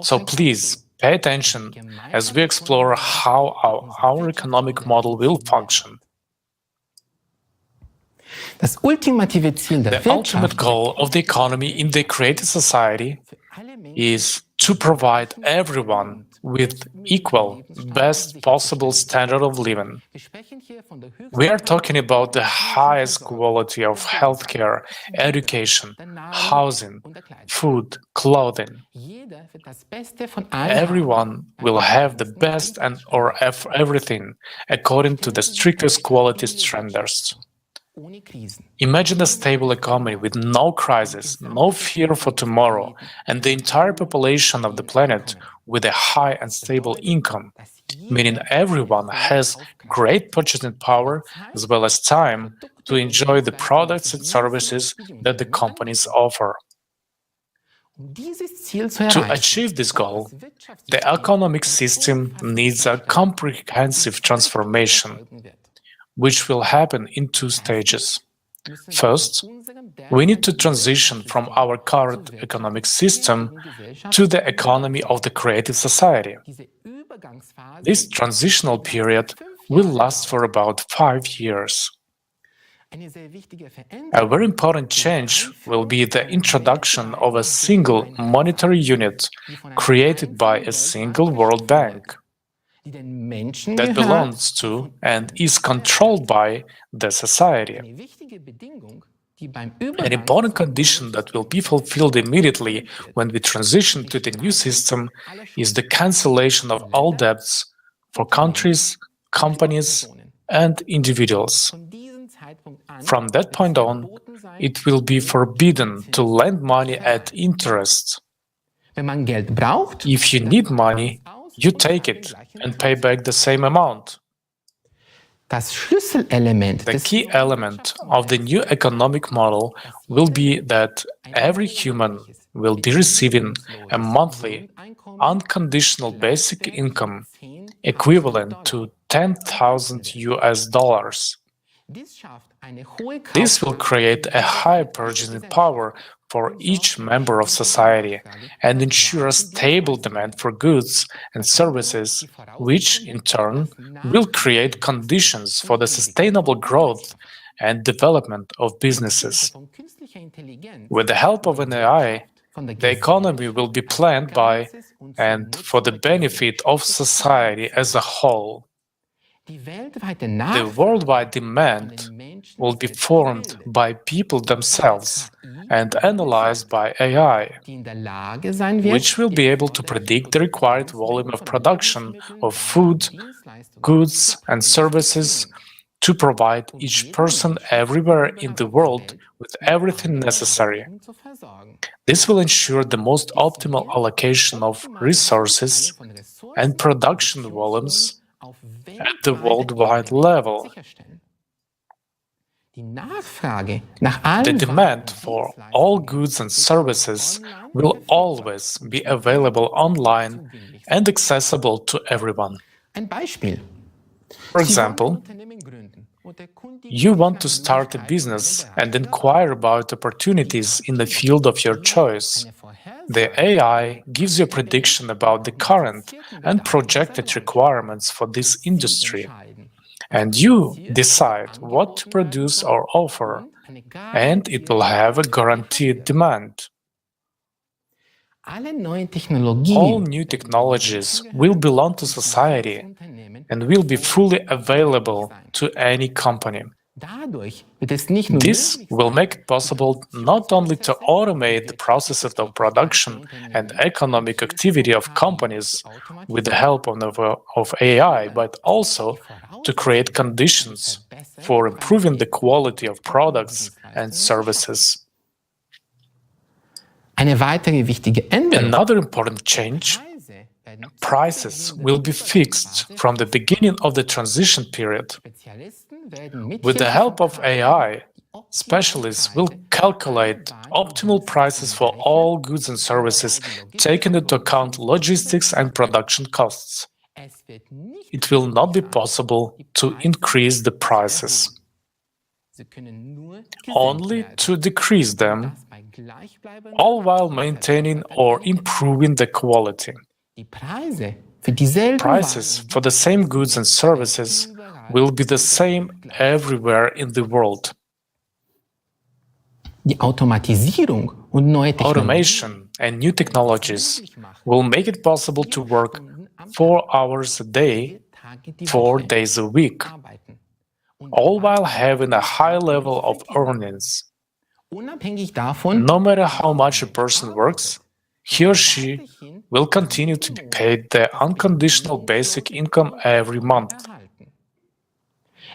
So please pay attention as we explore how our economic model will function. The ultimate goal of the economy in the creative society is to provide everyone with equal, best possible standard of living. We are talking about the highest quality of healthcare, education, housing, food, clothing. Everyone will have the best or everything according to the strictest quality standards. Imagine a stable economy with no crisis, no fear for tomorrow, and the entire population of the planet with a high and stable income, meaning everyone has great purchasing power as well as time to enjoy the products and services that the companies offer. To achieve this goal, the economic system needs a comprehensive transformation, which will happen in two stages. First, we need to transition from our current economic system to the economy of the creative society. This transitional period will last for about 5 years. A very important change will be the introduction of a single monetary unit created by a single World Bank that belongs to and is controlled by the society. An important condition that will be fulfilled immediately when we transition to the new system is the cancellation of all debts for countries, companies, and individuals. From that point on, it will be forbidden to lend money at interest. If you need money, you take it and pay back the same amount. The key element of the new economic model will be that every human will be receiving a monthly, unconditional basic income equivalent to 10,000 US dollars. This will create a high purchasing power for each member of society and ensure a stable demand for goods and services, which in turn will create conditions for the sustainable growth and development of businesses. With the help of an AI, the economy will be planned by and for the benefit of society as a whole. The worldwide demand will be formed by people themselves and analyzed by AI, which will be able to predict the required volume of production of food, goods, and services to provide each person everywhere in the world with everything necessary. This will ensure the most optimal allocation of resources and production volumes at the worldwide level. The demand for all goods and services will always be available online and accessible to everyone. For example, you want to start a business and inquire about opportunities in the field of your choice. The AI gives you a prediction about the current and projected requirements for this industry, and you decide what to produce or offer, and it will have a guaranteed demand. All new technologies will belong to society and will be fully available to any company. This will make it possible not only to automate the processes of production and economic activity of companies with the help of AI, but also to create conditions for improving the quality of products and services. Another important change: prices will be fixed from the beginning of the transition period. With the help of AI, specialists will calculate optimal prices for all goods and services, taking into account logistics and production costs. It will not be possible to increase the prices, only to decrease them, all while maintaining or improving the quality. Prices for the same goods and services will be the same everywhere in the world. Automation and new technologies will make it possible to work 4 hours a day, 4 days a week, all while having a high level of earnings. No matter how much a person works, he or she will continue to be paid the unconditional basic income every month.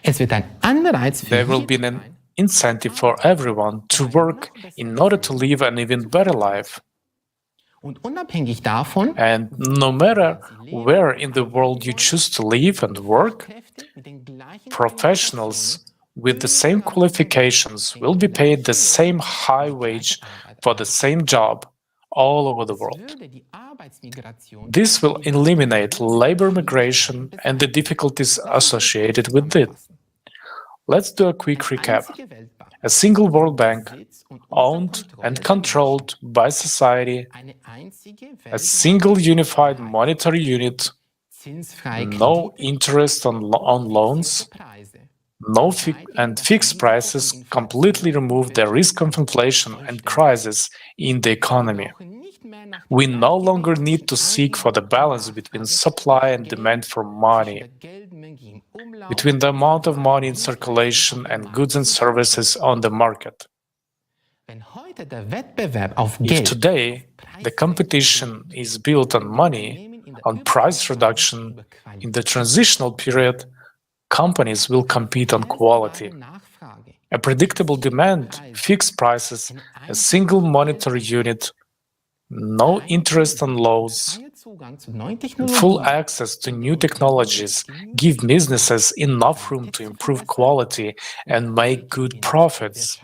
There will be an incentive for everyone to work in order to live an even better life. And no matter where in the world you choose to live and work, professionals with the same qualifications will be paid the same high wage for the same job all over the world. This will eliminate labor migration and the difficulties associated with it. Let's do a quick recap. A single World Bank, owned and controlled by society, a single unified monetary unit, no interest on loans, and fixed prices completely remove the risk of inflation and crisis in the economy. We no longer need to seek for the balance between supply and demand for money, between the amount of money in circulation and goods and services on the market. If today the competition is built on money, on price reduction, in the transitional period, companies will compete on quality. A predictable demand, fixed prices, a single monetary unit, no interest on loans, full access to new technologies give businesses enough room to improve quality and make good profits.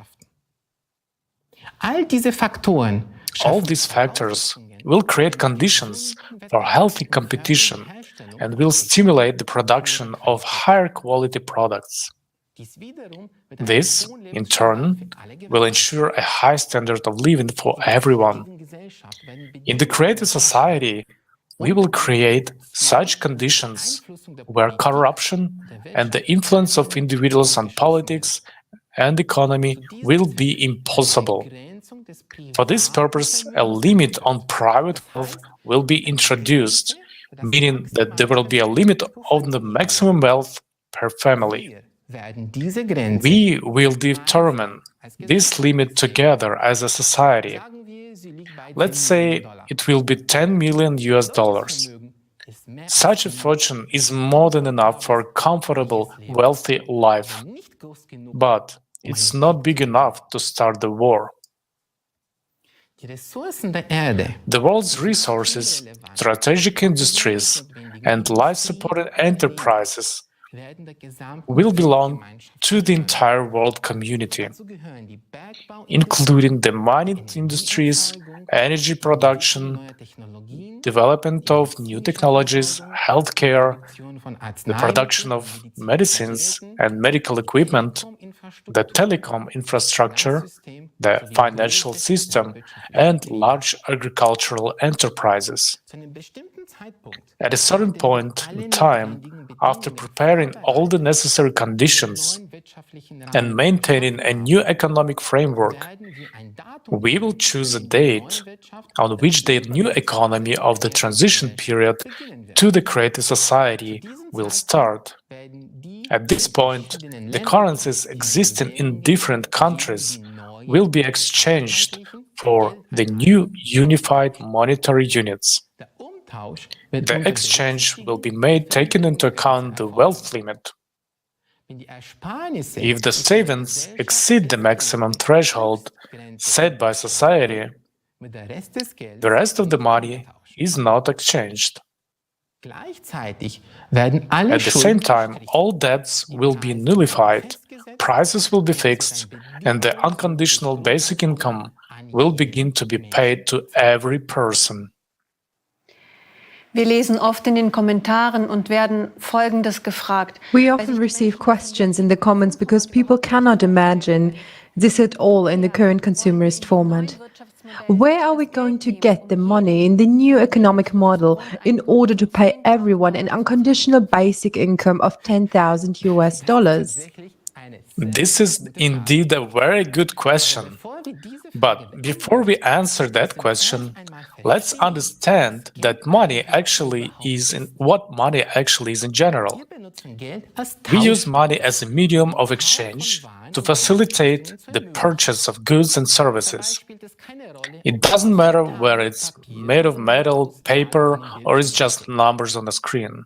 All these factors will create conditions for healthy competition and will stimulate the production of higher quality products. This, in turn, will ensure a high standard of living for everyone. In the creative society, we will create such conditions where corruption and the influence of individuals on politics and economy will be impossible. For this purpose, a limit on private wealth will be introduced, meaning that there will be a limit on the maximum wealth per family. We will determine this limit together as a society. Let's say it will be 10 million US dollars. Such a fortune is more than enough for a comfortable, wealthy life. But it's not big enough to start the war. The world's resources, strategic industries, and life-supporting enterprises will belong to the entire world community, including the mining industries, energy production, development of new technologies, healthcare, the production of medicines and medical equipment, the telecom infrastructure, the financial system, and large agricultural enterprises. At a certain point in time, after preparing all the necessary conditions and maintaining a new economic framework, we will choose a date on which the new economy of the transition period to the creative society will start. At this point, the currencies existing in different countries will be exchanged for the new unified monetary units. The exchange will be made taking into account the wealth limit. If the savings exceed the maximum threshold set by society, the rest of the money is not exchanged. At the same time, all debts will be nullified, prices will be fixed, and the unconditional basic income will begin to be paid to every person. Wir lesen oft in den Kommentaren und werden Folgendes gefragt. We often receive questions in the comments because people cannot imagine this at all in the current consumerist format. Where are we going to get the money in the new economic model in order to pay everyone an unconditional basic income of 10,000 US dollars? This is indeed a very good question. But before we answer that question, let's understand that money actually is what money actually is in general. We use money as a medium of exchange to facilitate the purchase of goods and services. It doesn't matter whether it's made of metal, paper, or it's just numbers on a screen.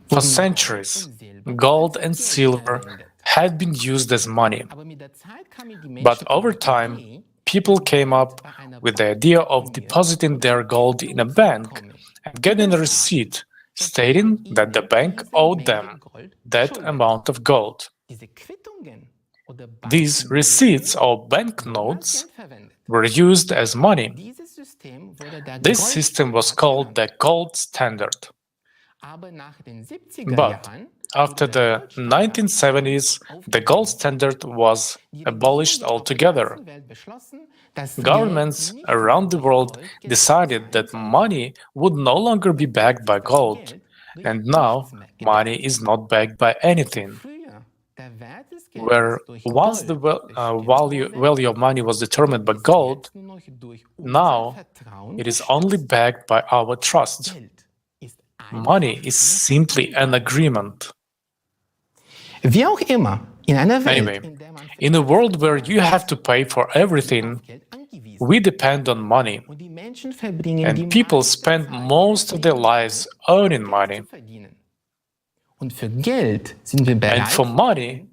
For centuries, gold and silver had been used as money. But over time, people came up with the idea of depositing their gold in a bank and getting a receipt stating that the bank owed them that amount of gold. These receipts or banknotes were used as money. This system was called the gold standard. But after the 1970s, the gold standard was abolished altogether. Governments around the world decided that money would no longer be backed by gold, and now money is not backed by anything. Where once the value of money was determined by gold, now it is only backed by our trust. Money is simply an agreement. Anyway, in a world where you have to pay for everything, we depend on money. And people spend most of their lives earning money. And for money,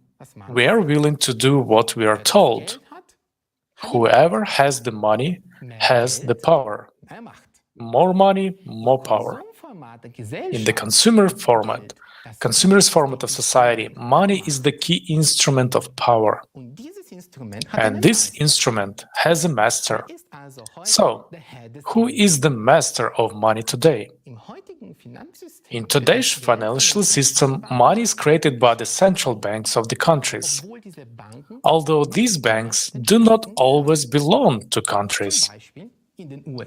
we are willing to do what we are told. Whoever has the money has the power. More money, more power. In the consumerist format of society, money is the key instrument of power. And this instrument has a master. So, who is the master of money today? In today's financial system, money is created by the central banks of the countries. Although these banks do not always belong to countries.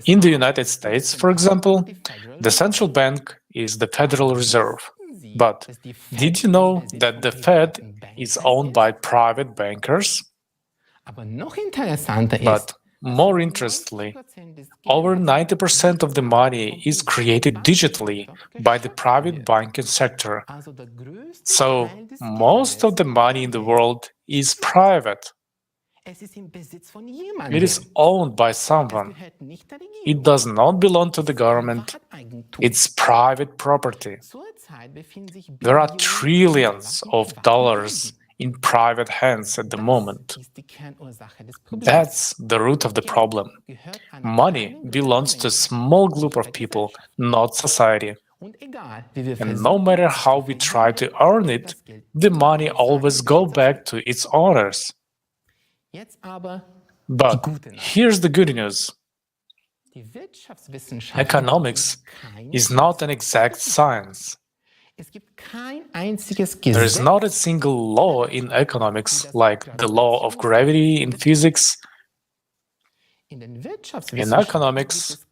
In the United States, for example, the central bank is the Federal Reserve. But did you know that the Fed is owned by private bankers? But more interestingly, over 90% of the money is created digitally by the private banking sector. So most of the money in the world is private. It is owned by someone. It does not belong to the government. It's private property. There are trillions of dollars in private hands at the moment. That's the root of the problem. Money belongs to a small group of people, not society. And no matter how we try to earn it, the money always goes back to its owners. But here's the good news. Economics is not an exact science. There is not a single law in economics, like the law of gravity in physics. In economics,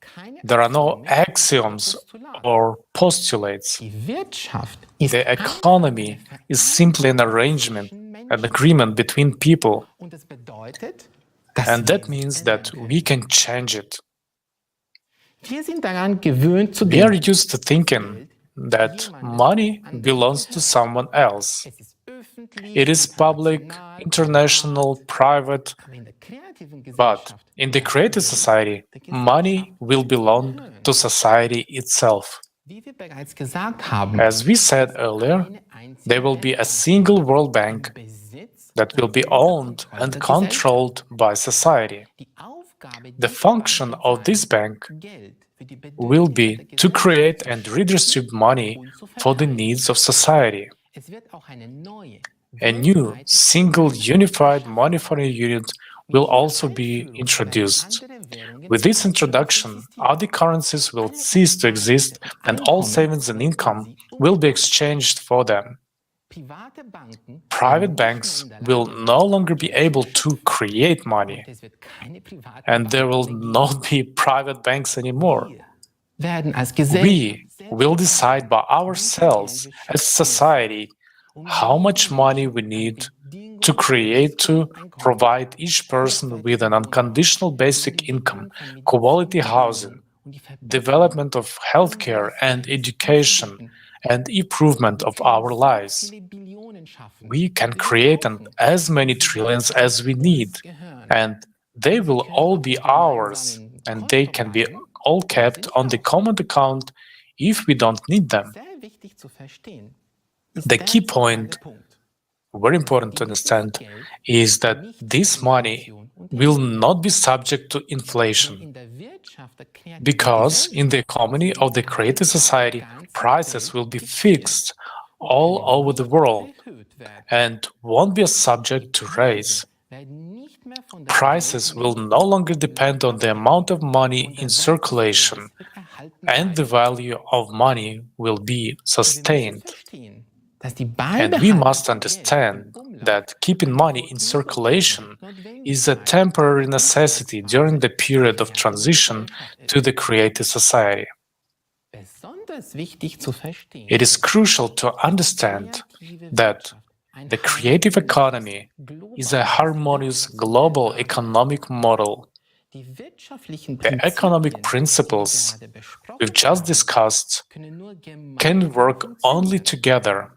there are no axioms or postulates. The economy is simply an arrangement, an agreement between people. And that means that we can change it. We are used to thinking that money belongs to someone else. It is public, international, private. But in the creative society, money will belong to society itself. As we said earlier, there will be a single World Bank that will be owned and controlled by society. The function of this bank will be to create and redistribute money for the needs of society. A new, single, unified monetary unit will also be introduced. With this introduction, other currencies will cease to exist and all savings and income will be exchanged for them. Private banks will no longer be able to create money, and there will not be private banks anymore. We will decide by ourselves as society how much money we need to create to provide each person with an unconditional basic income, quality housing, development of healthcare and education, and improvement of our lives. We can create as many trillions as we need, and they will all be ours, and they can be all kept on the common account if we don't need them. The key point, very important to understand, is that this money will not be subject to inflation. Because in the economy of the creative society, prices will be fixed all over the world and won't be subject to raise. Prices will no longer depend on the amount of money in circulation, and the value of money will be sustained. And we must understand that keeping money in circulation is a temporary necessity during the period of transition to the creative society. It is crucial to understand that the creative economy is a harmonious global economic model. The economic principles we've just discussed can work only together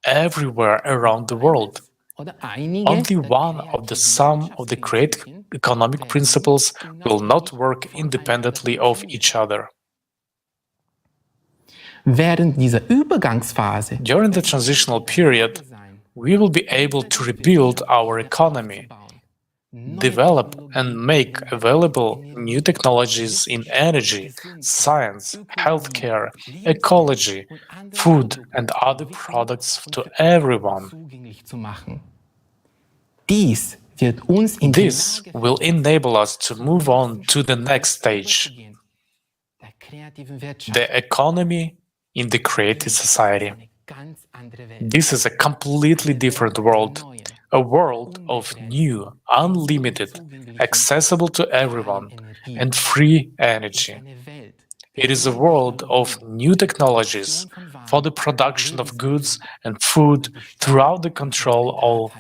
everywhere around the world. Only one of the sum of the creative economic principles will not work independently of each other. During the transitional period, we will be able to rebuild our economy. develop and make available new technologies in energy, science, healthcare, ecology, food, and other products to everyone. This will enable us to move on to the next stage, the economy in the creative society. This is a completely different world, a world of new, unlimited, accessible to everyone, and free energy. It is a world of new technologies for the production of goods and food throughout the control of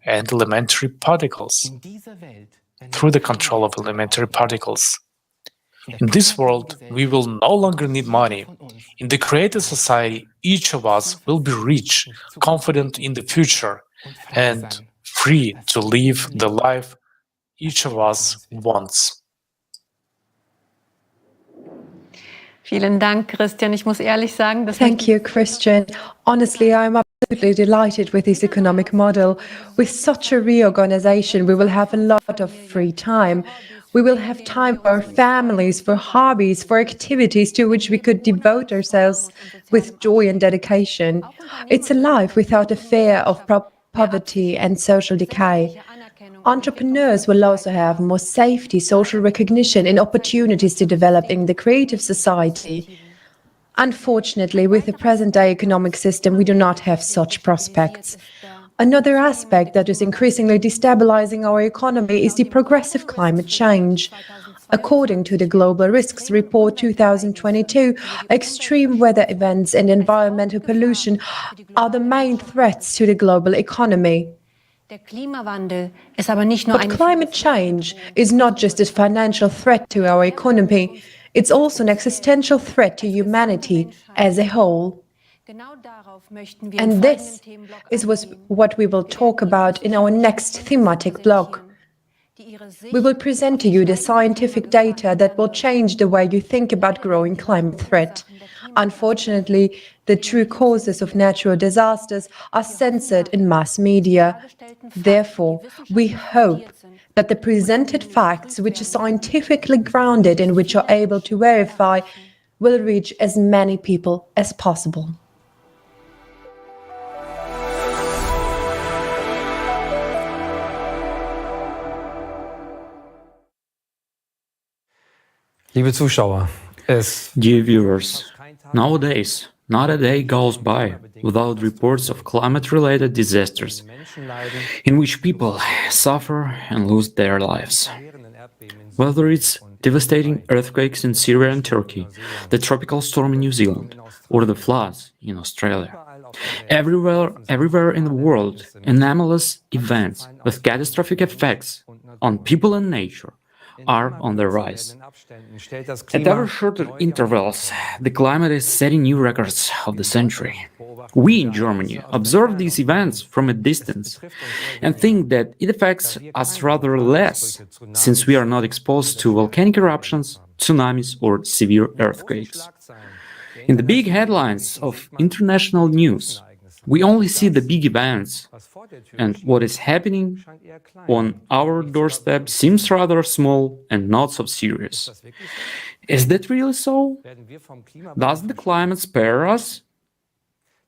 elementary particles. Through the control of elementary particles. In this world, we will no longer need money. In the creative society, each of us will be rich, confident in the future, and free to live the life each of us wants. Vielen Dank, Christian. Ich muss ehrlich sagen, Thank you, Christian. Honestly, I'm absolutely delighted with this economic model. With such a reorganization, we will have a lot of free time. We will have time for our families, for hobbies, for activities to which we could devote ourselves with joy and dedication. It's a life without a fear of poverty and social decay. Entrepreneurs will also have more safety, social recognition, and opportunities to develop in the creative society. Unfortunately, with the present-day economic system, we do not have such prospects. Another aspect that is increasingly destabilizing our economy is the progressive climate change. According to the Global Risks Report 2022, extreme weather events and environmental pollution are the main threats to the global economy. But climate change is not just a financial threat to our economy, it's also an existential threat to humanity as a whole. And this is what we will talk about in our next thematic block. We will present to you the scientific data that will change the way you think about growing climate threat. Unfortunately, the true causes of natural disasters are censored in mass media. Therefore, we hope that the presented facts, which are scientifically grounded and which are able to verify, will reach as many people as possible. Liebe Zuschauer, Dear viewers, nowadays, not a day goes by without reports of climate-related disasters in which people suffer and lose their lives. Whether it's devastating earthquakes in Syria and Turkey, the tropical storm in New Zealand, or the floods in Australia. Everywhere in the world, anomalous events with catastrophic effects on people and nature are on the rise. At ever shorter intervals, the climate is setting new records of the century. We in Germany observe these events from a distance and think that it affects us rather less, since we are not exposed to volcanic eruptions, tsunamis, or severe earthquakes. In the big headlines of international news, we only see the big events, and what is happening on our doorstep seems rather small and not so serious. Is that really so? Does the climate spare us?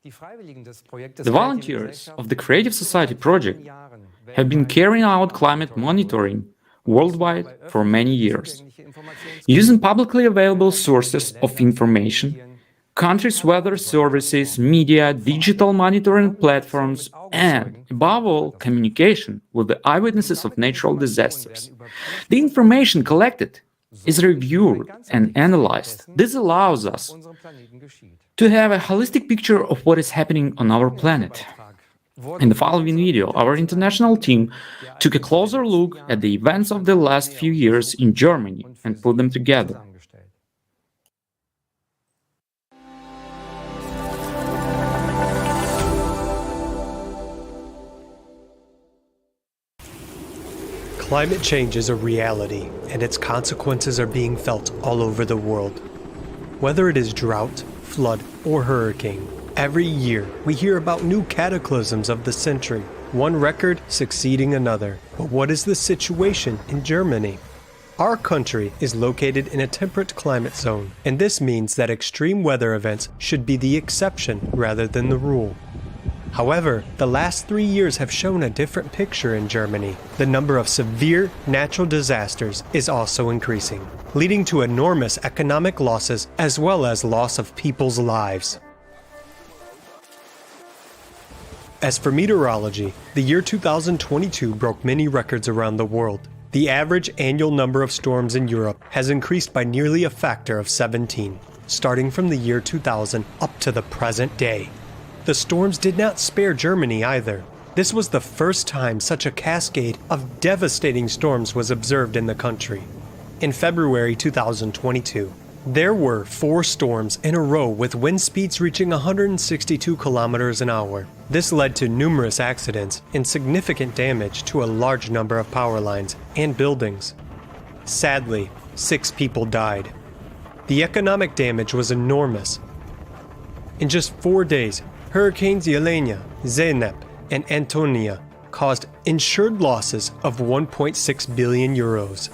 The volunteers of the Creative Society project have been carrying out climate monitoring worldwide for many years. Using publicly available sources of information, countries' weather services, media, digital monitoring platforms, and, above all, communication with the eyewitnesses of natural disasters. The information collected is reviewed and analyzed. This allows us to have a holistic picture of what is happening on our planet. In the following video, our international team took a closer look at the events of the last few years in Germany and put them together. Climate change is a reality, and its consequences are being felt all over the world. Whether it is drought, flood, or hurricane, every year we hear about new cataclysms of the century. one record succeeding another. But what is the situation in Germany? Our country is located in a temperate climate zone, and this means that extreme weather events should be the exception rather than the rule. However, the last 3 years have shown a different picture in Germany. The number of severe natural disasters is also increasing, leading to enormous economic losses as well as loss of people's lives. As for meteorology, the year 2022 broke many records around the world. The average annual number of storms in Europe has increased by nearly a factor of 17, starting from the year 2000 up to the present day. The storms did not spare Germany either. This was the first time such a cascade of devastating storms was observed in the country. In February 2022, there were 4 storms in a row with wind speeds reaching 162 kilometers an hour. This led to numerous accidents and significant damage to a large number of power lines and buildings. Sadly, 6 people died. The economic damage was enormous. In just 4 days, Hurricanes Yelena, Zeynep, and Antonia caused insured losses of 1.6 billion euros.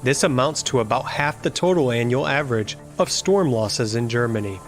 This amounts to about half the total annual average of storm losses in Germany.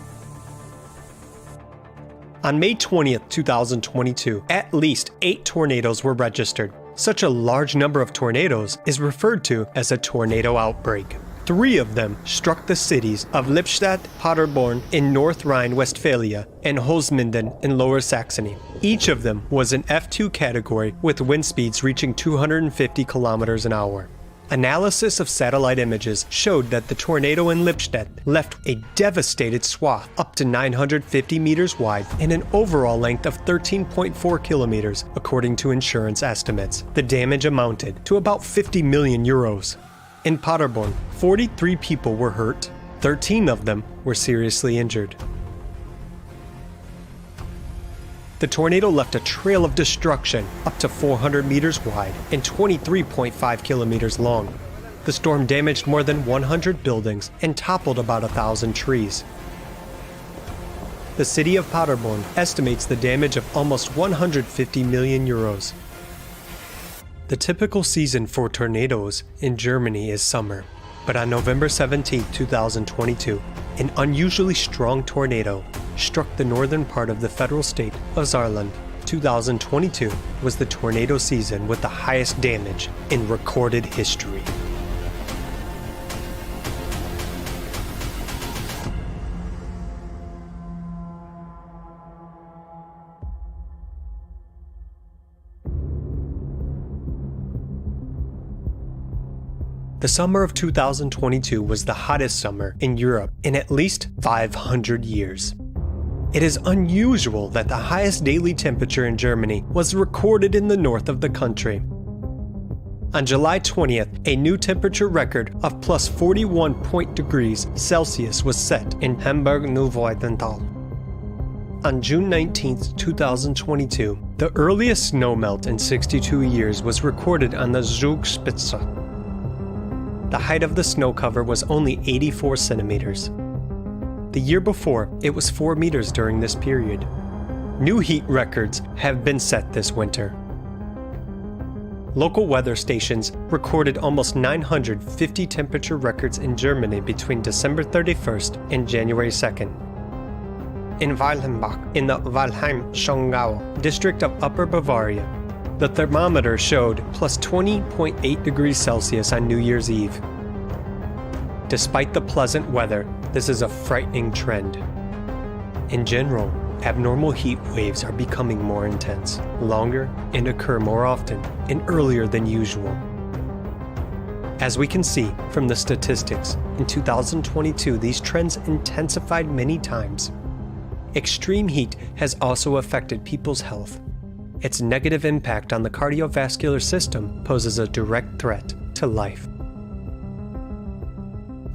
On May 20th, 2022, at least 8 tornadoes were registered. Such a large number of tornadoes is referred to as a tornado outbreak. 3 of them struck the cities of Lippstadt, Paderborn in North Rhine-Westphalia, and Holzminden in Lower Saxony. Each of them was an F2 category with wind speeds reaching 250 kilometers an hour. Analysis of satellite images showed that the tornado in Lippstadt left a devastated swath up to 950 meters wide and an overall length of 13.4 kilometers, according to insurance estimates. The damage amounted to about 50 million euros. In Paderborn, 43 people were hurt. 13 of them were seriously injured. The tornado left a trail of destruction up to 400 meters wide and 23.5 kilometers long. The storm damaged more than 100 buildings and toppled about 1,000 trees. The city of Paderborn estimates the damage of almost 150 million euros. The typical season for tornadoes in Germany is summer, but on November 17, 2022, an unusually strong tornado struck the northern part of the federal state of Saarland. 2022 was the tornado season with the highest damage in recorded history. The summer of 2022 was the hottest summer in Europe in at least 500 years. It is unusual that the highest daily temperature in Germany was recorded in the north of the country. On July 20th, a new temperature record of plus 41 degrees Celsius was set in Hamburg-Neuweidenthal. On June 19th, 2022, the earliest snowmelt in 62 years was recorded on the Zugspitze. The height of the snow cover was only 84 centimeters. The year before, it was 4 meters during this period. New heat records have been set this winter. Local weather stations recorded almost 950 temperature records in Germany between December 31st and January 2nd. In Weilhambach, in the Walheim-Schongau district of Upper Bavaria, the thermometer showed plus 20.8 degrees Celsius on New Year's Eve. Despite the pleasant weather, this is a frightening trend. In general, abnormal heat waves are becoming more intense, longer, and occur more often and earlier than usual. As we can see from the statistics, in 2022 these trends intensified many times. Extreme heat has also affected people's health. Its negative impact on the cardiovascular system poses a direct threat to life.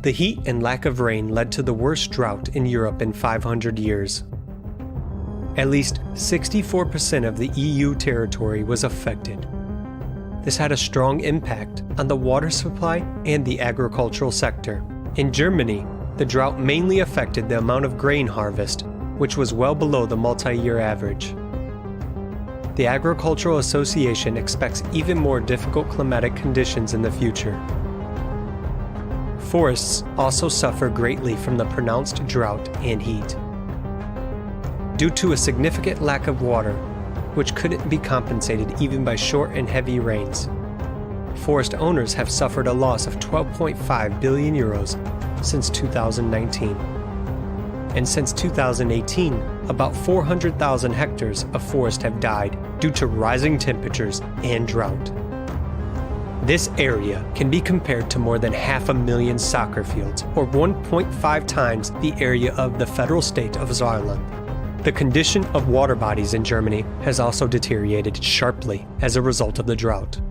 The heat and lack of rain led to the worst drought in Europe in 500 years. At least 64% of the EU territory was affected. This had a strong impact on the water supply and the agricultural sector. In Germany, the drought mainly affected the amount of grain harvest, which was well below the multi-year average. The Agricultural Association expects even more difficult climatic conditions in the future. Forests also suffer greatly from the pronounced drought and heat. Due to a significant lack of water, which couldn't be compensated even by short and heavy rains, forest owners have suffered a loss of 12.5 billion euros since 2019. And since 2018, about 400,000 hectares of forest have died due to rising temperatures and drought. This area can be compared to more than 500,000 soccer fields, or 1.5 times the area of the federal state of Saarland. The condition of water bodies in Germany has also deteriorated sharply as a result of the drought.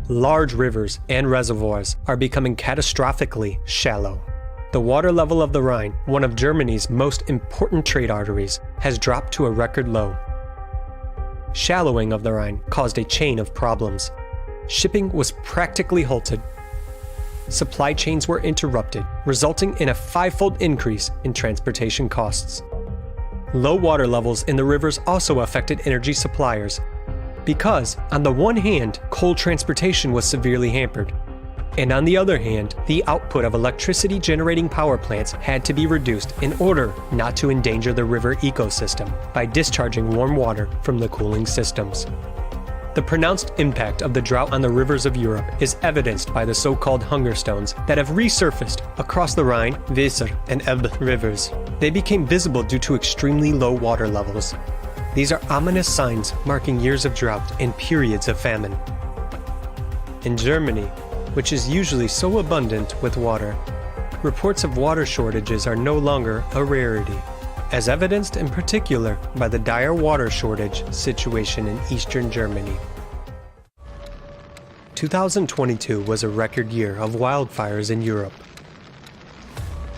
Large rivers and reservoirs are becoming catastrophically shallow. The water level of the Rhine, one of Germany's most important trade arteries, has dropped to a record low. Shallowing of the Rhine caused a chain of problems. Shipping was practically halted. Supply chains were interrupted, resulting in a fivefold increase in transportation costs. Low water levels in the rivers also affected energy suppliers, because, on the one hand, coal transportation was severely hampered, and on the other hand, the output of electricity generating power plants had to be reduced in order not to endanger the river ecosystem by discharging warm water from the cooling systems. The pronounced impact of the drought on the rivers of Europe is evidenced by the so-called hunger stones that have resurfaced across the Rhine, Weser, and Elbe rivers. They became visible due to extremely low water levels. These are ominous signs marking years of drought and periods of famine. In Germany, which is usually so abundant with water, reports of water shortages are no longer a rarity, as evidenced in particular by the dire water shortage situation in eastern Germany. 2022 was a record year of wildfires in Europe.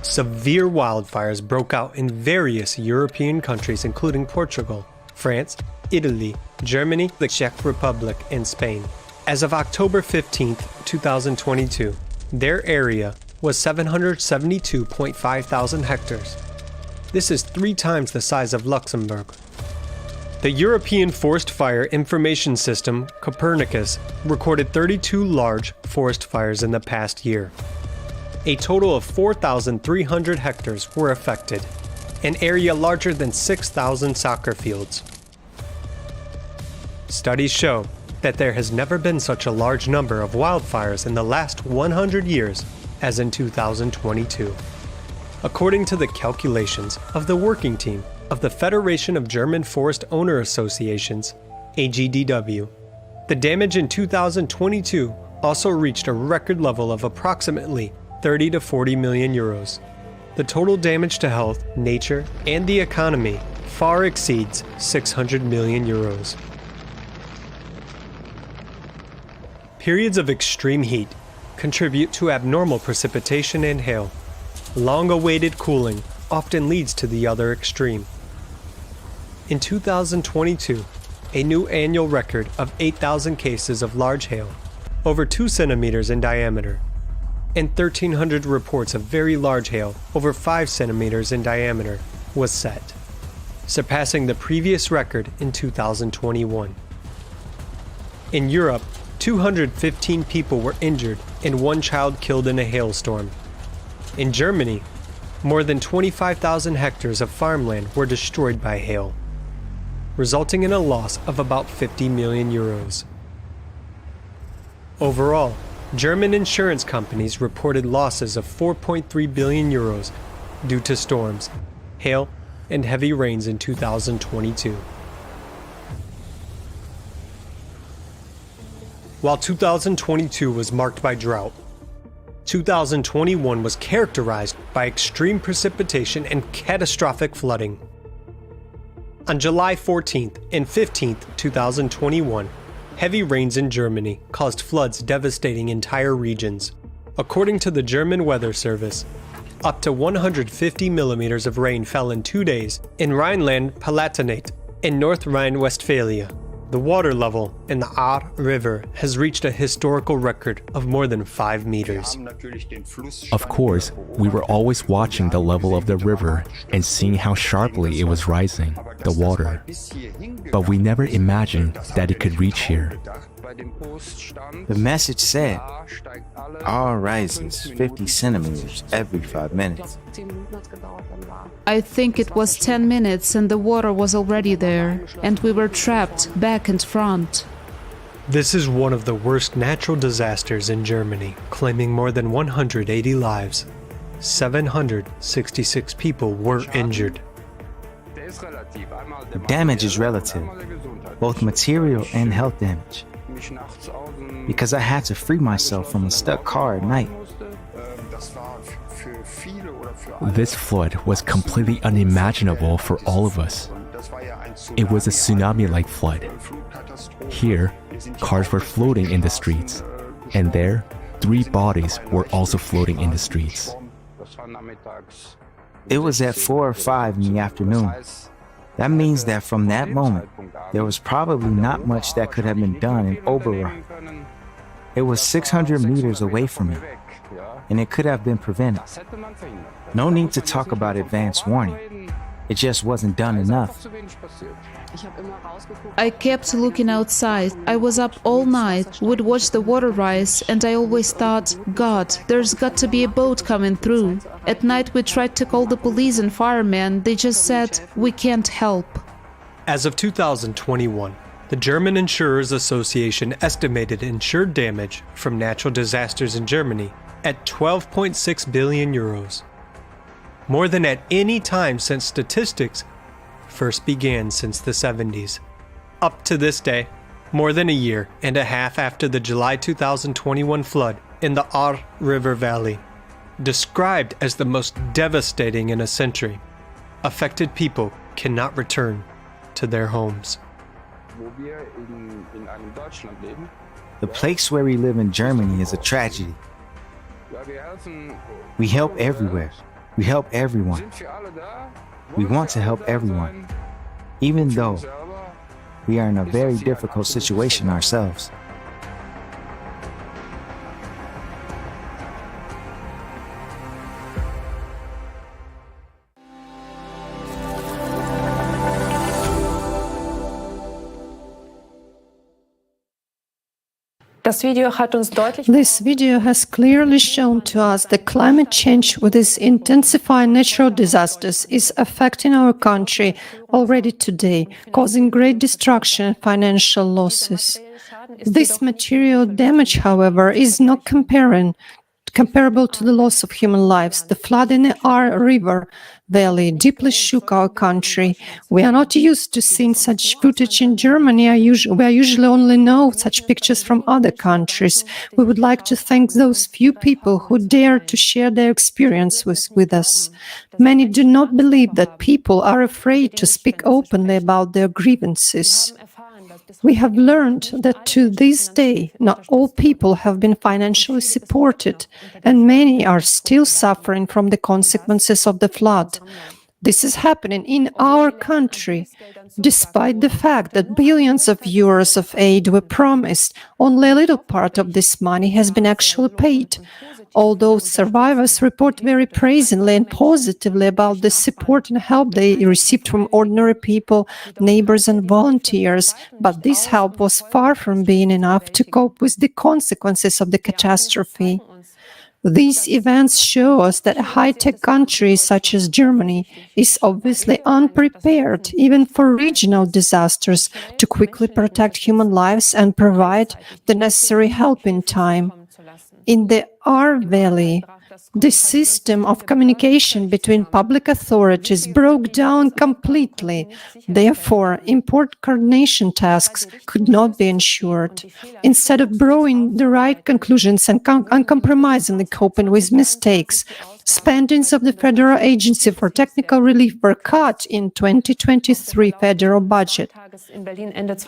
Severe wildfires broke out in various European countries including Portugal, France, Italy, Germany, the Czech Republic, and Spain. As of October 15, 2022, their area was 772.5 thousand hectares. This is 3 times the size of Luxembourg. The European Forest Fire Information System, Copernicus, recorded 32 large forest fires in the past year. A total of 4,300 hectares were affected, an area larger than 6,000 soccer fields. Studies show that there has never been such a large number of wildfires in the last 100 years as in 2022. According to the calculations of the working team of the Federation of German Forest Owner Associations, AGDW, the damage in 2022 also reached a record level of approximately 30 to 40 million euros. The total damage to health, nature, and the economy far exceeds 600 million euros. Periods of extreme heat contribute to abnormal precipitation and hail. Long-awaited cooling often leads to the other extreme. In 2022, a new annual record of 8,000 cases of large hail, over 2 centimeters in diameter, and 1,300 reports of very large hail, over 5 centimeters in diameter, was set, surpassing the previous record in 2021. In Europe, 215 people were injured and 1 child killed in a hailstorm. In Germany, more than 25,000 hectares of farmland were destroyed by hail, resulting in a loss of about 50 million euros. Overall, German insurance companies reported losses of 4.3 billion euros due to storms, hail, and heavy rains in 2022. While 2022 was marked by drought, 2021 was characterized by extreme precipitation and catastrophic flooding. On July 14th and 15th, 2021, heavy rains in Germany caused floods devastating entire regions. According to the German Weather Service, up to 150 millimeters of rain fell in 2 days in Rhineland-Palatinate in North Rhine-Westphalia. The water level in the Ahr River has reached a historical record of more than 5 meters. Of course, we were always watching the level of the river and seeing how sharply it was rising, the water. But we never imagined that it could reach here. The message said, Ahr rises 50 centimeters every 5 minutes. I think it was 10 minutes and the water was already there, and we were trapped back and front. This is one of the worst natural disasters in Germany, claiming more than 180 lives. 766 people were injured. The damage is relative, both material and health damage. Because I had to free myself from a stuck car at night. This flood was completely unimaginable for all of us. It was a tsunami-like flood. Here, cars were floating in the streets, and there, 3 bodies were also floating in the streets. It was at 4 or 5 in the afternoon. That means that from that moment, there was probably not much that could have been done in Oberrah. It was 600 meters away from me, and it could have been prevented. No need to talk about advance warning. It just wasn't done enough. I kept looking outside. I was up all night, would watch the water rise, and I always thought, God, there's got to be a boat coming through. At night we tried to call the police and firemen. They just said, we can't help. As of 2021, the German Insurers Association estimated insured damage from natural disasters in Germany at 12.6 billion euros. More than at any time since statistics first began since the 70s. Up to this day, more than a year and a half after the July 2021 flood in the Ahr River Valley, described as the most devastating in a century, affected people cannot return to their homes. The place where we live in Germany is a tragedy. We help everywhere. We help everyone. We want to help everyone, even though we are in a very difficult situation ourselves. This video has clearly shown to us that climate change, with its intensifying natural disasters, is affecting our country already today, causing great destruction and financial losses. This material damage, however, is not comparable to the loss of human lives. The flood in the Ahr River Valley deeply shook our country. We are not used to seeing such footage in Germany. We usually only know such pictures from other countries. We would like to thank those few people who dared to share their experience with us. Many do not believe that people are afraid to speak openly about their grievances. We have learned that to this day, not all people have been financially supported, and many are still suffering from the consequences of the flood. This is happening in our country. Despite the fact that billions of euros of aid were promised, only a little part of this money has been actually paid. Although survivors report very praisingly and positively about the support and help they received from ordinary people, neighbors and volunteers, but this help was far from being enough to cope with the consequences of the catastrophe. These events show us that a high-tech country such as Germany is obviously unprepared even for regional disasters to quickly protect human lives and provide the necessary help in time. In the Ahr Valley, the system of communication between public authorities broke down completely. Therefore, important coordination tasks could not be ensured. Instead of drawing the right conclusions and uncompromisingly coping with mistakes, spendings of the Federal Agency for Technical Relief were cut in 2023 federal budget.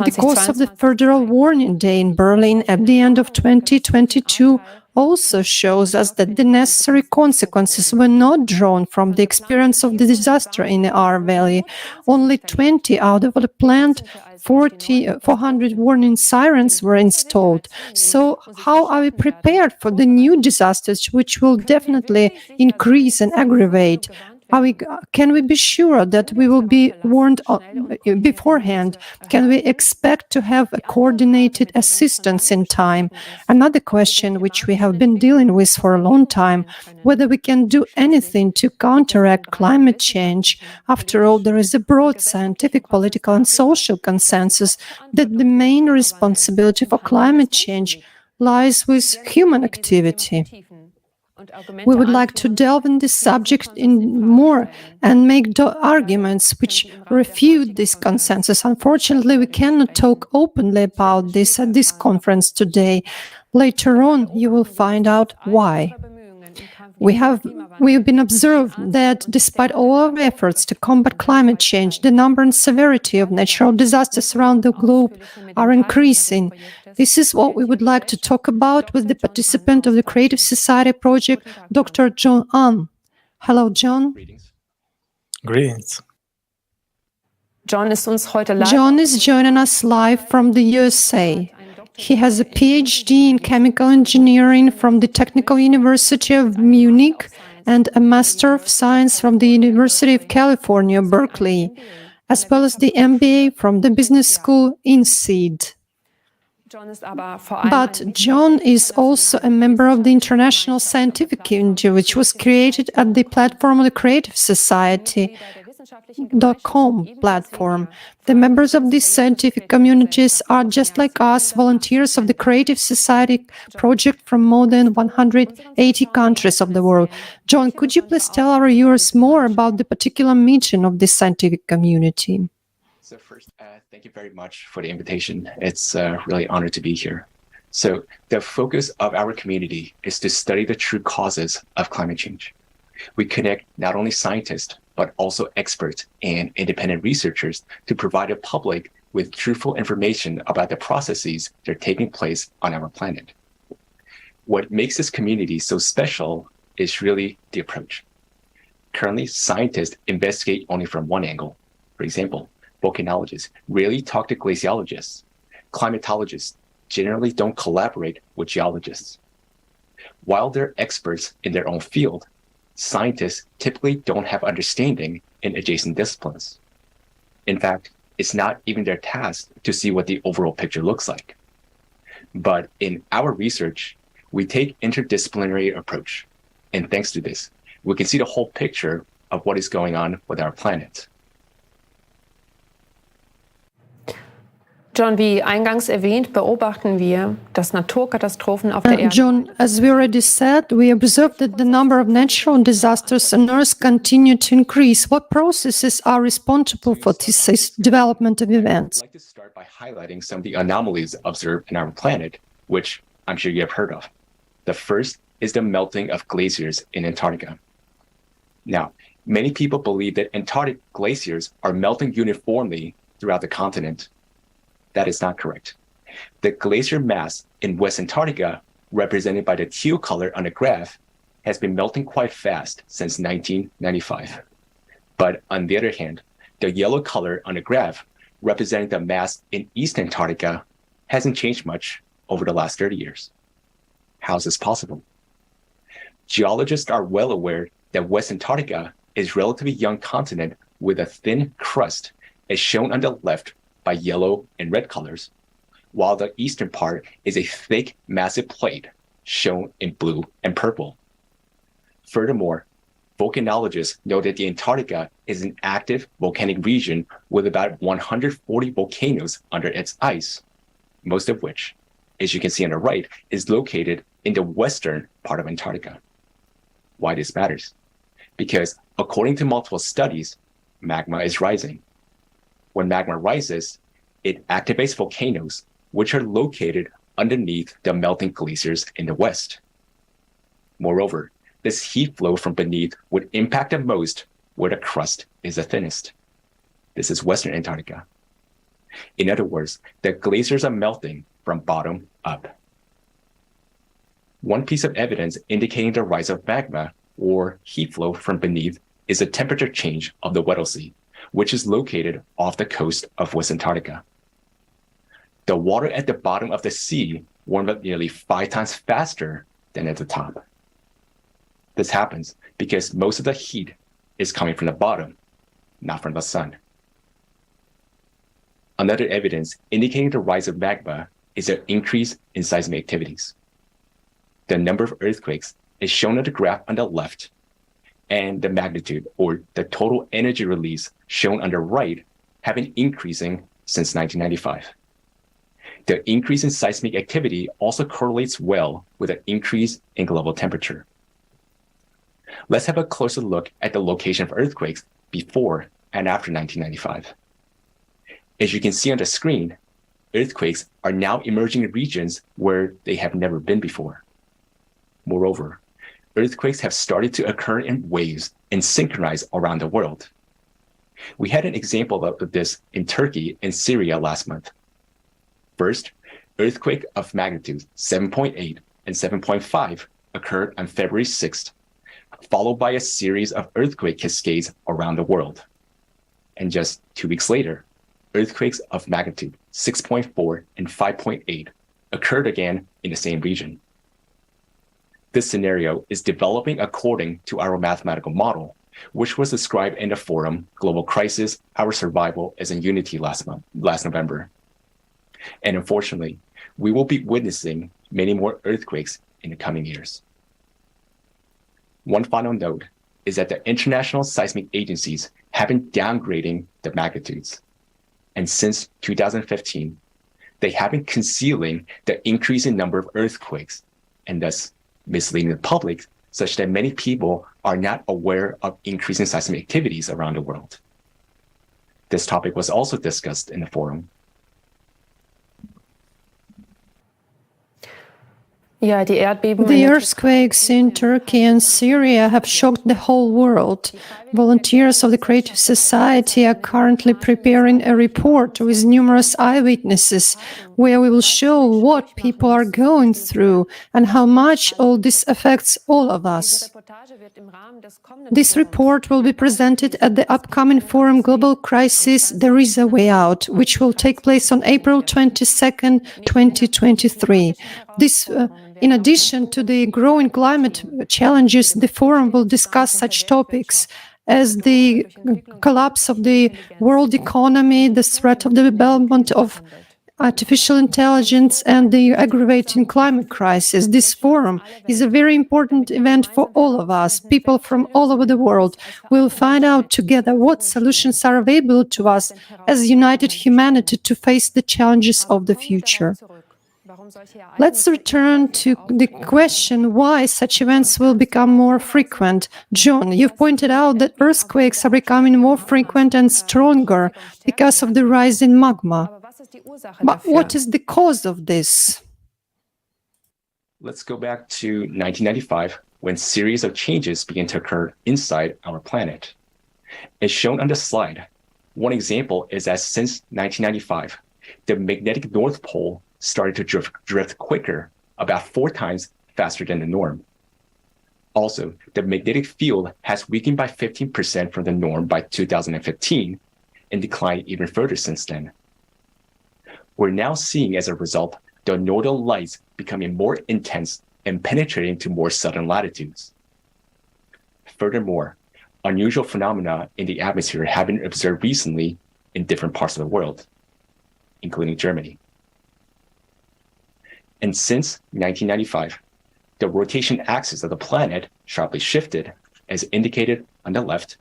Because of the Federal Warning Day in Berlin at the end of 2022, also shows us that the necessary consequences were not drawn from the experience of the disaster in the Ahr Valley. Only 20 out of the planned 400 warning sirens were installed. So how are we prepared for the new disasters, which will definitely increase and aggravate? Can we be sure that we will be warned beforehand? Can we expect to have a coordinated assistance in time? Another question which we have been dealing with for a long time, whether we can do anything to counteract climate change. After all, there is a broad scientific, political and social consensus that the main responsibility for climate change lies with human activity. We would like to delve in this subject in more and make arguments which refute this consensus. Unfortunately, we cannot talk openly about this at this conference today. Later on, you will find out why. We have been observed that despite all our efforts to combat climate change, the number and severity of natural disasters around the globe are increasing. This is what we would like to talk about with the participant of the Creative Society project, Dr. John An. Hello, John. Greetings. John is joining us live from the USA. He has a PhD in chemical engineering from the Technical University of Munich and a Master of Science from the University of California, Berkeley, as well as the MBA from the Business School in SEED. But John is also a member of the International Scientific Community, which was created at the platform of the Creative Society. .com platform. The members of these scientific communities are just like us, volunteers of the Creative Society project from more than 180 countries of the world. John, could you please tell our viewers more about the particular mission of this scientific community? So first, thank you very much for the invitation. It's really an honor to be here. So the focus of our community is to study the true causes of climate change. We connect not only scientists, but also experts and independent researchers to provide the public with truthful information about the processes that are taking place on our planet. What makes this community so special is really the approach. Currently, scientists investigate only from one angle. For example, volcanologists rarely talk to glaciologists. Climatologists generally don't collaborate with geologists. While they're experts in their own field, scientists typically don't have understanding in adjacent disciplines. In fact, it's not even their task to see what the overall picture looks like. But in our research, we take interdisciplinary approach. And thanks to this, we can see the whole picture of what is going on with our planet. John, wie eingangs erwähnt, beobachten wir, dass Naturkatastrophen auf der Erde... John, as we already said, we observed that the number of natural disasters on Earth continue to increase. What processes are responsible for this development of events? I'd like to start by highlighting some of the anomalies observed in our planet, which I'm sure you have heard of. The first is the melting of glaciers in Antarctica. Now, many people believe that Antarctic glaciers are melting uniformly throughout the continent. That is not correct. The glacier mass in West Antarctica, represented by the teal color on the graph, has been melting quite fast since 1995. But on the other hand, the yellow color on the graph, representing the mass in East Antarctica, hasn't changed much over the last 30 years. How is this possible? Geologists are well aware that West Antarctica is a relatively young continent with a thin crust, as shown on the left by yellow and red colors, while the eastern part is a thick, massive plate, shown in blue and purple. Furthermore, volcanologists know that the Antarctica is an active volcanic region with about 140 volcanoes under its ice, most of which, as you can see on the right, is located in the western part of Antarctica. Why this matters? Because according to multiple studies, magma is rising. When magma rises, it activates volcanoes, which are located underneath the melting glaciers in the west. Moreover, this heat flow from beneath would impact the most where the crust is the thinnest. This is Western Antarctica. In other words, the glaciers are melting from bottom up. One piece of evidence indicating the rise of magma, or heat flow from beneath, is the temperature change of the Weddell Sea, which is located off the coast of West Antarctica. The water at the bottom of the sea warmed up nearly 5 times faster than at the top. This happens because most of the heat is coming from the bottom, not from the sun. Another evidence indicating the rise of magma is an increase in seismic activities. The number of earthquakes is shown on the graph on the left, and the magnitude, or the total energy release, shown on the right, have been increasing since 1995. The increase in seismic activity also correlates well with an increase in global temperature. Let's have a closer look at the location of earthquakes before and after 1995. As you can see on the screen, earthquakes are now emerging in regions where they have never been before. Moreover, earthquakes have started to occur in waves and synchronize around the world. We had an example of this in Turkey and Syria last month. First, earthquake of magnitude 7.8 and 7.5 occurred on February 6th, followed by a series of earthquake cascades around the world. And just 2 weeks later, earthquakes of magnitude 6.4 and 5.8 occurred again in the same region. This scenario is developing according to our mathematical model, which was described in the forum Global Crisis, Our Survival as in Unity last November. And unfortunately, we will be witnessing many more earthquakes in the coming years. One final note is that the international seismic agencies have been downgrading the magnitudes. And since 2015, they have been concealing the increasing number of earthquakes and thus misleading the public such that many people are not aware of increasing seismic activities around the world. This topic was also discussed in the forum. The earthquakes in Turkey and Syria have shocked the whole world. Volunteers of the Creative Society are currently preparing a report with numerous eyewitnesses where we will show what people are going through and how much all this affects all of us. This report will be presented at the upcoming forum Global Crisis, There is a Way Out, which will take place on April 22nd, 2023. In addition to the growing climate challenges, the forum will discuss such topics as the collapse of the world economy, the threat of the development of artificial intelligence, and the aggravating climate crisis. This forum is a very important event for all of us. People from all over the world will find out together what solutions are available to us as united humanity to face the challenges of the future. Let's return to the question why such events will become more frequent. John, you've pointed out that earthquakes are becoming more frequent and stronger because of the rise in magma. But what is the cause of this? Let's go back to 1995, when a series of changes began to occur inside our planet. As shown on the slide, one example is that since 1995, the magnetic North Pole started to drift quicker, about 4 times faster than the norm. Also, the magnetic field has weakened by 15% from the norm by 2015 and declined even further since then. We're now seeing, as a result, the northern lights becoming more intense and penetrating to more southern latitudes. Furthermore, unusual phenomena in the atmosphere have been observed recently in different parts of the world, including Germany. And since 1995, the rotation axis of the planet sharply shifted, as indicated on the left,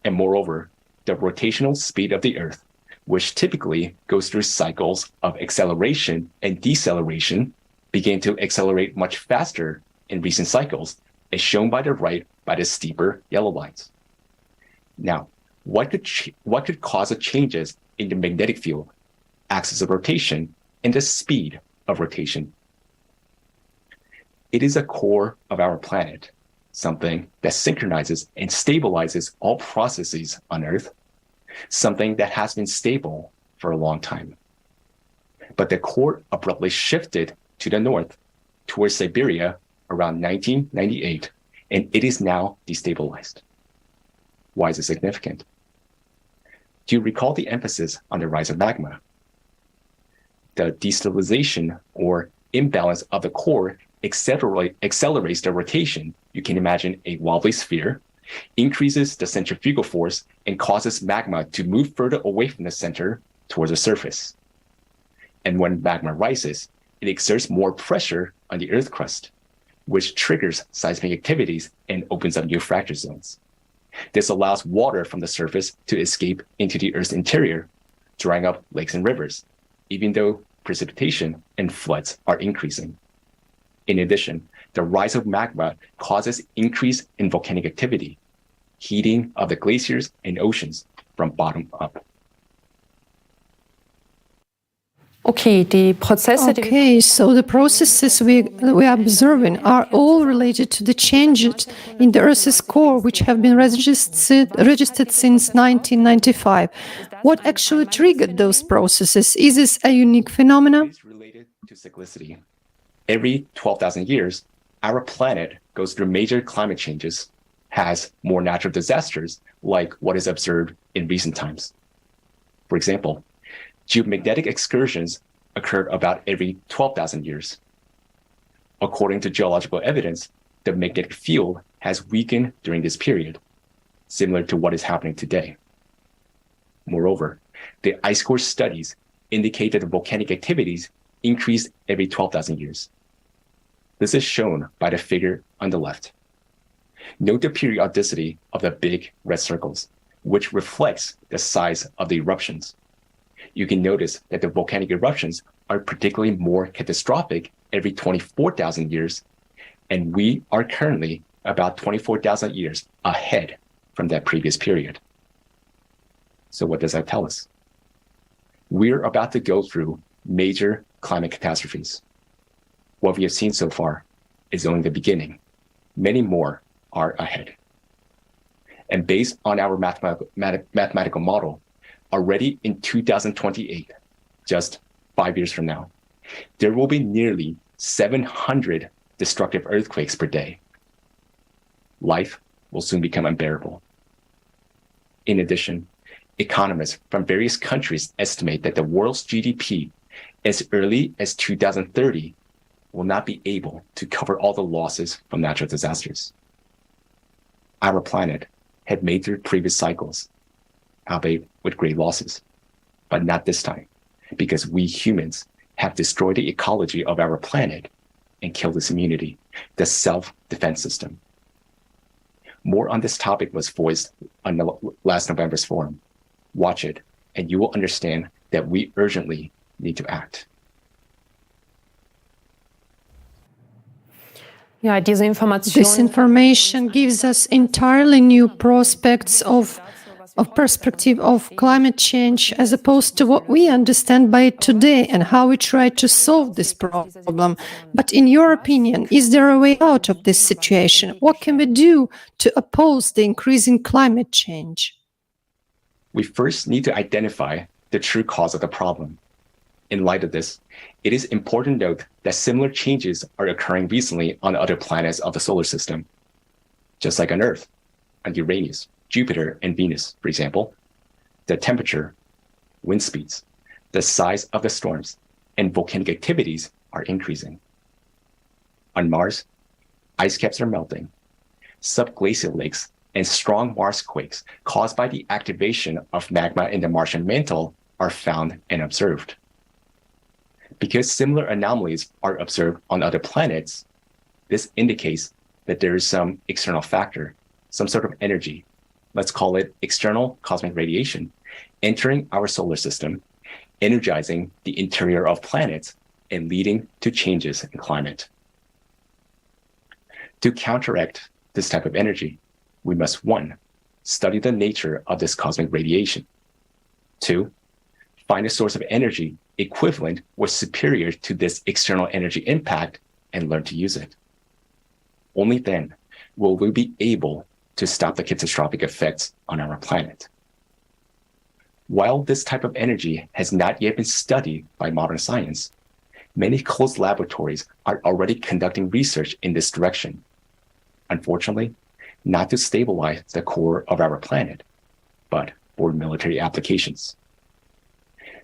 and moreover, the rotational speed of the Earth, which typically goes through cycles of acceleration and deceleration, began to accelerate much faster in recent cycles, as shown by the right by the steeper yellow lines. Now, what could cause the changes in the magnetic field, axis of rotation, and the speed of rotation? It is a core of our planet, something that synchronizes and stabilizes all processes on Earth, something that has been stable for a long time. But the core abruptly shifted to the north towards Siberia around 1998, and it is now destabilized. Why is it significant? Do you recall the emphasis on the rise of magma? The destabilization or imbalance of the core accelerates the rotation. You can imagine a wobbly sphere, increases the centrifugal force, and causes magma to move further away from the center towards the surface. And when magma rises, it exerts more pressure on the Earth crust, which triggers seismic activities and opens up new fracture zones. This allows water from the surface to escape into the Earth's interior, drying up lakes and rivers, even though precipitation and floods are increasing. In addition, the rise of magma causes increase in volcanic activity, heating of the glaciers and oceans from bottom up. Okay, so the processes we are observing are all related to the changes in the Earth's core, which have been registered since 1995. What actually triggered those processes? Is this a unique phenomenon? It is related to cyclicity. Every 12,000 years, our planet goes through major climate changes, has more natural disasters like what is observed in recent times. For example, geomagnetic excursions occur about every 12,000 years. According to geological evidence, the magnetic field has weakened during this period, similar to what is happening today. Moreover, the ice core studies indicate that the volcanic activities increase every 12,000 years. This is shown by the figure on the left. Note the periodicity of the big red circles, which reflects the size of the eruptions. You can notice that the volcanic eruptions are particularly more catastrophic every 24,000 years, and we are currently about 24,000 years ahead from that previous period. So what does that tell us? We're about to go through major climate catastrophes. What we have seen so far is only the beginning. Many more are ahead. And based on our mathematical model, already in 2028, just 5 years from now, there will be nearly 700 destructive earthquakes per day. Life will soon become unbearable. In addition, economists from various countries estimate that the world's GDP as early as 2030 will not be able to cover all the losses from natural disasters. Our planet had made through previous cycles, albeit with great losses, but not this time, because we humans have destroyed the ecology of our planet and killed its immunity, the self-defense system. More on this topic was voiced on last November's forum. Watch it, and you will understand that we urgently need to act. This information gives us entirely new prospects of perspective of climate change as opposed to what we understand by it today and how we try to solve this problem. But in your opinion, is there a way out of this situation? What can we do to oppose the increasing climate change? We first need to identify the true cause of the problem. In light of this, it is important to note that similar changes are occurring recently on other planets of the solar system. Just like on Earth, on Uranus, Jupiter, and Venus, for example, the temperature, wind speeds, the size of the storms, and volcanic activities are increasing. On Mars, ice caps are melting. Subglacial lakes and strong Mars quakes caused by the activation of magma in the Martian mantle are found and observed. Because similar anomalies are observed on other planets, this indicates that there is some external factor, some sort of energy, let's call it external cosmic radiation, entering our solar system, energizing the interior of planets and leading to changes in climate. To counteract this type of energy, we must 1, study the nature of this cosmic radiation. 2, find a source of energy equivalent or superior to this external energy impact and learn to use it. Only then will we be able to stop the catastrophic effects on our planet. While this type of energy has not yet been studied by modern science, many closed laboratories are already conducting research in this direction. Unfortunately, not to stabilize the core of our planet, but for military applications.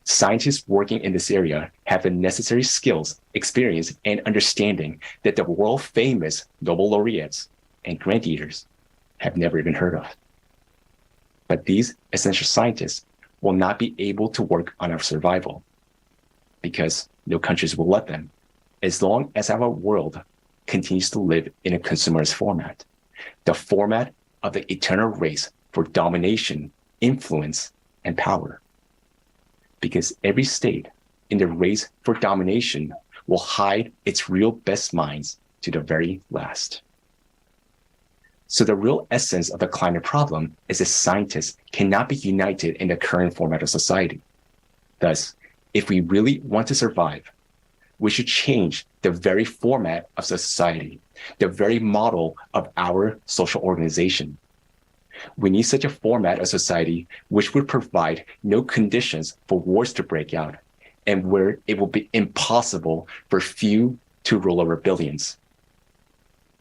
Scientists working in this area have the necessary skills, experience, and understanding that the world-famous Nobel laureates and grant eaters have never even heard of. But these essential scientists will not be able to work on our survival because no countries will let them, as long as our world continues to live in a consumerist format, the format of the eternal race for domination, influence, and power. Because every state in the race for domination will hide its real best minds to the very last. So the real essence of the climate problem is that scientists cannot be united in the current format of society. Thus, if we really want to survive, we should change the very format of society, the very model of our social organization. We need such a format of society which would provide no conditions for wars to break out and where it will be impossible for few to rule over billions.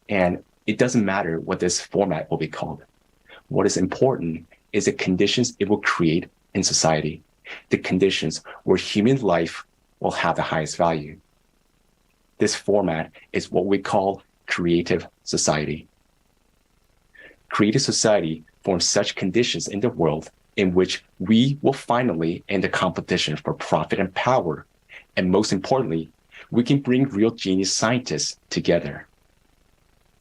And it doesn't matter what this format will be called. What is important is the conditions it will create in society, the conditions where human life will have the highest value. This format is what we call creative society. Creative society forms such conditions in the world in which we will finally end the competition for profit and power. And most importantly, we can bring real genius scientists together.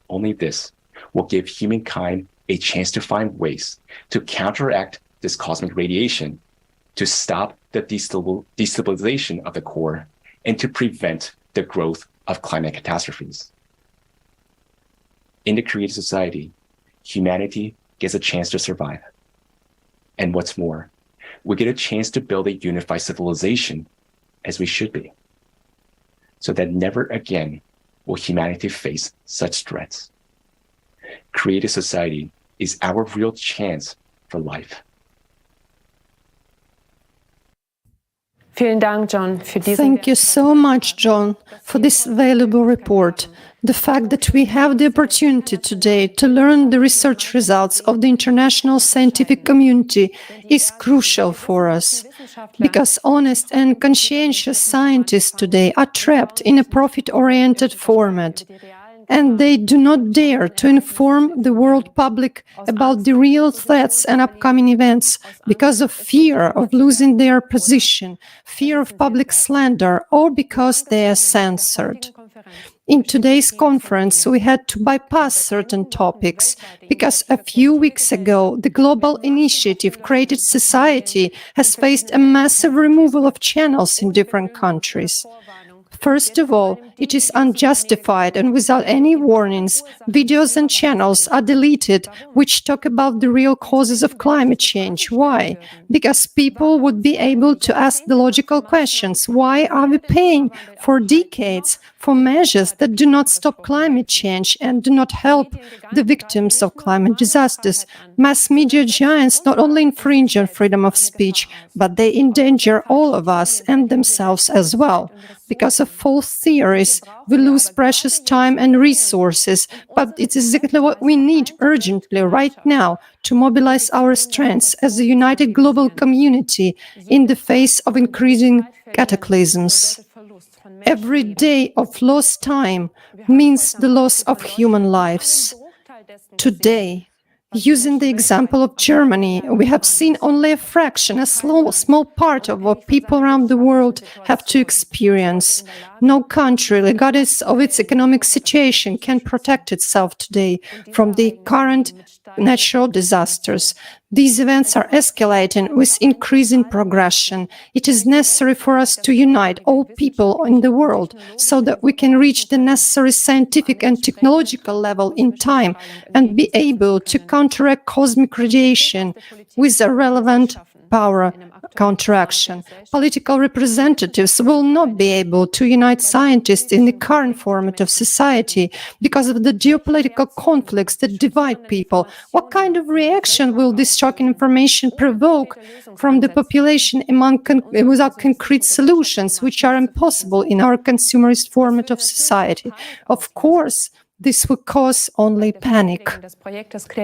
Only this will give humankind a chance to find ways to counteract this cosmic radiation, to stop the destabilization of the core, and to prevent the growth of climate catastrophes. In the creative society, humanity gets a chance to survive. And what's more, we get a chance to build a unified civilization, as we should be, so that never again will humanity face such threats. Creative society is our real chance for life. Thank you so much, John, for this valuable report. The fact that we have the opportunity today to learn the research results of the international scientific community is crucial for us, because honest and conscientious scientists today are trapped in a profit-oriented format, and they do not dare to inform the world public about the real threats and upcoming events because of fear of losing their position, fear of public slander, or because they are censored. In today's conference, we had to bypass certain topics because a few weeks ago, the global initiative Creative Society has faced a massive removal of channels in different countries. First of all, it is unjustified and without any warnings, videos and channels are deleted which talk about the real causes of climate change. Why? Because people would be able to ask the logical questions. Why are we paying for decades for measures that do not stop climate change and do not help the victims of climate disasters? Mass media giants not only infringe on freedom of speech, but they endanger all of us and themselves as well. Because of false theories, we lose precious time and resources, but it's exactly what we need urgently right now to mobilize our strengths as a united global community in the face of increasing cataclysms. Every day of lost time means the loss of human lives. Today, using the example of Germany, we have seen only a fraction, a small part of what people around the world have to experience. No country, regardless of its economic situation, can protect itself today from the current natural disasters. These events are escalating with increasing progression. It is necessary for us to unite all people in the world so that we can reach the necessary scientific and technological level in time and be able to counteract cosmic radiation with a relevant power counteraction. Political representatives will not be able to unite scientists in the current format of society because of the geopolitical conflicts that divide people. What kind of reaction will this shocking information provoke from the population without concrete solutions, which are impossible in our consumerist format of society? Of course, this will cause only panic.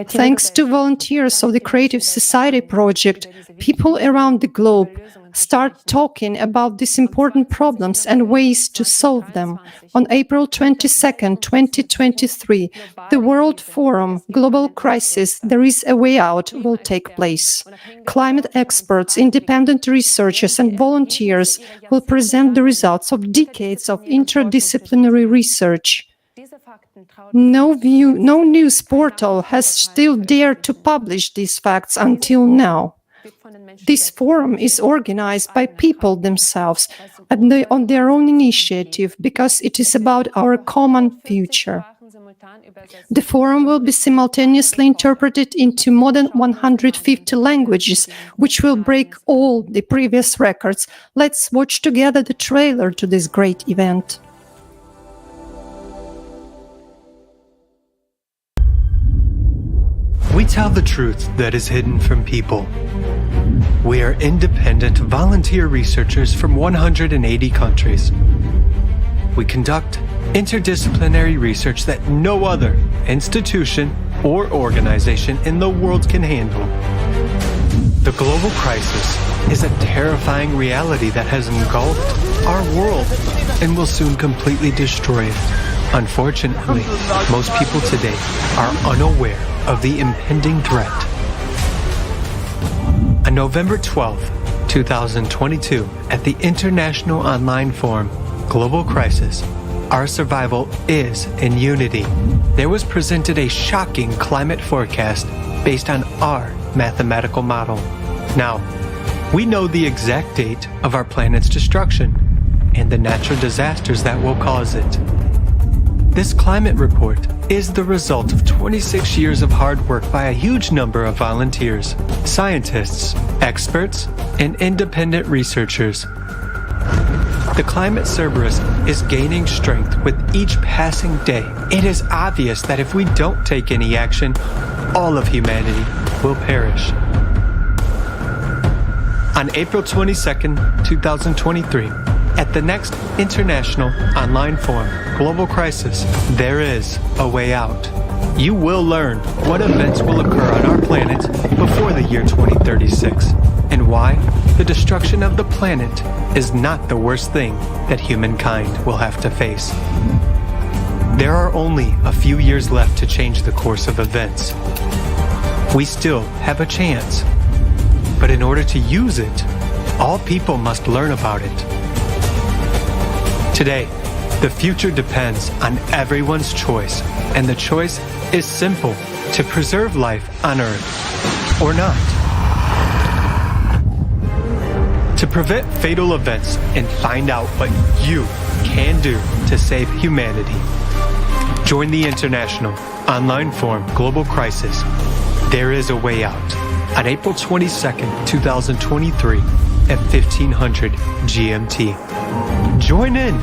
Thanks to volunteers of the Creative Society project, people around the globe start talking about these important problems and ways to solve them. On April 22nd, 2023, the World Forum Global Crisis, There is a Way Out will take place. Climate experts, independent researchers and volunteers will present the results of decades of interdisciplinary research. No news portal has still dared to publish these facts until now. This forum is organized by people themselves and on their own initiative because it is about our common future. The forum will be simultaneously interpreted into more than 150 languages, which will break all the previous records. Let's watch together the trailer to this great event. We tell the truth that is hidden from people. We are independent volunteer researchers from 180 countries. We conduct interdisciplinary research that no other institution or organization in the world can handle. The global crisis is a terrifying reality that has engulfed our world and will soon completely destroy it. Unfortunately, most people today are unaware of the impending threat. On November 12, 2022, at the International Online Forum, Global Crisis, Our Survival is in Unity, there was presented a shocking climate forecast based on our mathematical model. Now, we know the exact date of our planet's destruction and the natural disasters that will cause it. This climate report is the result of 26 years of hard work by a huge number of volunteers, scientists, experts, and independent researchers. The climate Cerberus is gaining strength with each passing day. It is obvious that if we don't take any action, all of humanity will perish. On April 22nd, 2023, at the next International Online Forum, Global Crisis, There is a Way Out. You will learn what events will occur on our planet before the year 2036, and why the destruction of the planet is not the worst thing that humankind will have to face. There are only a few years left to change the course of events. We still have a chance, but in order to use it, all people must learn about it. Today, the future depends on everyone's choice, and the choice is simple: to preserve life on Earth or not. To prevent fatal events and find out what you can do to save humanity, join the International Online Forum Global Crisis, There is a Way Out, on April 22nd, 2023 at 1500 GMT. Join in.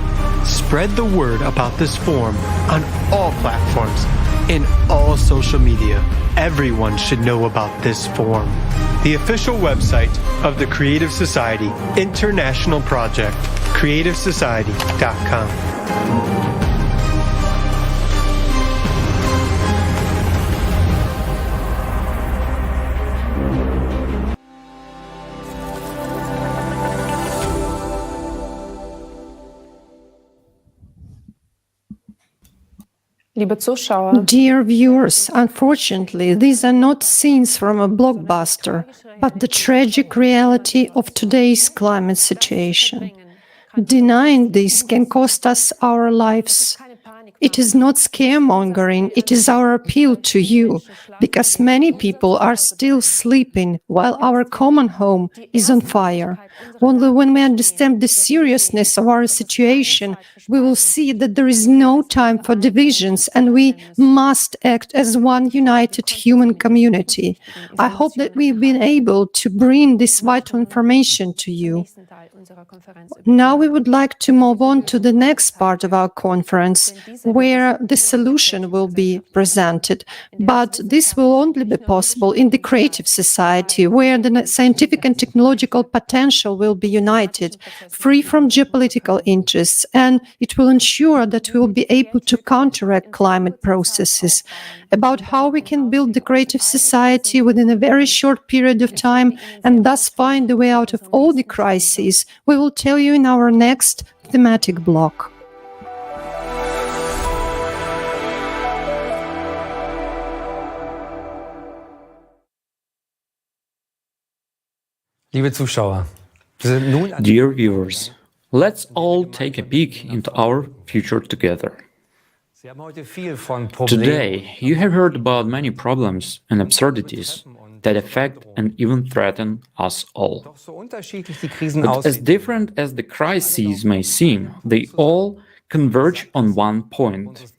Spread the word about this forum on all platforms, in all social media. Everyone should know about this forum. The official website of the Creative Society International Project, creativesociety.com. Dear viewers, unfortunately, these are not scenes from a blockbuster, but the tragic reality of today's climate situation. Denying this can cost us our lives. It is not scaremongering, it is our appeal to you, because many people are still sleeping while our common home is on fire. Only when we understand the seriousness of our situation, we will see that there is no time for divisions and we must act as one united human community. I hope that we've been able to bring this vital information to you. Now we would like to move on to the next part of our conference, where the solution will be presented. But this will only be possible in the creative society, where the scientific and technological potential will be united, free from geopolitical interests, and it will ensure that we will be able to counteract climate processes. About how we can build the creative society within a very short period of time and thus find the way out of all the crises, we will tell you in our next thematic block. Liebe Zuschauer, wir sind nun an Dear viewers, let's all take a peek into our future together. Sie haben heute viel von Problemen. Today, you have heard about many problems and absurdities that affect and even threaten us all. Doch so unterschiedlich die Krisen But as aussehen, different as the crises may seem, they all converge on one point: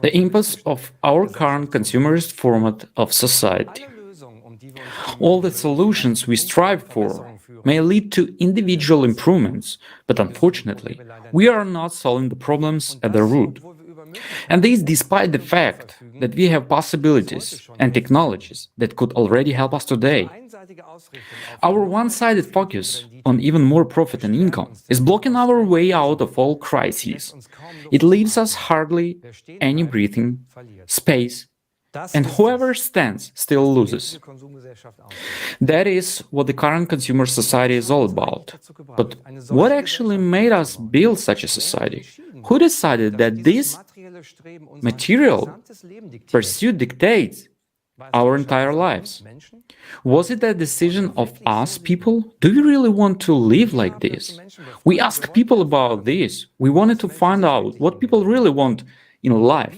the impasse of our current consumerist format of society. All the solutions we strive for may lead to individual improvements, but unfortunately, we are not solving the problems at the root. And this despite the fact that we have possibilities and technologies that could already help us today. Our one-sided focus on even more profit and income is blocking our way out of all crises. It leaves us hardly any breathing space, and whoever stands still loses. That is what the current consumer society is all about. But what actually made us build such a society? Who decided that this material pursuit dictates our entire lives? Was it a decision of us people? Do we really want to live like this? We asked people about this. We wanted to find out what people really want in life.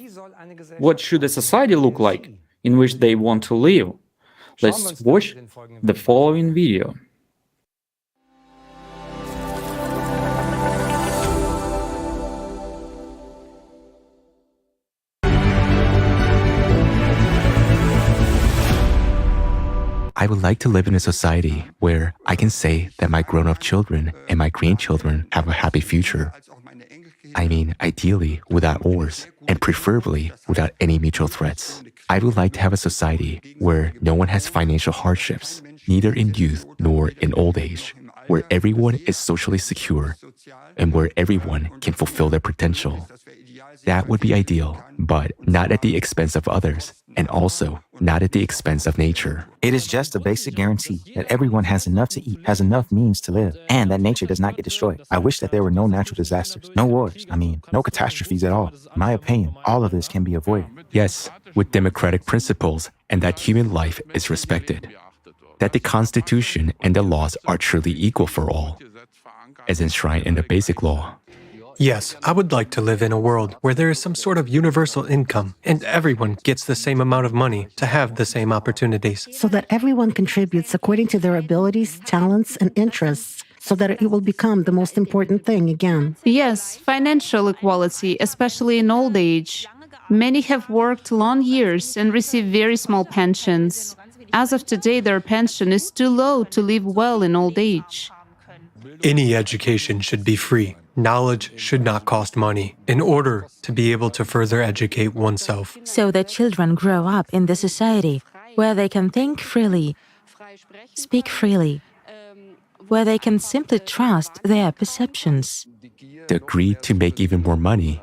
What should a society look like in which they want to live? Let's watch the following video. I would like to live in a society where I can say that my grown-up children and my grandchildren have a happy future. I mean, ideally without wars, and preferably without any mutual threats. I would like to have a society where no one has financial hardships, neither in youth nor in old age, where everyone is socially secure, and where everyone can fulfill their potential. That would be ideal, but not at the expense of others, and also not at the expense of nature. It is just a basic guarantee that everyone has enough to eat, has enough means to live, and that nature does not get destroyed. I wish that there were no natural disasters, no wars, no catastrophes at all. In my opinion, all of this can be avoided. Yes, with democratic principles, and that human life is respected. That the Constitution and the laws are truly equal for all, as enshrined in the Basic Law. Yes, I would like to live in a world where there is some sort of universal income and everyone gets the same amount of money to have the same opportunities. So that everyone contributes according to their abilities, talents, and interests, so that it will become the most important thing again. Yes, financial equality, especially in old age. Many have worked long years and receive very small pensions. As of today, their pension is too low to live well in old age. Any education should be free. Knowledge should not cost money in order to be able to further educate oneself. So that children grow up in the society where they can think freely, speak freely, where they can simply trust their perceptions. The greed to make even more money,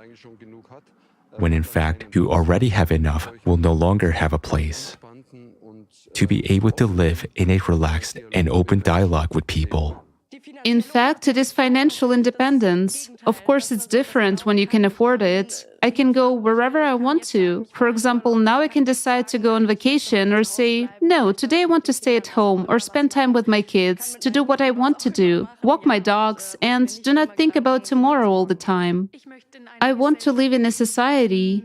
when in fact who already have enough will no longer have a place. To be able to live in a relaxed and open dialogue with people. In fact, it is financial independence. Of course, it's different when you can afford it. I can go wherever I want to. For example, now I can decide to go on vacation or say, no, today I want to stay at home or spend time with my kids, to do what I want to do, walk my dogs, and do not think about tomorrow all the time. I want to live in a society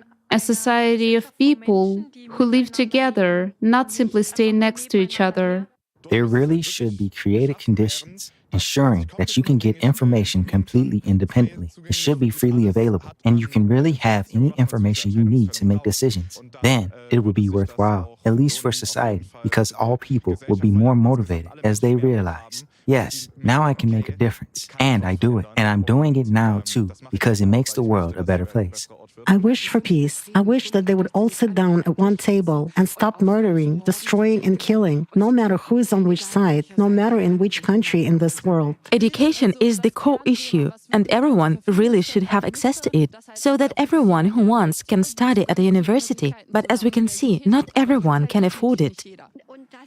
of people who live together, not simply stay next to each other. There really should be created conditions ensuring that you can get information completely independently. It should be freely available, and you can really have any information you need to make decisions. Then it would be worthwhile, at least for society, because all people will be more motivated as they realize, yes, now I can make a difference, and I do it. And I'm doing it now too, because it makes the world a better place. I wish for peace. I wish that they would all sit down at one table and stop murdering, destroying, and killing, no matter who is on which side, no matter in which country in this world. Education is the core issue, and everyone really should have access to it, so that everyone who wants can study at a university. But as we can see, not everyone can afford it.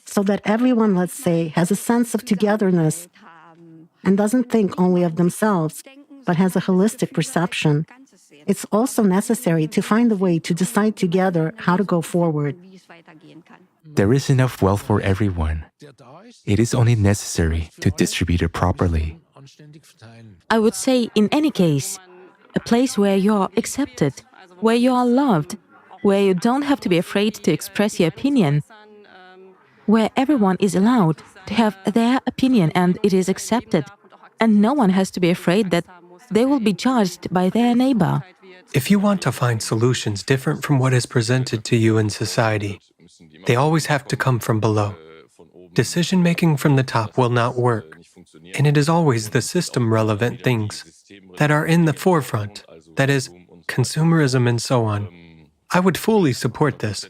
So that everyone, let's say, has a sense of togetherness and doesn't think only of themselves, but has a holistic perception. It's also necessary to find a way to decide together how to go forward. There is enough wealth for everyone. It is only necessary to distribute it properly. I would say, in any case, a place where you are accepted, where you are loved, where you don't have to be afraid to express your opinion, where everyone is allowed to have their opinion and it is accepted, and no one has to be afraid that they will be judged by their neighbor. If you want to find solutions different from what is presented to you in society, they always have to come from below. Decision-making from the top will not work, and it is always the system-relevant things that are in the forefront, that is, consumerism and so on. I would fully support this.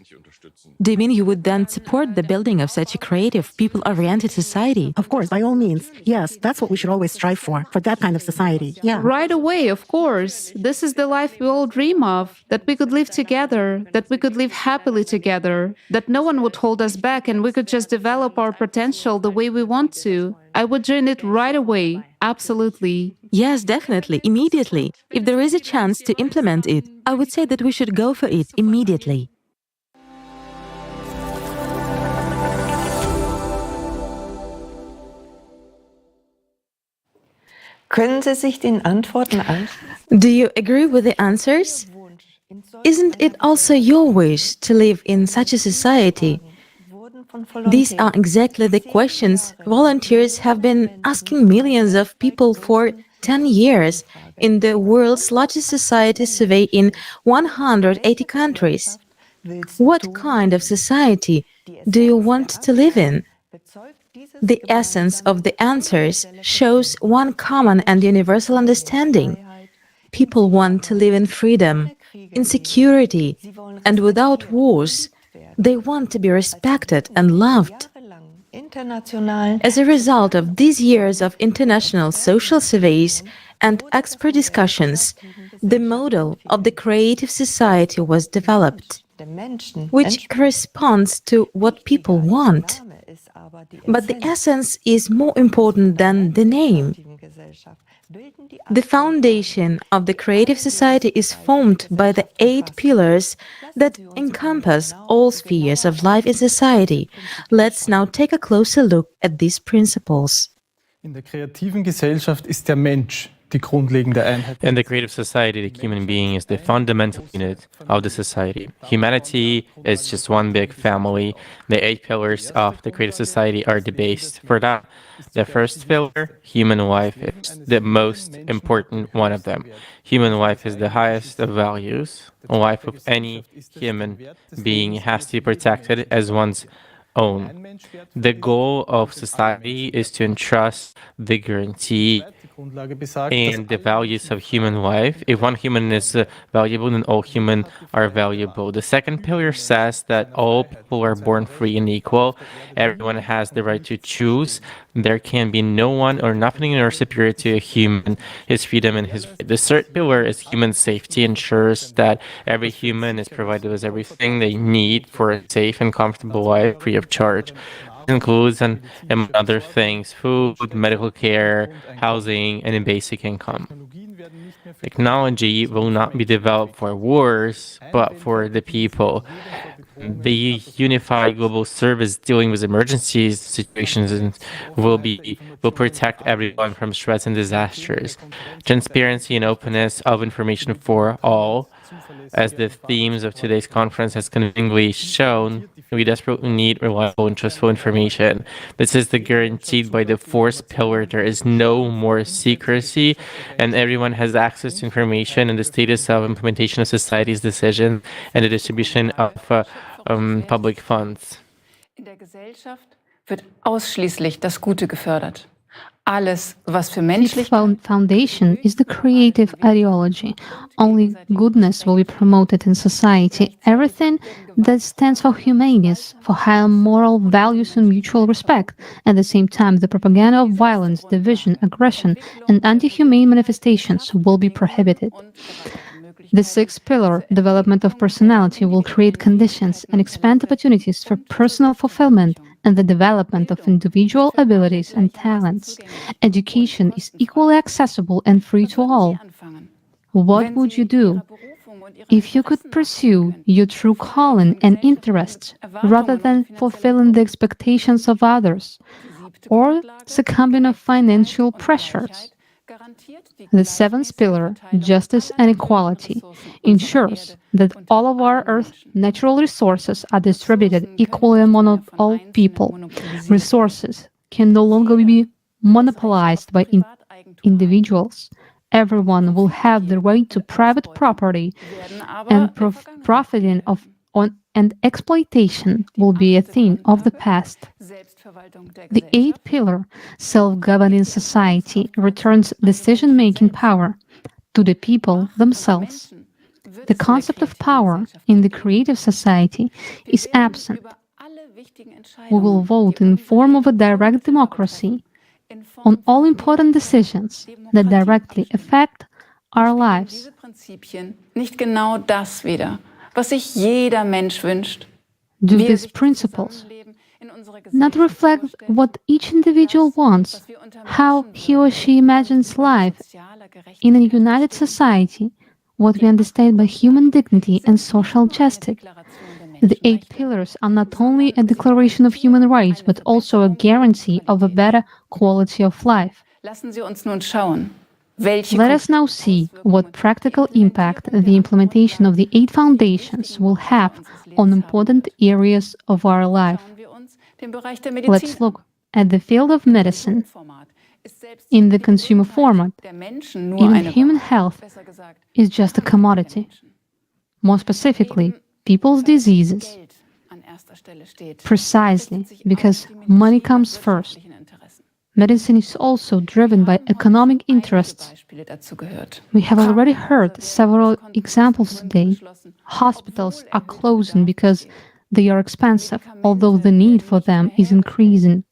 Do you mean you would then support the building of such a creative, people-oriented society? Of course, by all means. Yes, that's what we should always strive for that kind of society. Yeah. Right away, of course. This is the life we all dream of, that we could live together, that we could live happily together, that no one would hold us back and we could just develop our potential the way we want to. I would join it right away, absolutely. Yes, definitely, immediately. If there is a chance to implement it, I would say that we should go for it immediately. Können Sie sich den Antworten Do you agree with the answers? Isn't it also your wish to live in such a society? These are exactly the questions volunteers have been asking millions of people for 10 years in the world's largest society survey in 180 countries. What kind of society do you want to live in? The essence of the answers shows one common and universal understanding. People want to live in freedom, in security, and without wars. They want to be respected and loved. As a result of these years of international social surveys and expert discussions, the model of the creative society was developed, which corresponds to what people want. But the essence is more important than the name. The foundation of the creative society is formed by the 8 pillars that encompass all spheres of life in society. Let's now take a closer look at these principles. In der kreativen Gesellschaft ist der Mensch die grundlegende Einheit. In the creative society, the human being is the fundamental unit of the society. Humanity is just one big family. The 8 pillars of the creative society are the base for that. The first pillar, human life, is the most important one of them. Human life is the highest of values. The life of any human being has to be protected as one's own. The goal of society is to entrust the guarantee and the values of human life. If one human is valuable, then all humans are valuable. The second pillar says that all people are born free and equal. Everyone has the right to choose. There can be no one or nothing or superior to a human, his freedom and his right. The third pillar is human safety, ensures that every human is provided with everything they need for a safe and comfortable life free of charge. includes, among other things, food, medical care, housing, and a basic income. Technology will not be developed for wars, but for the people. The unified global service dealing with emergencies situations will protect everyone from threats and disasters. Transparency and openness of information for all, as the themes of today's conference has convincingly shown, we desperately need reliable and trustful information. This is guaranteed by the fourth pillar. There is no more secrecy, and everyone has access to information and the status of implementation of society's decisions and the distribution of public funds. In der Gesellschaft wird ausschließlich das Gute gefördert. Alles, was für menschlich foundation is the creative ideology. Only goodness will be promoted in society. Everything that stands for humaneness, for higher moral values and mutual respect. At the same time, the propaganda of violence, division, aggression, and anti-humane manifestations will be prohibited. The sixth pillar, development of personality, will create conditions and expand opportunities for personal fulfillment and the development of individual abilities and talents. Education is equally accessible and free to all. What would you do if you could pursue your true calling and interests rather than fulfilling the expectations of others or succumbing to financial pressures? The seventh pillar, justice and equality, ensures that all of our Earth's natural resources are distributed equally among all people. Resources can no longer be monopolized by individuals. Everyone will have the right to private property, and profiting and exploitation will be a thing of the past. The eighth pillar, self-governing society, returns decision-making power to the people themselves. The concept of power in the creative society is absent. We will vote in the form of a direct democracy on all important decisions that directly affect our lives. Nicht genau das wider, was sich jeder Mensch wünscht. Do these principles not reflect what each individual wants, how he or she imagines life in a united society, what we understand by human dignity and social justice? The eight pillars are not only a declaration of human rights, but also a guarantee of a better quality of life. Lassen Sie uns nun schauen. Let us now see what practical impact the implementation of the eight foundations will have on important areas of our life. Let's look at the field of medicine. In the consumer format, even human health is just a commodity. More specifically, people's diseases. Precisely because money comes first. Medicine is also driven by economic interests. We have already heard several examples today. Hospitals are closing because they are expensive, although the need for them is increasing.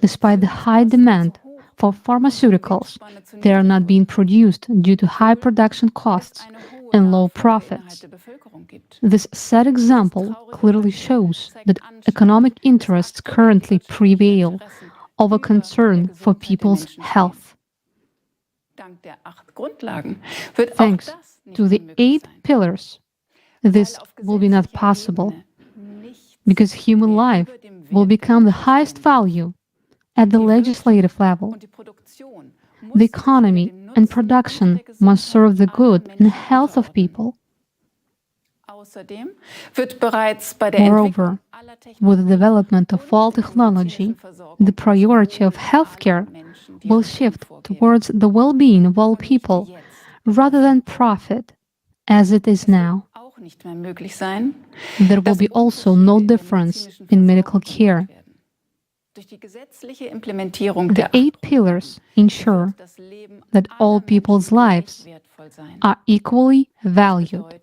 Despite the high demand for pharmaceuticals, they are not being produced due to high production costs and low profits. This sad example clearly shows that economic interests currently prevail over concern for people's health. Thanks to the eight pillars, this will be not possible, because human life will become the highest value at the legislative level. The economy and production must serve the good and health of people. Moreover, with the development of all technology, the priority of healthcare will shift towards the well-being of all people rather than profit, as it is now. There will be also no difference in medical care. The eight pillars ensure that all people's lives are equally valued.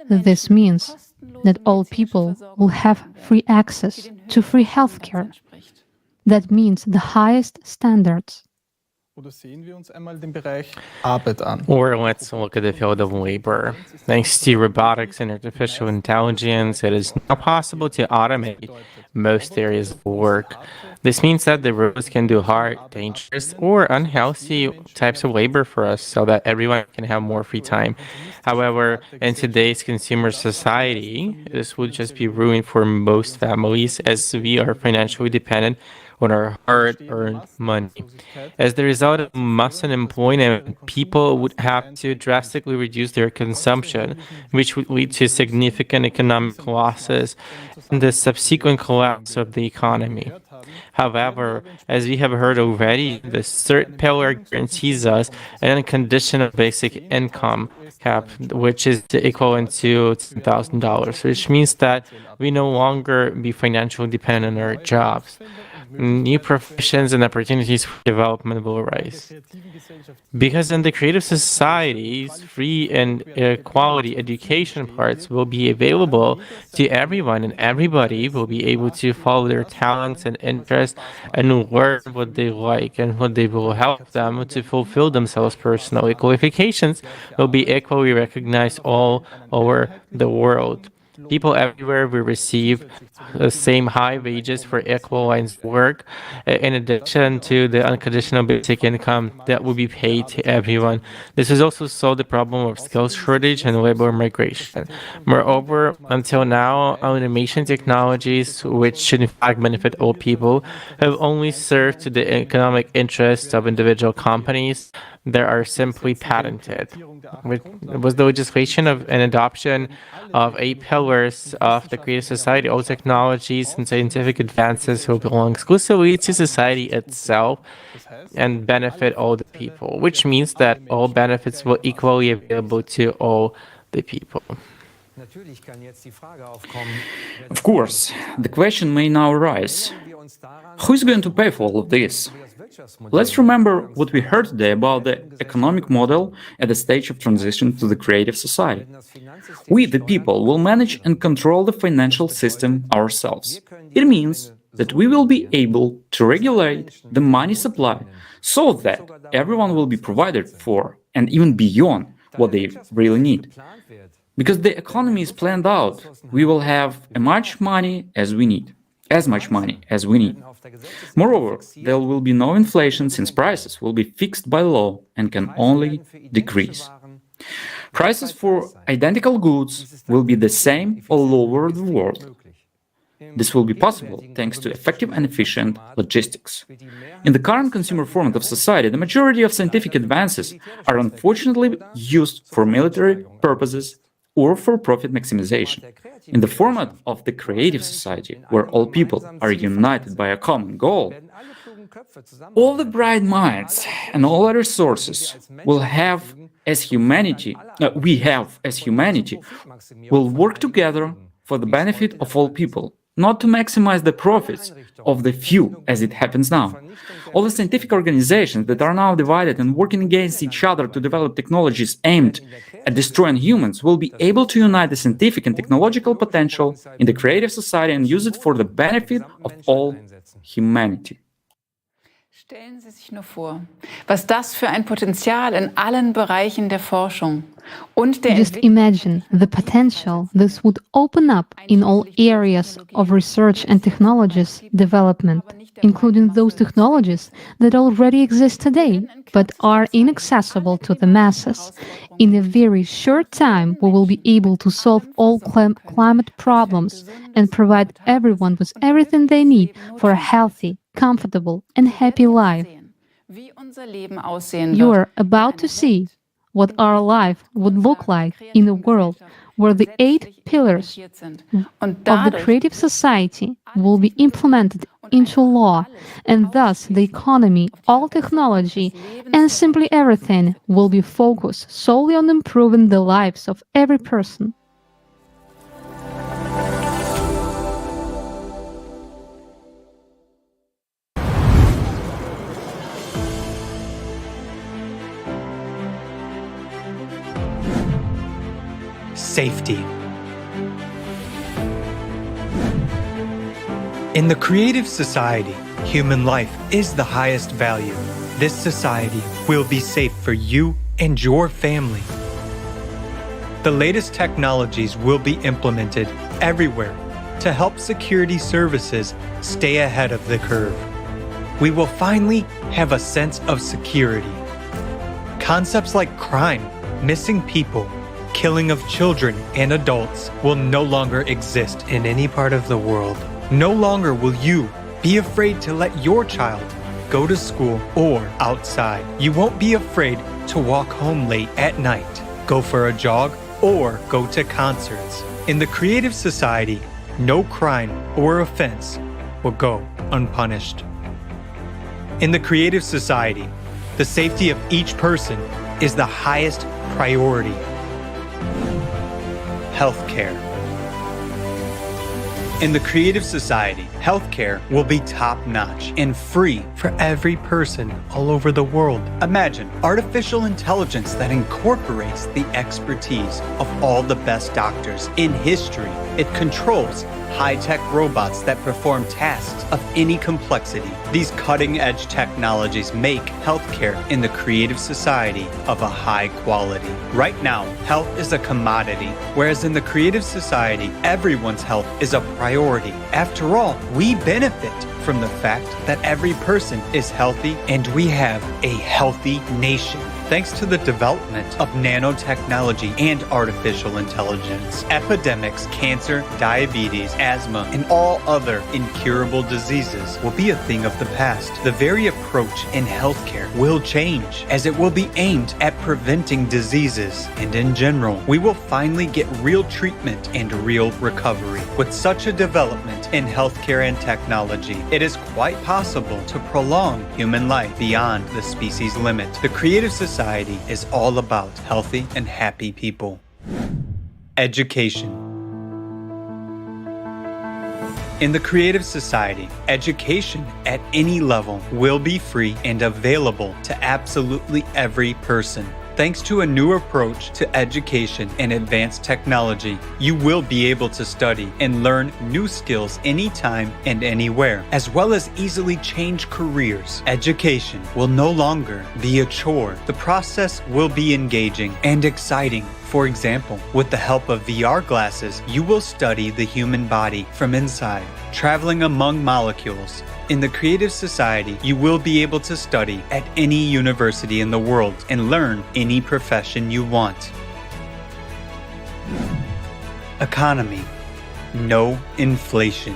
This means that all people will have free access to free healthcare. That means the highest standards. Oder sehen wir uns einmal den Bereich Arbeit an. Or let's look at the field of labor. Thanks to robotics and artificial intelligence, it is now possible to automate most areas of work. This means that the robots can do hard, dangerous, or unhealthy types of labor for us so that everyone can have more free time. However, in today's consumer society, this would just be ruined for most families as we are financially dependent on our hard-earned money. As the result of mass unemployment, people would have to drastically reduce their consumption, which would lead to significant economic losses and the subsequent collapse of the economy. However, as we have heard already, the third pillar guarantees us an unconditional basic income cap, which is equivalent to $10,000, which means that we no longer be financially dependent on our jobs. New professions and opportunities for development will arise. Because in the creative societies, free and quality education parts will be available to everyone, and everybody will be able to follow their talents and interests and learn what they like and what they will help them to fulfill themselves personally. Qualifications will be equally recognized all over the world. People everywhere will receive the same high wages for equalized work, in addition to the unconditional basic income that will be paid to everyone. This has also solved the problem of skills shortage and labor migration. Moreover, until now, automation technologies, which should in fact benefit all people, have only served to the economic interests of individual companies that are simply patented. Was the legislation of an adoption of 8 pillars of the creative society, all technologies and scientific advances will belong exclusively to society itself and benefit all the people, which means that all benefits will equally available to all the people. Of course, the question may now arise, who is going to pay for all of this? Let's remember what we heard today about the economic model at the stage of transition to the creative society. We, the people, will manage and control the financial system ourselves. It means that we will be able to regulate the money supply so that everyone will be provided for and even beyond what they really need. Because the economy is planned out, we will have as much money as we need. Moreover, there will be no inflation since prices will be fixed by law and can only decrease. Prices for identical goods will be the same all over the world. This will be possible thanks to effective and efficient logistics. In the current consumer format of society, the majority of scientific advances are unfortunately used for military purposes or for profit maximization. In the format of the creative society, where all people are united by a common goal, all the bright minds and all our resources we have as humanity will work together for the benefit of all people, not to maximize the profits of the few as it happens now. All the scientific organizations that are now divided and working against each other to develop technologies aimed at destroying humans will be able to unite the scientific and technological potential in the creative society and use it for the benefit of all humanity. Stellen Sie sich nur vor, was das für ein Potenzial in allen Bereichen der Forschung und der Just imagine the potential this would open up in all areas of research and technologies development, including those technologies that already exist today, but are inaccessible to the masses. In a very short time, we will be able to solve all climate problems and provide everyone with everything they need for a healthy, comfortable, and happy life. You are about to see what our life would look like in a world where the 8 pillars of the creative society will be implemented into law, and thus the economy, all technology, and simply everything will be focused solely on improving the lives of every person. Safety. In the creative society, human life is the highest value. this society will be safe for you and your family. The latest technologies will be implemented everywhere to help security services stay ahead of the curve. We will finally have a sense of security. Concepts like crime, missing people, killing of children and adults will no longer exist in any part of the world. No longer will you be afraid to let your child go to school or outside. You won't be afraid to walk home late at night, go for a jog, or go to concerts. In the creative society, no crime or offense will go unpunished. In the creative society, the safety of each person is the highest priority. Healthcare. In the creative society, healthcare will be top-notch and free for every person all over the world. Imagine artificial intelligence that incorporates the expertise of all the best doctors in history. It controls high-tech robots that perform tasks of any complexity. These cutting-edge technologies make healthcare in the creative society of a high quality. Right now, health is a commodity, whereas in the creative society, everyone's health is a priority. After all, we benefit from the fact that every person is healthy and we have a healthy nation. Thanks to the development of nanotechnology and artificial intelligence, epidemics, cancer, diabetes, asthma, and all other incurable diseases will be a thing of the past. The very approach in healthcare will change, as it will be aimed at preventing diseases. And in general, we will finally get real treatment and real recovery. With such a development in healthcare and technology, it is quite possible to prolong human life beyond the species limit. The creative society is all about healthy and happy people. Education. In the creative society, education at any level will be free and available to absolutely every person. Thanks to a new approach to education and advanced technology, you will be able to study and learn new skills anytime and anywhere, as well as easily change careers. Education will no longer be a chore. The process will be engaging and exciting. For example, with the help of VR glasses, you will study the human body from inside, traveling among molecules. In the creative society, you will be able to study at any university in the world and learn any profession you want. Economy. No inflation.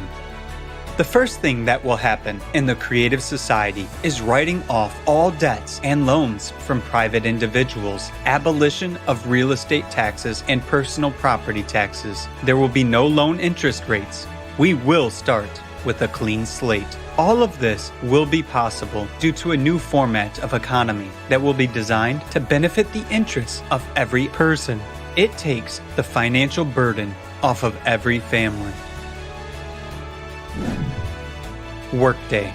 The first thing that will happen in the creative society is writing off all debts and loans from private individuals, abolition of real estate taxes and personal property taxes. There will be no loan interest rates. We will start with a clean slate. All of this will be possible due to a new format of economy that will be designed to benefit the interests of every person. It takes the financial burden off of every family. Workday.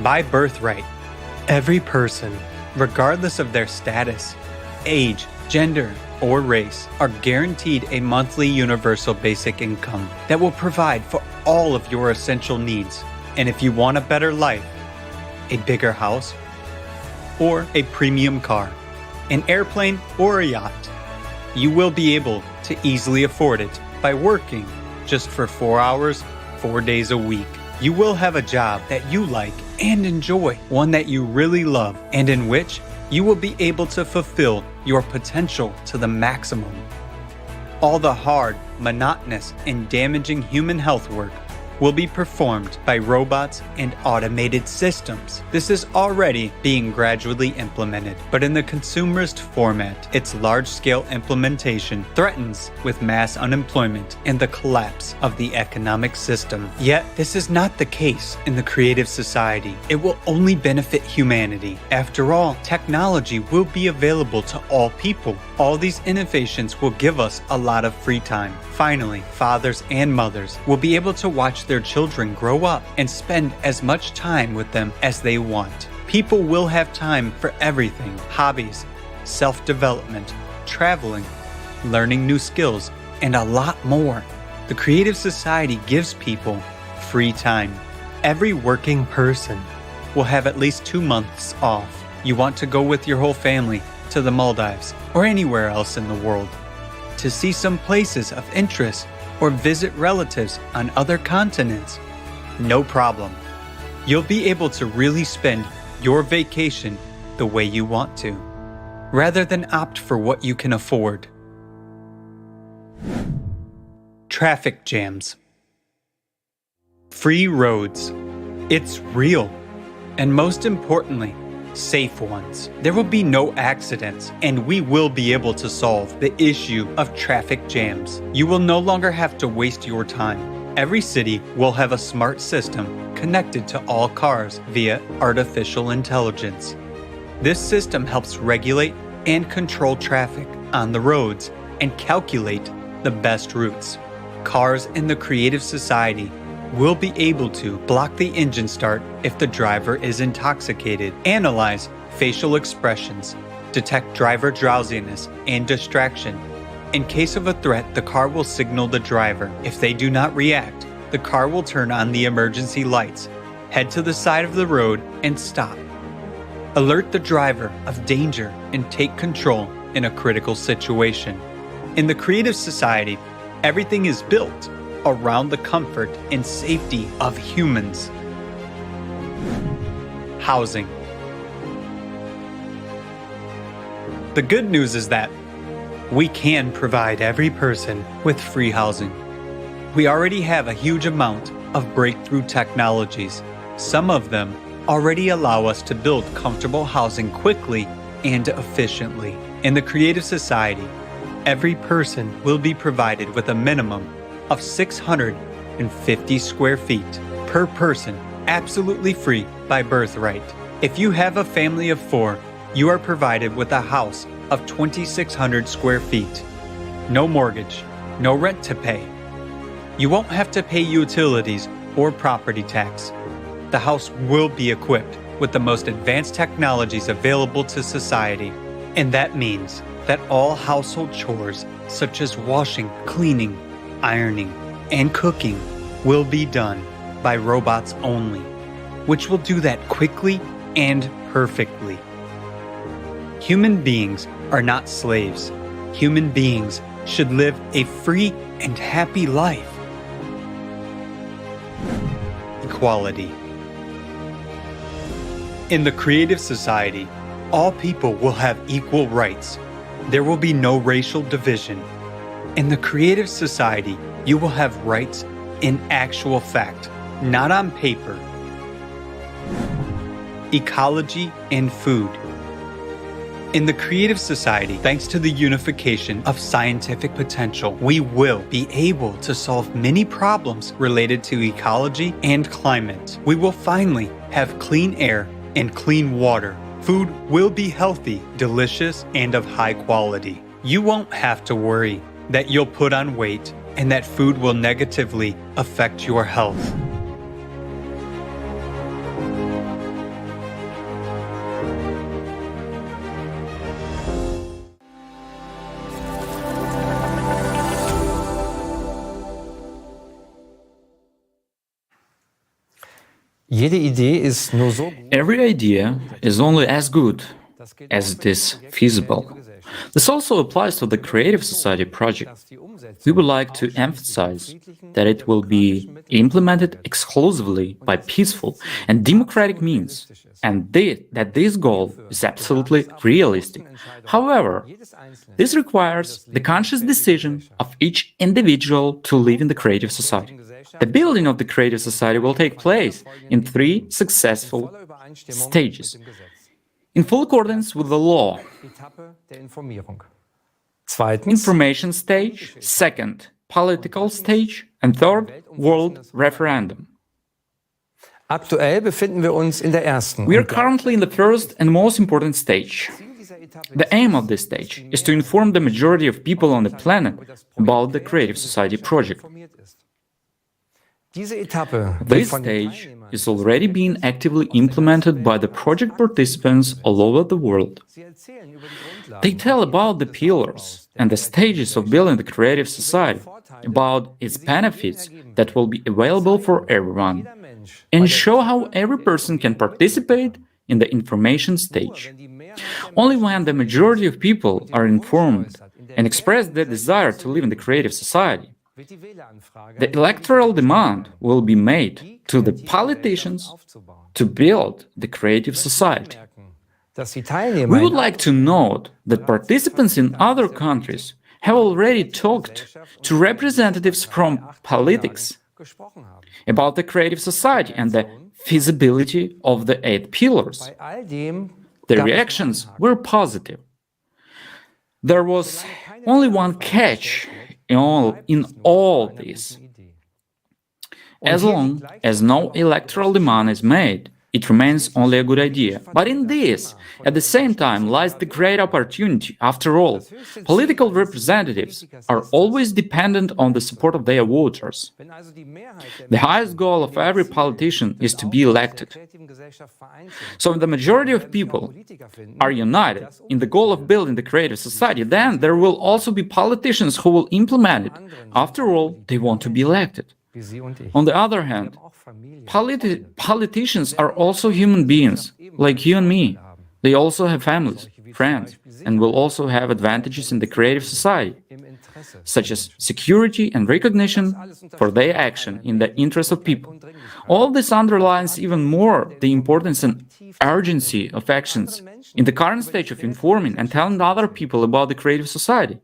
By birthright, every person, regardless of their status, age, gender, or race, are guaranteed a monthly universal basic income that will provide for all of your essential needs. And if you want a better life, a bigger house, or a premium car, an airplane or a yacht, you will be able to easily afford it by working just for 4 hours, 4 days a week. You will have a job that you like and enjoy, one that you really love, and in which you will be able to fulfill your potential to the maximum. All the hard, monotonous, and damaging human health work will be performed by robots and automated systems. This is already being gradually implemented, but in the consumerist format, its large-scale implementation threatens with mass unemployment and the collapse of the economic system. Yet, this is not the case in the creative society. It will only benefit humanity. After all, technology will be available to all people. All these innovations will give us a lot of free time. Finally, fathers and mothers will be able to watch their children grow up and spend as much time with them as they want. People will have time for everything: hobbies, self-development, traveling, learning new skills, and a lot more. The creative society gives people free time. Every working person will have at least 2 months off. You want to go with your whole family to the Maldives or anywhere else in the world to see some places of interest or visit relatives on other continents. No problem. You'll be able to really spend your vacation the way you want to, rather than opt for what you can afford. Traffic jams. Free roads. It's real. And most importantly, safe ones. There will be no accidents, and we will be able to solve the issue of traffic jams. You will no longer have to waste your time. Every city will have a smart system connected to all cars via artificial intelligence. This system helps regulate and control traffic on the roads and calculate the best routes. Cars in the creative society will be able to block the engine start if the driver is intoxicated, analyze facial expressions, detect driver drowsiness and distraction. In case of a threat, the car will signal the driver. If they do not react, the car will turn on the emergency lights, head to the side of the road and stop. Alert the driver of danger and take control in a critical situation. In the creative society, everything is built around the comfort and safety of humans. Housing. The good news is that we can provide every person with free housing. We already have a huge amount of breakthrough technologies. Some of them already allow us to build comfortable housing quickly and efficiently. In the creative society, every person will be provided with a minimum of 650 square feet per person, absolutely free by birthright. If you have a family of 4, you are provided with a house of 2,600 square feet. No mortgage, no rent to pay. You won't have to pay utilities or property tax. The house will be equipped with the most advanced technologies available to society. And that means that all household chores, such as washing, cleaning, ironing, and cooking, will be done by robots only, which will do that quickly and perfectly. Human beings are not slaves. Human beings should live a free and happy life. Equality. In the creative society, all people will have equal rights. There will be no racial division. In the creative society, you will have rights in actual fact, not on paper. Ecology and food. In the creative society, thanks to the unification of scientific potential, we will be able to solve many problems related to ecology and climate. We will finally have clean air and clean water. Food will be healthy, delicious, and of high quality. You won't have to worry that you'll put on weight and that food will negatively affect your health. Every idea is only as good as it is feasible. This also applies to the Creative Society project. We would like to emphasize that it will be implemented exclusively by peaceful and democratic means, and that this goal is absolutely realistic. However, this requires the conscious decision of each individual to live in the Creative Society. The building of the Creative Society will take place in 3 successful stages, in full accordance with the law. Information stage, second, political stage, and third, world referendum. We are currently in the first and most important stage. The aim of this stage is to inform the majority of people on the planet about the Creative Society project. This stage is already being actively implemented by the project participants all over the world. They tell about the pillars and the stages of building the Creative Society, about its benefits that will be available for everyone. and show how every person can participate in the information stage. Only when the majority of people are informed and express their desire to live in the creative society, the electoral demand will be made to the politicians to build the creative society. We would like to note that participants in other countries have already talked to representatives from politics about the creative society and the feasibility of the 8 pillars. The reactions were positive. There was only one catch in all this. As long as no electoral demand is made, it remains only a good idea. But in this, at the same time, lies the great opportunity. After all, political representatives are always dependent on the support of their voters. The highest goal of every politician is to be elected. So if the majority of people are united in the goal of building the creative society, then there will also be politicians who will implement it. After all, they want to be elected. On the other hand, politicians are also human beings, like you and me. They also have families, friends, and will also have advantages in the creative society, such as security and recognition for their action in the interest of people. All this underlines even more the importance and urgency of actions in the current stage of informing and telling other people about the creative society.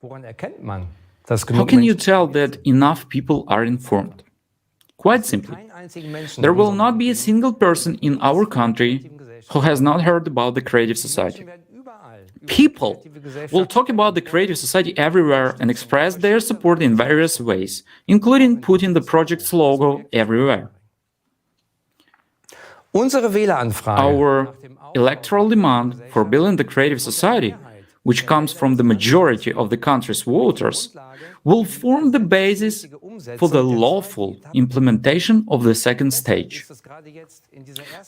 How can you tell that enough people are informed? Quite simply, there will not be a single person in our country who has not heard about the creative society. People will talk about the creative society everywhere and express their support in various ways, including putting the project's logo everywhere. Our electoral demand for building the creative society, which comes from the majority of the country's voters, will form the basis for the lawful implementation of the second stage.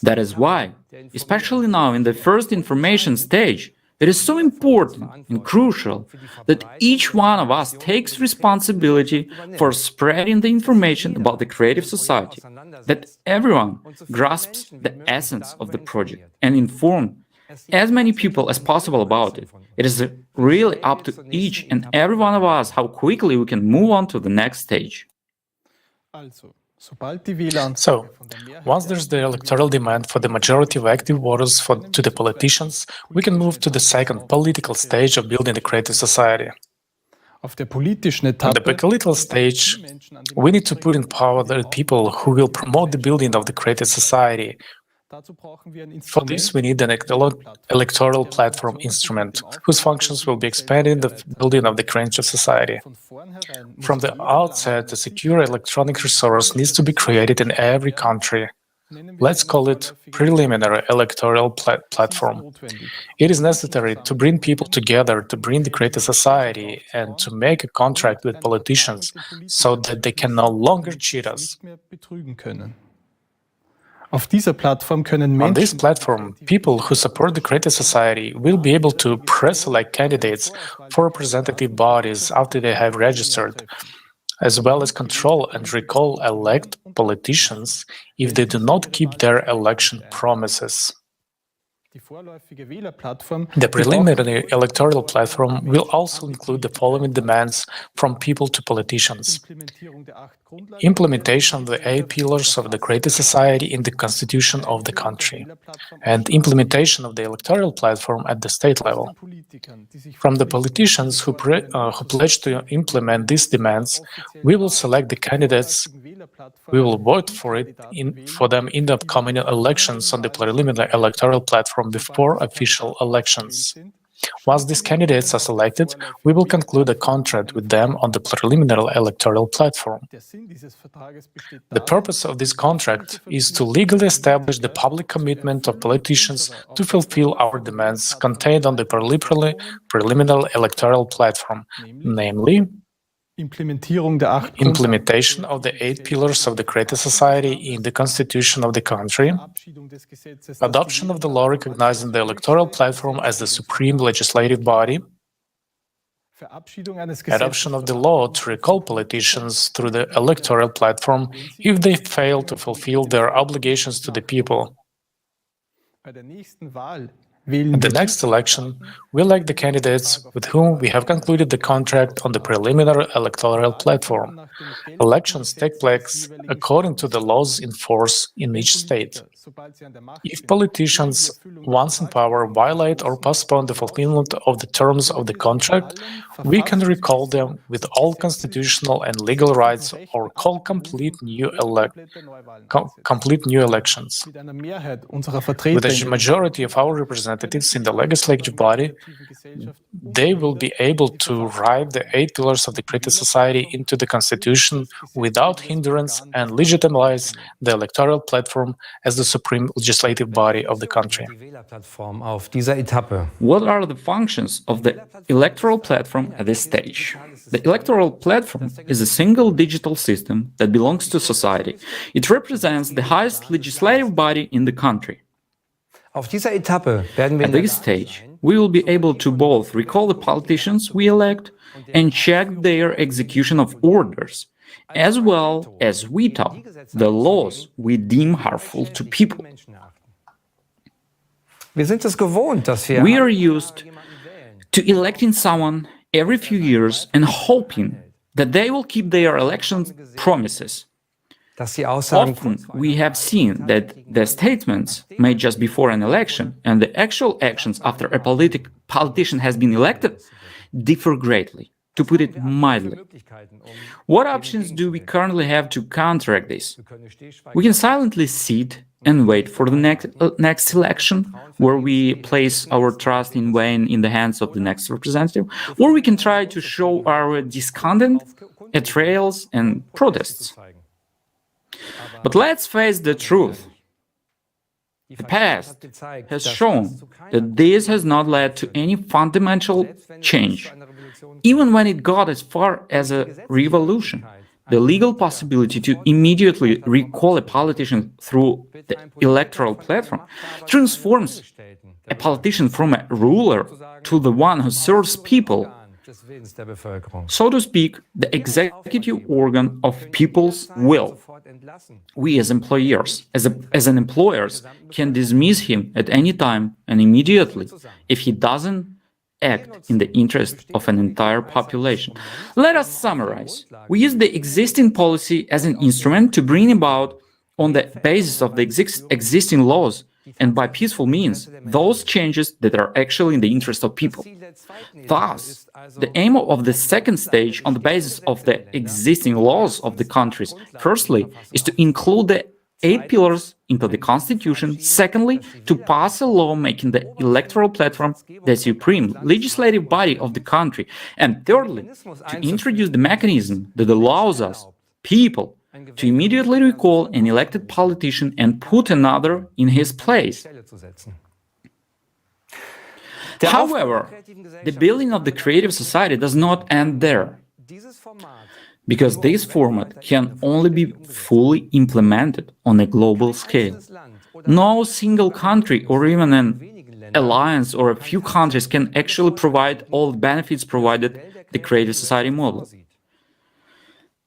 That is why, especially now in the first information stage, it is so important and crucial that each one of us takes responsibility for spreading the information about the creative society, that everyone grasps the essence of the project and inform as many people as possible about it. It is really up to each and every one of us how quickly we can move on to the next stage. So, once there's the electoral demand for the majority of active voters to the politicians, we can move to the second political stage of building the creative society. On the political stage, we need to put in power the people who will promote the building of the creative society. For this, we need an electoral platform instrument, whose functions will be expanded in the building of the creative society. From the outset, a secure electronic resource needs to be created in every country. Let's call it preliminary electoral platform. It is necessary to bring people together, to bring the creative society, and to make a contract with politicians so that they can no longer cheat us. On this platform, people who support the creative society will be able to pre-select candidates for representative bodies after they have registered, as well as control and elect politicians if they do not keep their election promises. The preliminary electoral platform will also include the following demands from people to politicians: implementation of the 8 pillars of the creative society in the constitution of the country, and implementation of the electoral platform at the state level. From the politicians who pledge to implement these demands, we will select the candidates. We will vote for them in the upcoming elections on the preliminary electoral platform before official elections. Once these candidates are selected, we will conclude a contract with them on the preliminary electoral platform. The purpose of this contract is to legally establish the public commitment of politicians to fulfill our demands contained on the preliminary electoral platform, namely, implementation of the 8 pillars of the creative society in the constitution of the country, adoption of the law recognizing the electoral platform as the supreme legislative body, Adoption of the law to recall politicians through the electoral platform if they fail to fulfill their obligations to the people. In the next election, we elect the candidates with whom we have concluded the contract on the preliminary electoral platform. Elections take place according to the laws in force in each state. If politicians, once in power, violate or postpone the fulfillment of the terms of the contract, we can recall them with all constitutional and legal rights or call complete new elections. With a majority of our representatives in the legislative body, they will be able to write the 8 pillars of the creative society into the constitution without hindrance and legitimize the electoral platform as the supreme legislative body of the country. What are the functions of the electoral platform at this stage? The electoral platform is a single digital system that belongs to society. It represents the highest legislative body in the country. At this stage, we will be able to both recall the politicians we elect and check their execution of orders, as well as veto the laws we deem harmful to people. We are used to electing someone every few years and hoping that they will keep their election promises. Often we have seen that the statements made just before an election and the actual actions after a politician has been elected differ greatly, to put it mildly. What options do we currently have to counteract this? We can silently sit and wait for the next election, where we place our trust in vain in the hands of the next representative, or we can try to show our discontent at trials and protests. But let's face the truth. The past has shown that this has not led to any fundamental change. Even when it got as far as a revolution, the legal possibility to immediately recall a politician through the electoral platform transforms a politician from a ruler to the one who serves people. So to speak, the executive organ of people's will. We as employers, as an employers, can dismiss him at any time and immediately if he doesn't act in the interest of an entire population. Let us summarize. We use the existing policy as an instrument to bring about, on the basis of the existing laws and by peaceful means, those changes that are actually in the interest of people. Thus, the aim of the second stage, on the basis of the existing laws of the countries, firstly, is to include the 8 pillars into the constitution. Secondly, to pass a law making the electoral platform the supreme legislative body of the country. And thirdly, to introduce the mechanism that allows us, people, to immediately recall an elected politician and put another in his place. However, the building of the creative society does not end there, because this format can only be fully implemented on a global scale. No single country or even an alliance or a few countries can actually provide all the benefits provided the creative society model.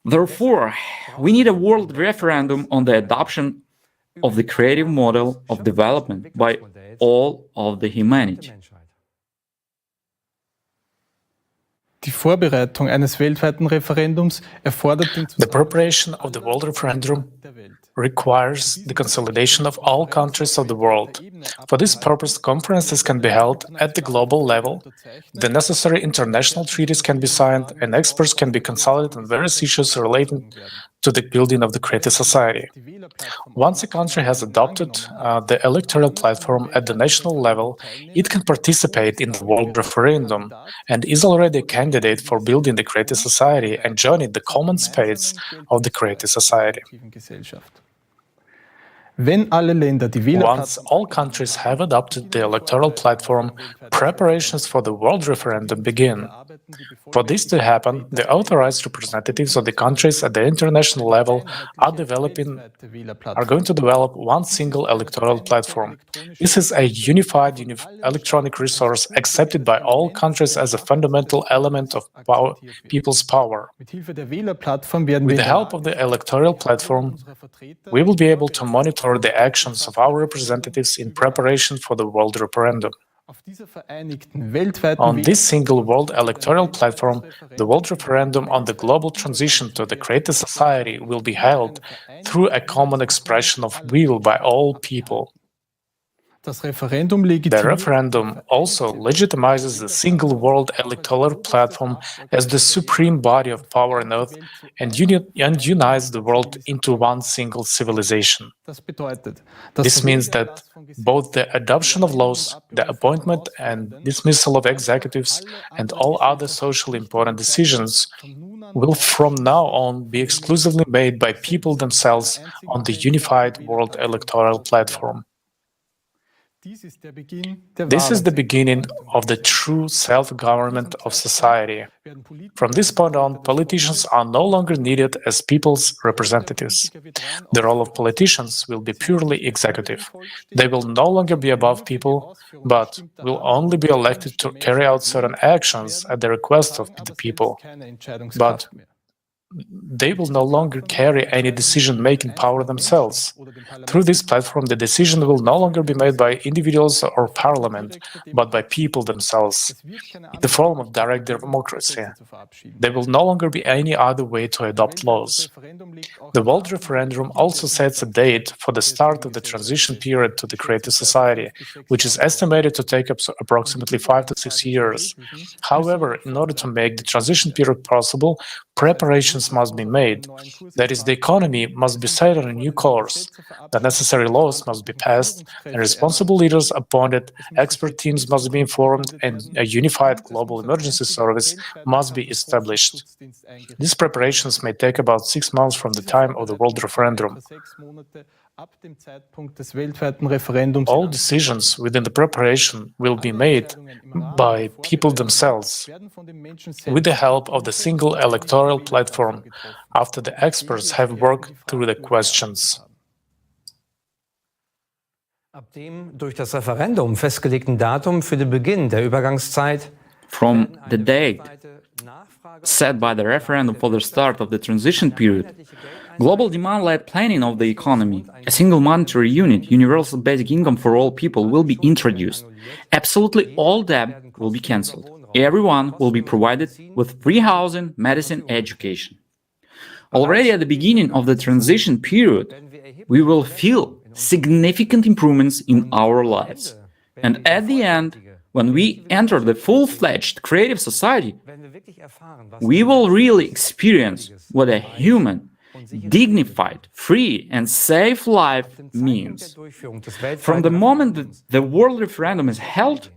Therefore, we need a world referendum on the adoption of the creative model of development by all of the humanity. Die Vorbereitung eines weltweiten Referendums erfordert den The preparation of the world referendum requires the consolidation of all countries of the world. For this purpose, conferences can be held at the global level, the necessary international treaties can be signed, and experts can be consulted on various issues relating to the building of the creative society. Once a country has adopted the electoral platform at the national level, it can participate in the world referendum and is already a candidate for building the creative society and joining the common space of the creative society. Once all countries have adopted the electoral platform, preparations for the world referendum begin. For this to happen, the authorized representatives of the countries at the international level are going to develop one single electoral platform. This is a unified electronic resource accepted by all countries as a fundamental element of people's power. With the help of the electoral platform, we will be able to monitor the actions of our representatives in preparation for the world referendum. On this single world electoral platform, the world referendum on the global transition to the creative society will be held through a common expression of will by all people. The referendum also legitimizes the single world electoral platform as the supreme body of power on earth and unites the world into one single civilization. This means that both the adoption of laws, the appointment and dismissal of executives, and all other socially important decisions will from now on be exclusively made by people themselves on the unified world electoral platform. This is the beginning of the true self-government of society. From this point on, politicians are no longer needed as people's representatives. The role of politicians will be purely executive. They will no longer be above people, but will only be elected to carry out certain actions at the request of the people. But they will no longer carry any decision-making power themselves. Through this platform, the decision will no longer be made by individuals or parliament, but by people themselves, in the form of direct democracy. There will no longer be any other way to adopt laws. The world referendum also sets a date for the start of the transition period to the creative society, which is estimated to take up approximately 5 to 6 years. However, in order to make the transition period possible, preparations must be made. That is, the economy must be set on a new course. The necessary laws must be passed, and responsible leaders appointed, expert teams must be informed, and a unified global emergency service must be established. These preparations may take about 6 months from the time of the world referendum. All decisions within the preparation will be made by people themselves, with the help of the single electoral platform, after the experts have worked through the questions. Ab dem durch das Referendum festgelegten Datum für den Beginn der Übergangszeit From the date set by the referendum for the start of the transition period, global demand-led planning of the economy, a single monetary unit, universal basic income for all people will be introduced. Absolutely all debt will be cancelled. Everyone will be provided with free housing, medicine, education. Already at the beginning of the transition period, we will feel significant improvements in our lives. And at the end, when we enter the full-fledged creative society, we will really experience what a human, dignified, free and safe life means. From the moment that the world referendum is held,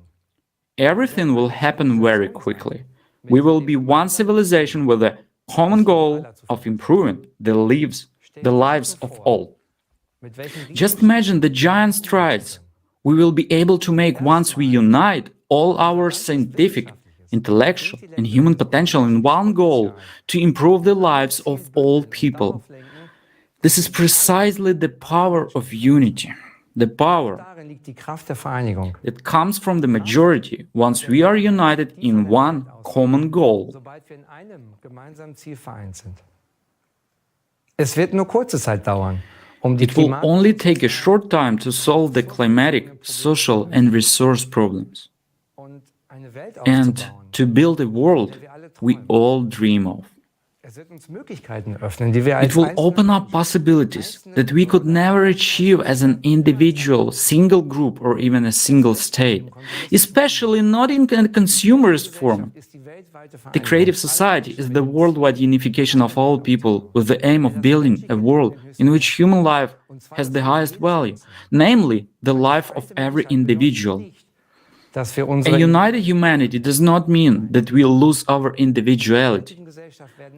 everything will happen very quickly. We will be one civilization with a common goal of improving the lives of all. Just imagine the giant strides we will be able to make once we unite all our scientific, intellectual, and human potential in one goal to improve the lives of all people. This is precisely the power of unity, the power that comes from the majority once we are united in one common goal. Es wird nur kurze Zeit dauern. It will only take a short time to solve the climatic, social, and resource problems, and to build a world we all dream of. It will open up possibilities that we could never achieve as an individual, single group, or even a single state, especially not in a consumerist form. The creative society is the worldwide unification of all people with the aim of building a world in which human life has the highest value, namely the life of every individual. A united humanity does not mean that we'll lose our individuality.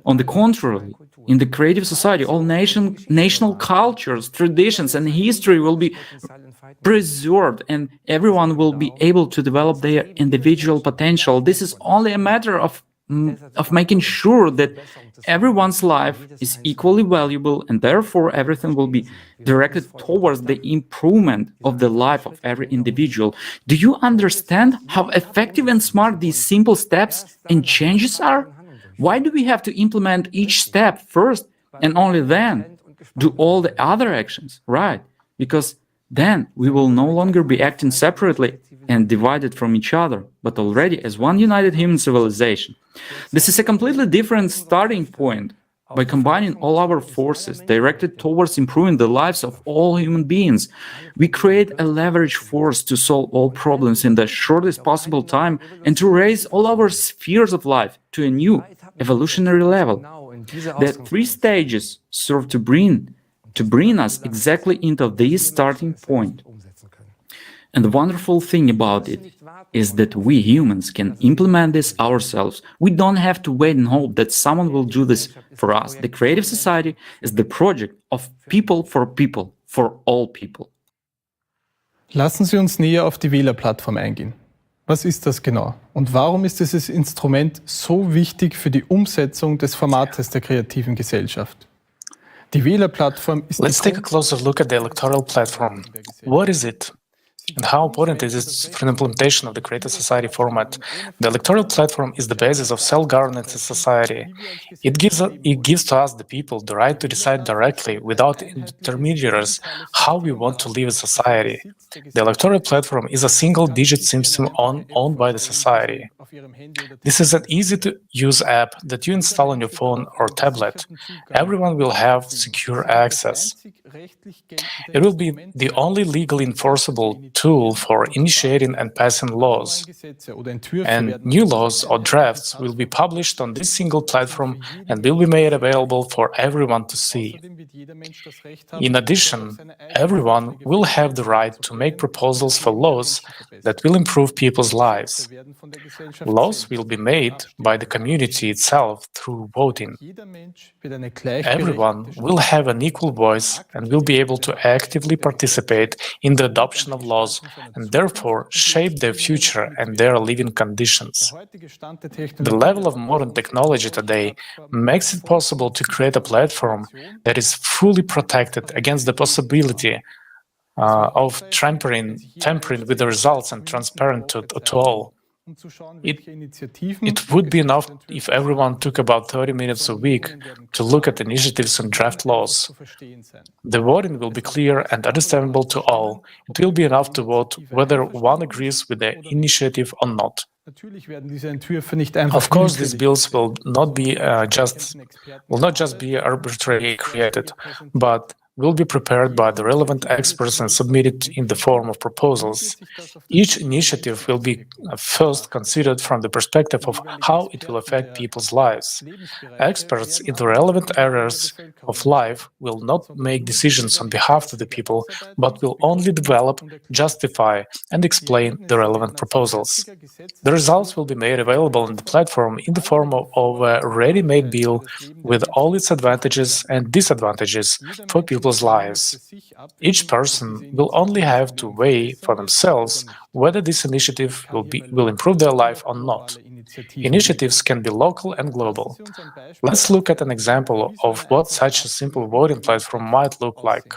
On the contrary, in the creative society, all national cultures, traditions, and history will be preserved, and everyone will be able to develop their individual potential. This is only a matter of making sure that everyone's life is equally valuable, and therefore everything will be directed towards the improvement of the life of every individual. Do you understand how effective and smart these simple steps and changes are? Why do we have to implement each step first and only then do all the other actions? Right, because then we will no longer be acting separately and divided from each other, but already as one united human civilization. This is a completely different starting point. By combining all our forces directed towards improving the lives of all human beings, we create a leverage force to solve all problems in the shortest possible time and to raise all our spheres of life to a new evolutionary level. The three stages serve to bring us exactly into this starting point. And the wonderful thing about it is that we humans can implement this ourselves. We don't have to wait and hope that someone will do this for us. The creative society is the project of people, for all people. Lassen Sie uns näher auf die Wählerplattform eingehen. Was ist das genau? Und warum ist dieses Instrument so wichtig für die Umsetzung des Formates der kreativen Gesellschaft? Die Wählerplattform ist Let's take a closer look at the electoral platform. What is it? And how important is it for the implementation of the creative society format? The electoral platform is the basis of self-governance in society. It gives to us, the people, the right to decide directly, without intermediaries, how we want to live in society. The electoral platform is a single-digit system owned by the society. This is an easy-to-use app that you install on your phone or tablet. Everyone will have secure access. It will be the only legally enforceable tool for initiating and passing laws. And new laws or drafts will be published on this single platform and will be made available for everyone to see. In addition, everyone will have the right to make proposals for laws that will improve people's lives. Laws will be made by the community itself through voting. Everyone will have an equal voice and will be able to actively participate in the adoption of laws and therefore shape their future and their living conditions. The level of modern technology today makes it possible to create a platform that is fully protected against the possibility of tampering with the results and transparent to all. It would be enough if everyone took about 30 minutes a week to look at initiatives and draft laws. The voting will be clear and understandable to all. It will be enough to vote whether one agrees with the initiative or not. Of course, these bills will not just be arbitrarily created, but will be prepared by the relevant experts and submitted in the form of proposals. Each initiative will be first considered from the perspective of how it will affect people's lives. Experts in the relevant areas of life will not make decisions on behalf of the people, but will only develop, justify, and explain the relevant proposals. The results will be made available on the platform in the form of a ready-made bill with all its advantages and disadvantages for people's lives. Each person will only have to weigh for themselves whether this initiative will improve their life or not. Initiatives can be local and global. Let's look at an example of what such a simple voting platform might look like.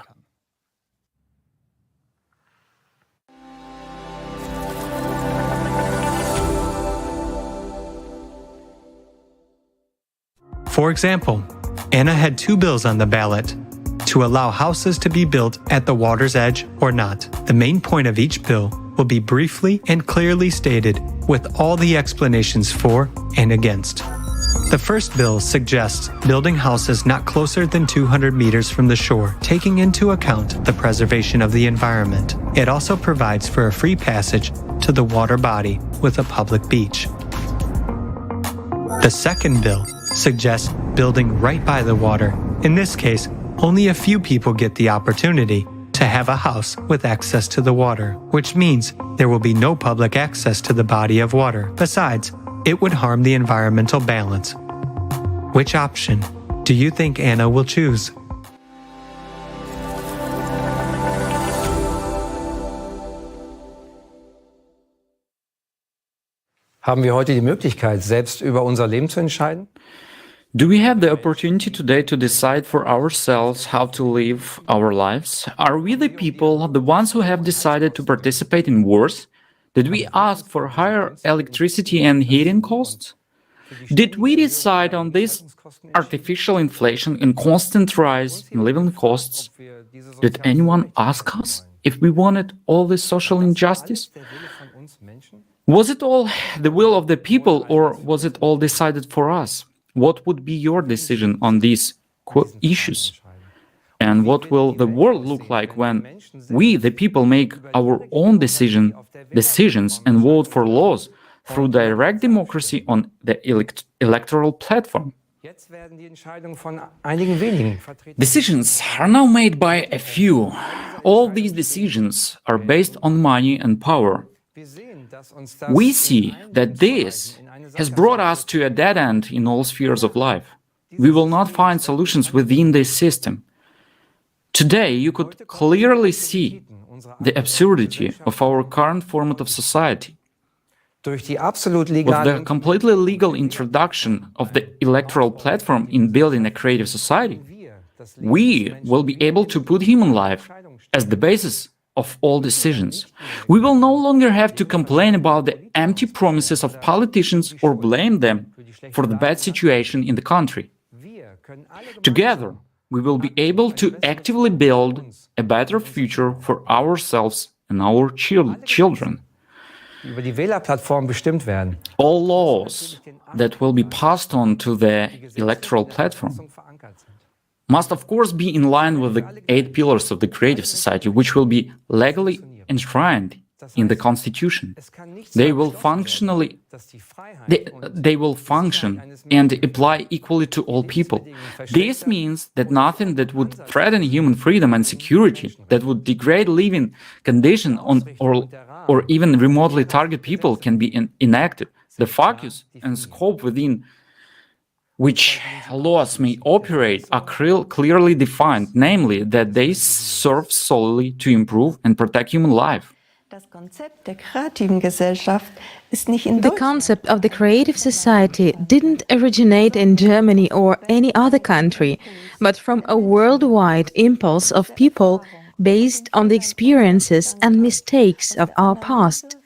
For example, Anna had two bills on the ballot: to allow houses to be built at the water's edge or not. The main point of each bill will be briefly and clearly stated with all the explanations for and against. The first bill suggests building houses not closer than 200 meters from the shore, taking into account the preservation of the environment. It also provides for a free passage to the water body with a public beach. The second bill suggests building right by the water. In this case, only a few people get the opportunity to to have a house with access to the water, which means there will be no public access to the body of water. Besides, it would harm the environmental balance. Which option do you think Anna will choose? Haben wir heute die Möglichkeit, selbst über unser Leben zu entscheiden? Do we have the opportunity today to decide for ourselves how to live our lives? Are we the people, the ones who have decided to participate in wars? Did we ask for higher electricity and heating costs? Did we decide on this artificial inflation and constant rise in living costs? Did anyone ask us if we wanted all this social injustice? Was it all the will of the people, or was it all decided for us? What would be your decision on these issues? And what will the world look like when we, the people, make our own decisions and vote for laws through direct democracy on the electoral platform? Decisions are now made by a few. All these decisions are based on money and power. We see that this has brought us to a dead end in all spheres of life. We will not find solutions within this system. Today, you could clearly see the absurdity of our current format of society. With the completely legal introduction of the electoral platform in building a creative society, we will be able to put human life as the basis of all decisions. We will no longer have to complain about the empty promises of politicians or blame them for the bad situation in the country. Together, we will be able to actively build a better future for ourselves and our children. All laws that will be passed on to the electoral platform must of course be in line with the 8 pillars of the creative society, which will be legally enshrined in the constitution. They will function and apply equally to all people. This means that nothing that would threaten human freedom and security, that would degrade living conditions or even remotely target people, can be enacted. The focus and scope within which laws may operate are clearly defined, namely that they serve solely to improve and protect human life. The concept of the creative society didn't originate in Germany or any other country, but from a worldwide impulse of people based on the experiences and mistakes of our past.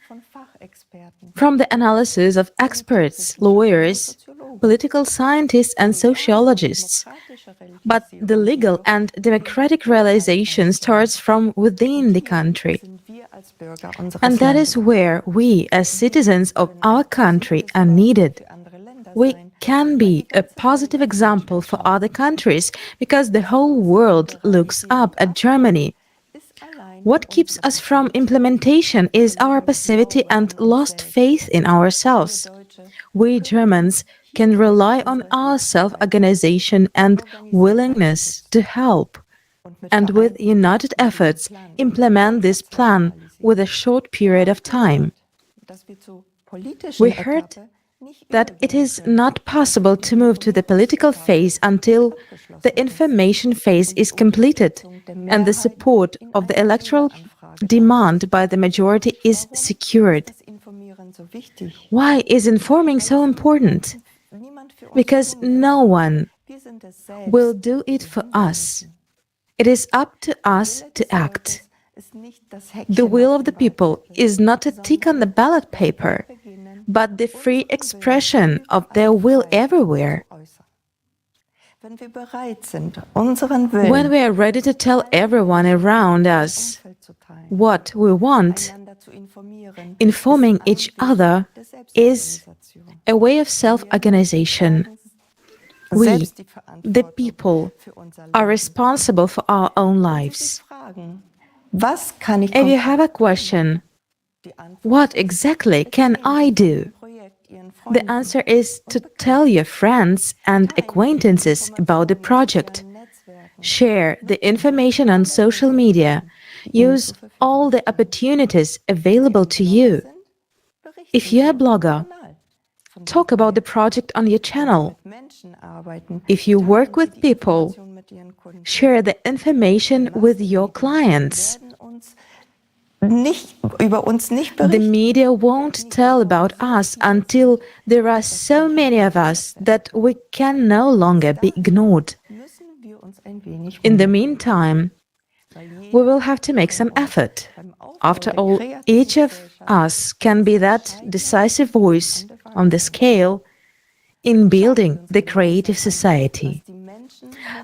From the analysis of experts, lawyers, political scientists and sociologists. But the legal and democratic realization starts from within the country. And that is where we, as citizens of our country, are needed. We can be a positive example for other countries because the whole world looks up at Germany. What keeps us from implementation is our passivity and lost faith in ourselves. We Germans can rely on our self-organization and willingness to help, and with united efforts implement this plan with a short period of time. We heard that it is not possible to move to the political phase until the information phase is completed and the support of the electoral demand by the majority is secured. Why is informing so important? Because no one will do it for us. It is up to us to act. The will of the people is not a tick on the ballot paper, but the free expression of their will everywhere. When we are ready to tell everyone around us what we want, informing each other is a way of self-organization. We, the people, are responsible for our own lives. If you have a question, what exactly can I do? The answer is to tell your friends and acquaintances about the project. Share the information on social media. Use all the opportunities available to you. If you're a blogger, talk about the project on your channel. If you work with people, share the information with your clients. The media won't tell about us until there are so many of us that we can no longer be ignored. In the meantime, we will have to make some effort. After all, each of us can be that decisive voice on the scale in building the creative society.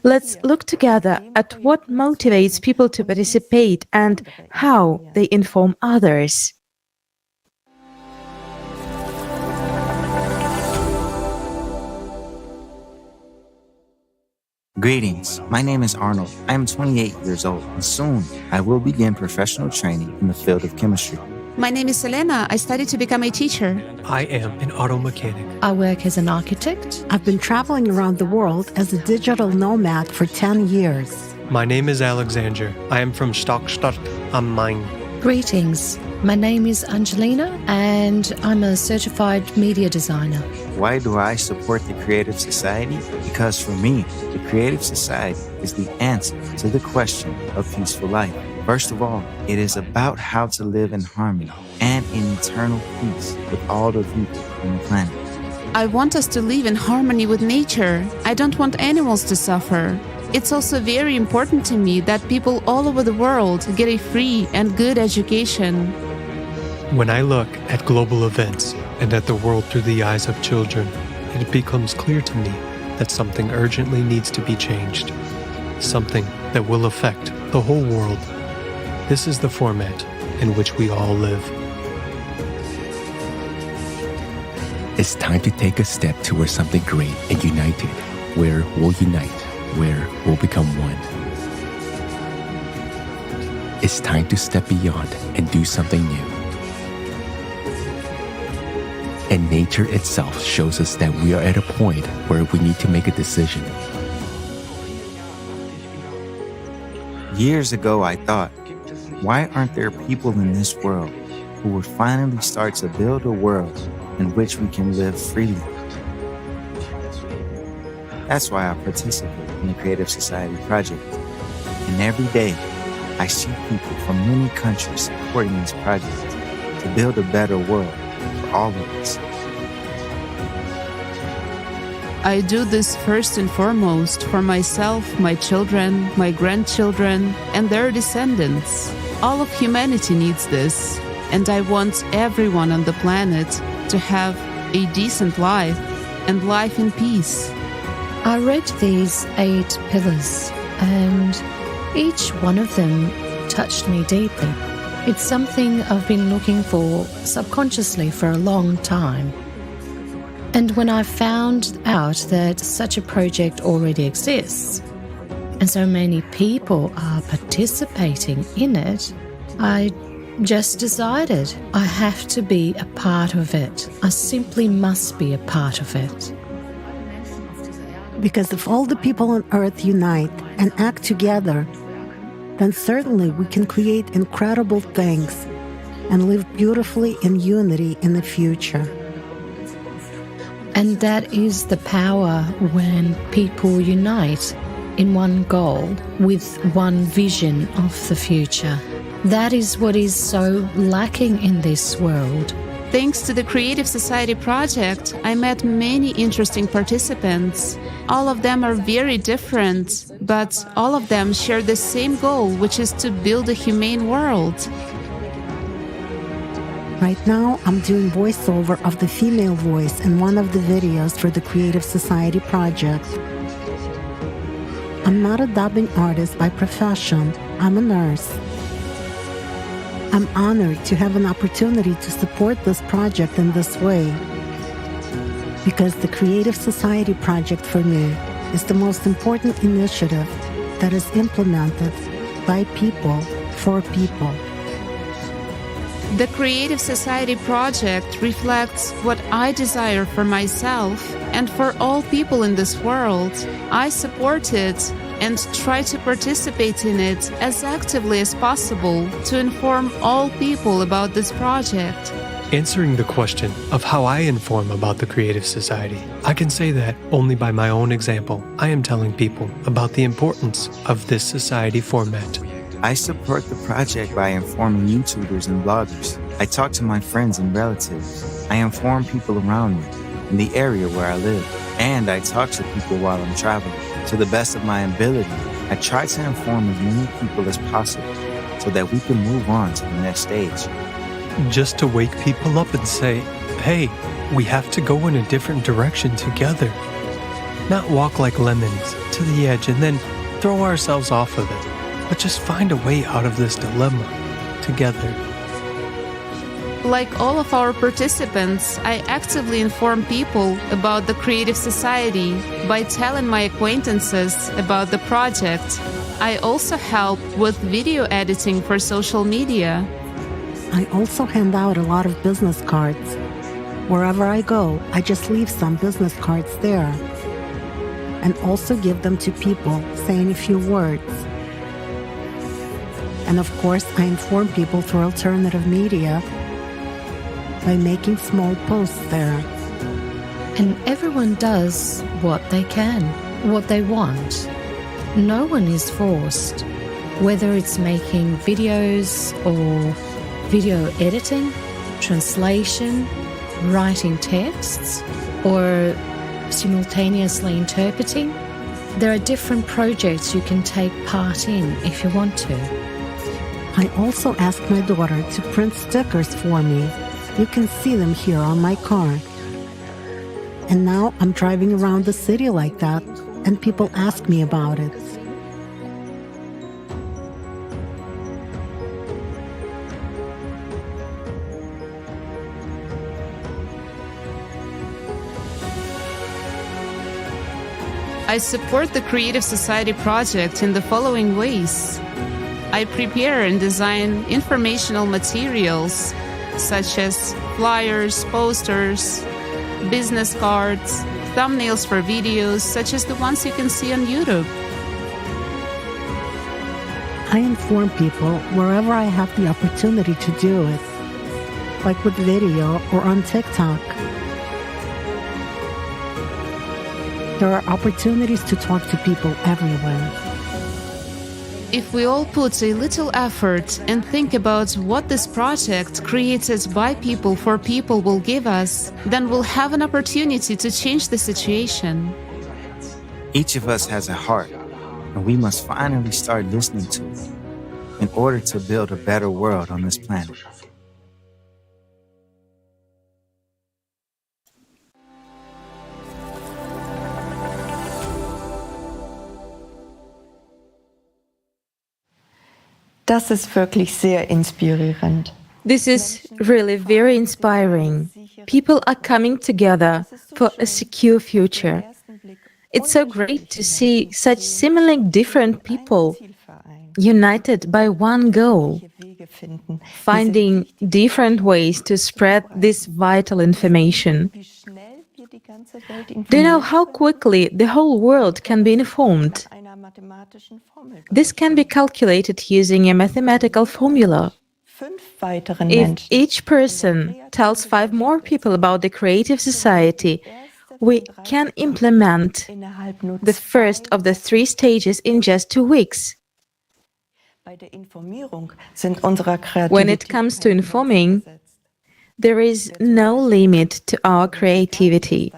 Let's look together at what motivates people to participate and how they inform others. Greetings, my name is Arnold. I am 28 years old, and soon I will begin professional training in the field of chemistry. My name is Selena. I study to become a teacher. I am an auto mechanic. I work as an architect. I've been traveling around the world as a digital nomad for 10 years. My name is Alexander. I am from Stockstadt am Main. Greetings. My name is Angelina, and I'm a certified media designer. Why do I support the Creative Society? Because for me, the Creative Society is the answer to the question of peaceful life. First of all, it is about how to live in harmony and in eternal peace with all the people on the planet. I want us to live in harmony with nature. I don't want animals to suffer. It's also very important to me that people all over the world get a free and good education. When I look at global events and at the world through the eyes of children, it becomes clear to me that something urgently needs to be changed. Something that will affect the whole world. This is the format in which we all live. It's time to take a step towards something great and united, where we'll unite, where we'll become one. It's time to step beyond and do something new. And nature itself shows us that we are at a point where we need to make a decision. Years ago, I thought, why aren't there people in this world who would finally start to build a world in which we can live freely? That's why I participate in the Creative Society Project. And every day, I see people from many countries supporting this project to build a better world for all of us. I do this first and foremost for myself, my children, my grandchildren, and their descendants. All of humanity needs this, and I want everyone on the planet to have a decent life and life in peace. I read these 8 pillars, and each one of them touched me deeply. It's something I've been looking for subconsciously for a long time. And when I found out that such a project already exists, and so many people are participating in it, I just decided I have to be a part of it. I simply must be a part of it. Because if all the people on Earth unite and act together, then certainly we can create incredible things and live beautifully in unity in the future. And that is the power when people unite in one goal with one vision of the future. That is what is so lacking in this world. Thanks to the Creative Society project, I met many interesting participants. All of them are very different, but all of them share the same goal, which is to build a humane world. Right now, I'm doing voiceover of the female voice in one of the videos for the Creative Society project. I'm not a dubbing artist by profession. I'm a nurse. I'm honored to have an opportunity to support this project in this way, because the Creative Society project for me is the most important initiative that is implemented by people for people. The Creative Society project reflects what I desire for myself and for all people in this world. I support it, and try to participate in it as actively as possible to inform all people about this project. Answering the question of how I inform about the Creative Society, I can say that only by my own example, I am telling people about the importance of this society format. I support the project by informing YouTubers and bloggers. I talk to my friends and relatives. I inform people around me in the area where I live. And I talk to people while I'm traveling. To the best of my ability, I try to inform as many people as possible so that we can move on to the next stage. Just to wake people up and say, hey, we have to go in a different direction together. Not walk like lemons to the edge and then throw ourselves off of it, but just find a way out of this dilemma together. Like all of our participants, I actively inform people about the Creative Society by telling my acquaintances about the project. I also help with video editing for social media. I also hand out a lot of business cards. Wherever I go, I just leave some business cards there. And also give them to people, saying a few words. And of course, I inform people through alternative media by making small posts there. And everyone does what they can, what they want. No one is forced, whether it's making videos or video editing, translation, writing texts, or simultaneously interpreting. There are different projects you can take part in if you want to. I also ask my daughter to print stickers for me. You can see them here on my car. And now I'm driving around the city like that, and people ask me about it. I support the Creative Society project in the following ways. I prepare and design informational materials such as flyers, posters, business cards, thumbnails for videos such as the ones you can see on YouTube. I inform people wherever I have the opportunity to do it, like with video or on TikTok. There are opportunities to talk to people everywhere. If we all put a little effort and think about what this project created by people for people will give us, then we'll have an opportunity to change the situation. Each of us has a heart, and we must finally start listening to it in order to build a better world on this planet. Das ist wirklich sehr inspirierend. This is really very inspiring. People are coming together for a secure future. It's so great to see such seemingly different people united by one goal, finding different ways to spread this vital information. Do you know how quickly the whole world can be informed? This can be calculated using a mathematical formula. If each person tells 5 more people about the Creative Society, we can implement the first of the 3 stages in just 2 weeks. When it comes to informing, there is no limit to our creativity.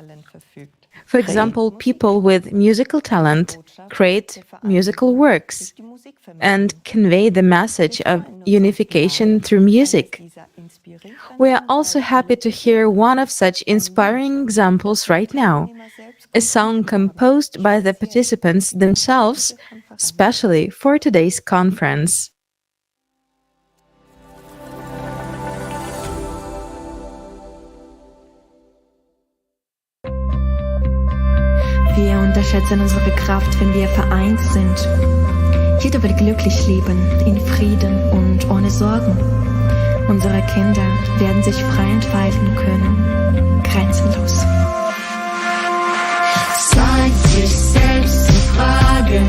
For example, people with musical talent create musical works and convey the message of unification through music. We are also happy to hear one of such inspiring examples right now, a song composed by the participants themselves, especially for today's conference. Wir unterschätzen unsere Kraft, wenn wir vereint sind. Jeder will glücklich leben, in Frieden und ohne Sorgen. Unsere Kinder werden sich frei entfalten können, grenzenlos. Seid sich selbst. fragen,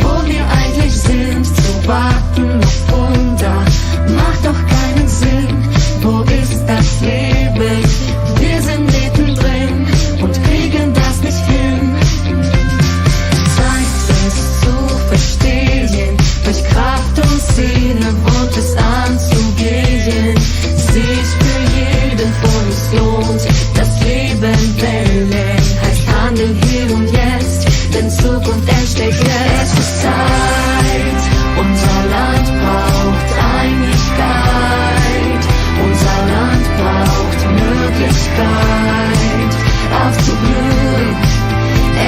wo wir eigentlich sind. Zu warten auf Wunder macht doch keinen Sinn. Wo ist das Leben? Wir sind mittendrin und kriegen das nicht hin. Zeit es zu verstehen, durch Kraft und Seele wohnt es anzugehen. Sich für jeden von uns lohnt, das Leben wählen heißt handeln hier und jetzt, denn Zukunft entsteht jetzt. Es ist Zeit, unser Land braucht Einigkeit, unser Land braucht Möglichkeit aufzublühen.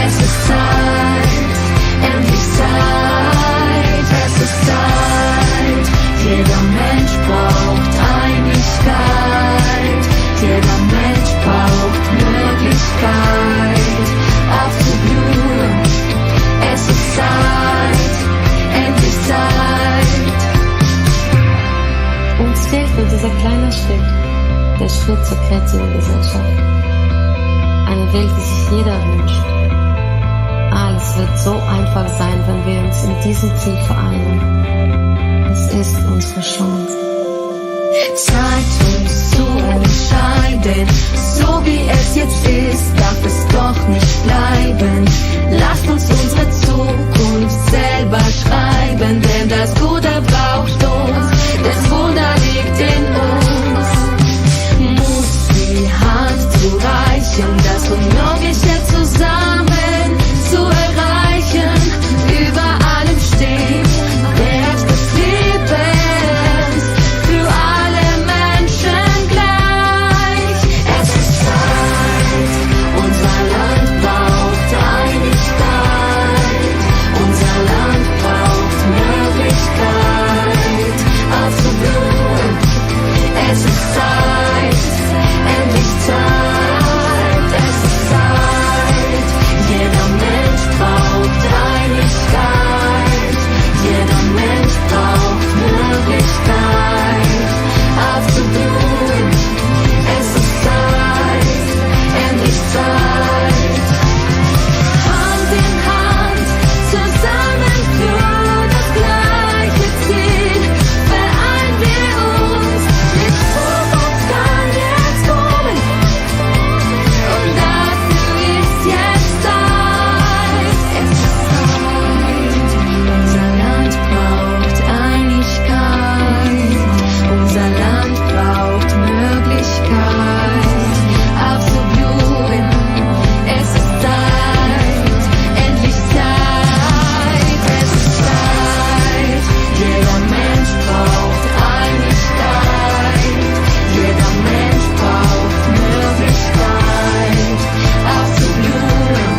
Es ist Zeit, endlich Zeit, es ist Zeit. Jeder Mensch braucht Einigkeit, jeder Mensch braucht Möglichkeit aufzublühen. Es ist Zeit, endlich Zeit. Uns fehlt nur dieser kleine Schritt, der Schritt zur kreativen Gesellschaft. Eine Welt, die sich jeder wünscht. Alles wird so einfach sein, wenn wir uns in diesem Ziel vereinen. Es ist unsere Chance. Zeit uns zu entscheiden, so wie es jetzt ist, darf es doch nicht bleiben. Lasst uns unsere Zukunft selber schreiben, denn das Gute braucht uns, das Wunder liegt in uns. Muss die Hand zu reichen, das Unmögliche zusammen zu erreichen, über allem steht Wert des Lebens, für alle Menschen gleich. Es ist Zeit, unser Land braucht Einigkeit, unser Land braucht Möglichkeit aufzublühen. Es ist Zeit, endlich Zeit, es ist Zeit. Jeder Mensch braucht Einigkeit, jeder Mensch braucht Möglichkeit aufzublühen. Es ist Zeit, endlich Zeit. Hand in Hand, zusammen für das gleiche Ziel, vereinen wir uns. Die Zukunft kann jetzt kommen und dafür ist jetzt Zeit. Es ist Zeit, unser Land braucht Einigkeit, unser Land braucht Möglichkeit aufzublühen. Es ist Zeit, endlich Zeit. Es ist Zeit, jeder Mensch braucht Einigkeit, jeder Mensch braucht Möglichkeit aufzublühen.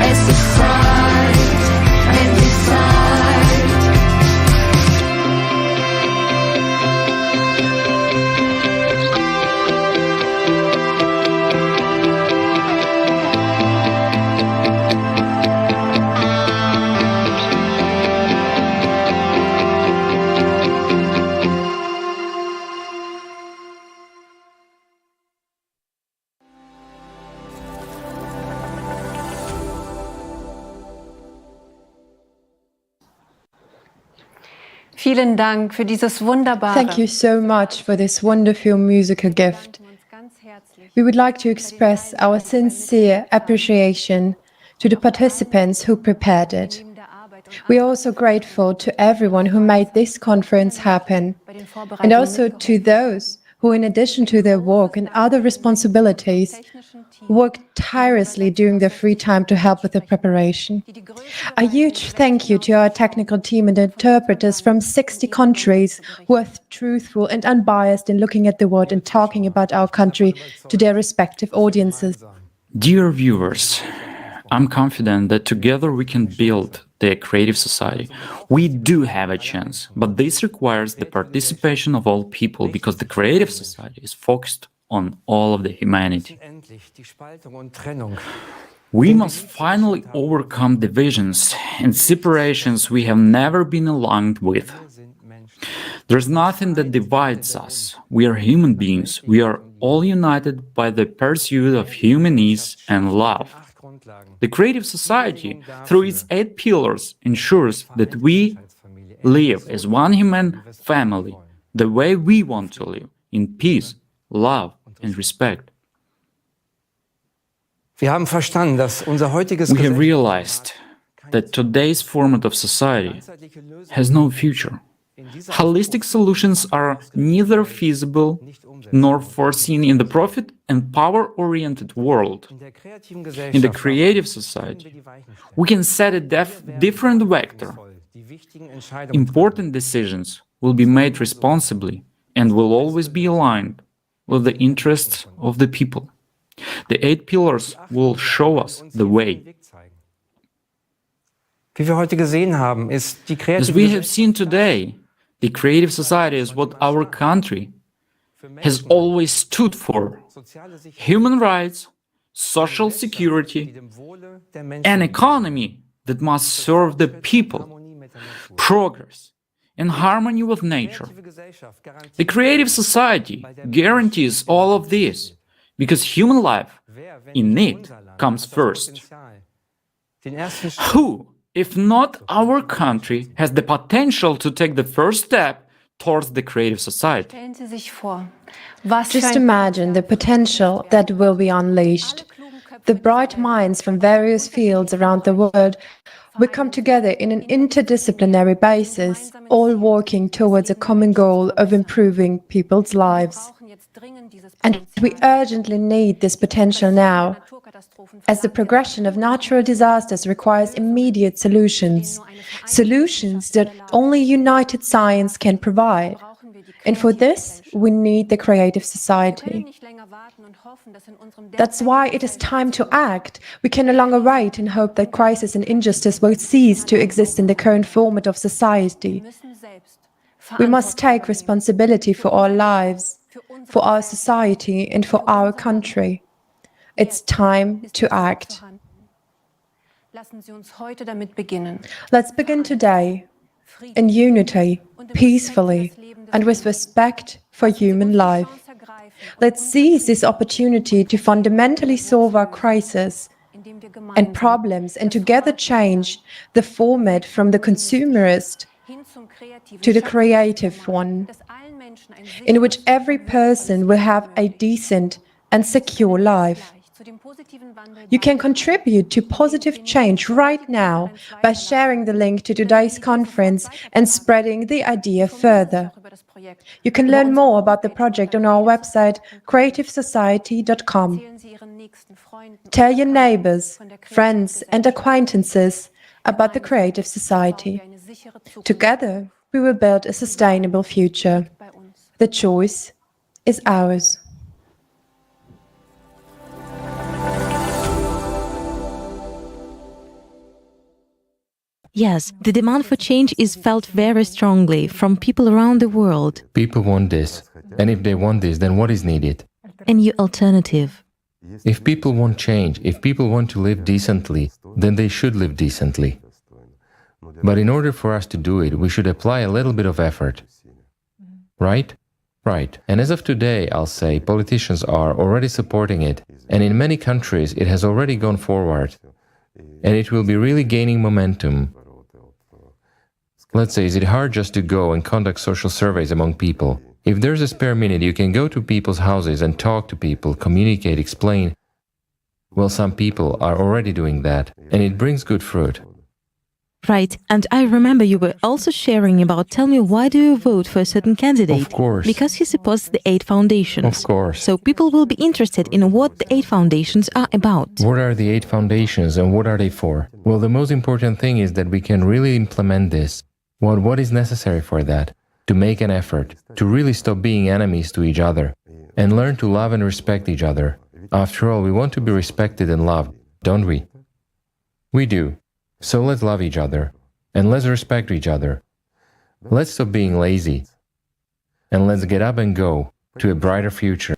Es ist Zeit, endlich Zeit. Vielen Dank für dieses wunderbare. Thank you so much for this wonderful musical gift. We would like to express our sincere appreciation to the participants who prepared it. We are also grateful to everyone who made this conference happen, and also to those who, in addition to their work and other responsibilities, worked tirelessly during their free time to help with the preparation. A huge thank you to our technical team and interpreters from 60 countries who are truthful and unbiased in looking at the world and talking about our country to their respective audiences. Dear viewers, I'm confident that together we can build the creative society. We do have a chance, but this requires the participation of all people because the creative society is focused on all of the humanity. We must finally overcome divisions and separations we have never been aligned with. There's nothing that divides us. We are human beings. We are all united by the pursuit of human ease and love. The creative society, through its 8 pillars, ensures that we live as one human family, the way we want to live, in peace, love and respect. Wir haben verstanden, dass unser heutiges We have realized that today's format of society has no future. Holistic solutions are neither feasible nor foreseen in the profit and power-oriented world. In the creative society, we can set a different vector. Important decisions will be made responsibly and will always be aligned with the interests of the people. The 8 pillars will show us the way. Wie wir heute gesehen haben, ist die As we have seen today, the creative society is what our country has always stood for: human rights, social security, an economy that must serve the people, progress, and harmony with nature. The creative society guarantees all of this, because human life in it comes first. Who, if not our country, has the potential to take the first step towards the creative society? Just imagine the potential that will be unleashed. The bright minds from various fields around the world will come together in an interdisciplinary basis, all working towards a common goal of improving people's lives. And we urgently need this potential now, as the progression of natural disasters requires immediate solutions, solutions that only united science can provide. And for this, we need the creative society. That's why it is time to act. We can no longer wait and hope that crisis and injustice will cease to exist in the current format of society. We must take responsibility for our lives, for our society, and for our country. It's time to act. Let's begin today, in unity, peacefully, and with respect for human life. Let's seize this opportunity to fundamentally solve our crisis and problems, and together change the format from the consumerist to the creative one, in which every person will have a decent and secure life. You can contribute to positive change right now by sharing the link to today's conference and spreading the idea further. You can learn more about the project on our website, creativesociety.com. Tell your neighbors, friends, and acquaintances about the Creative Society. Together, we will build a sustainable future. The choice is ours. Yes, the demand for change is felt very strongly from people around the world. People want this. And if they want this, then what is needed? A new alternative. If people want change, if people want to live decently, then they should live decently. But in order for us to do it, we should apply a little bit of effort. Right? Right. And as of today, I'll say, politicians are already supporting it. And in many countries, it has already gone forward. And it will be really gaining momentum. Let's say, is it hard just to go and conduct social surveys among people? If there's a spare minute, you can go to people's houses and talk to people, communicate, explain. Well, some people are already doing that, and it brings good fruit. Right, and I remember you were also sharing about, tell me, why do you vote for a certain candidate? Of course. Because he supports the 8 foundations. Of course. So people will be interested in what the 8 foundations are about. What are the 8 foundations and what are they for? Well, the most important thing is that we can really implement this. What is necessary for that? To make an effort, to really stop being enemies to each other, and learn to love and respect each other. After all, we want to be respected and loved, don't we? We do. So let's love each other, and let's respect each other. Let's stop being lazy, and let's get up and go to a brighter future.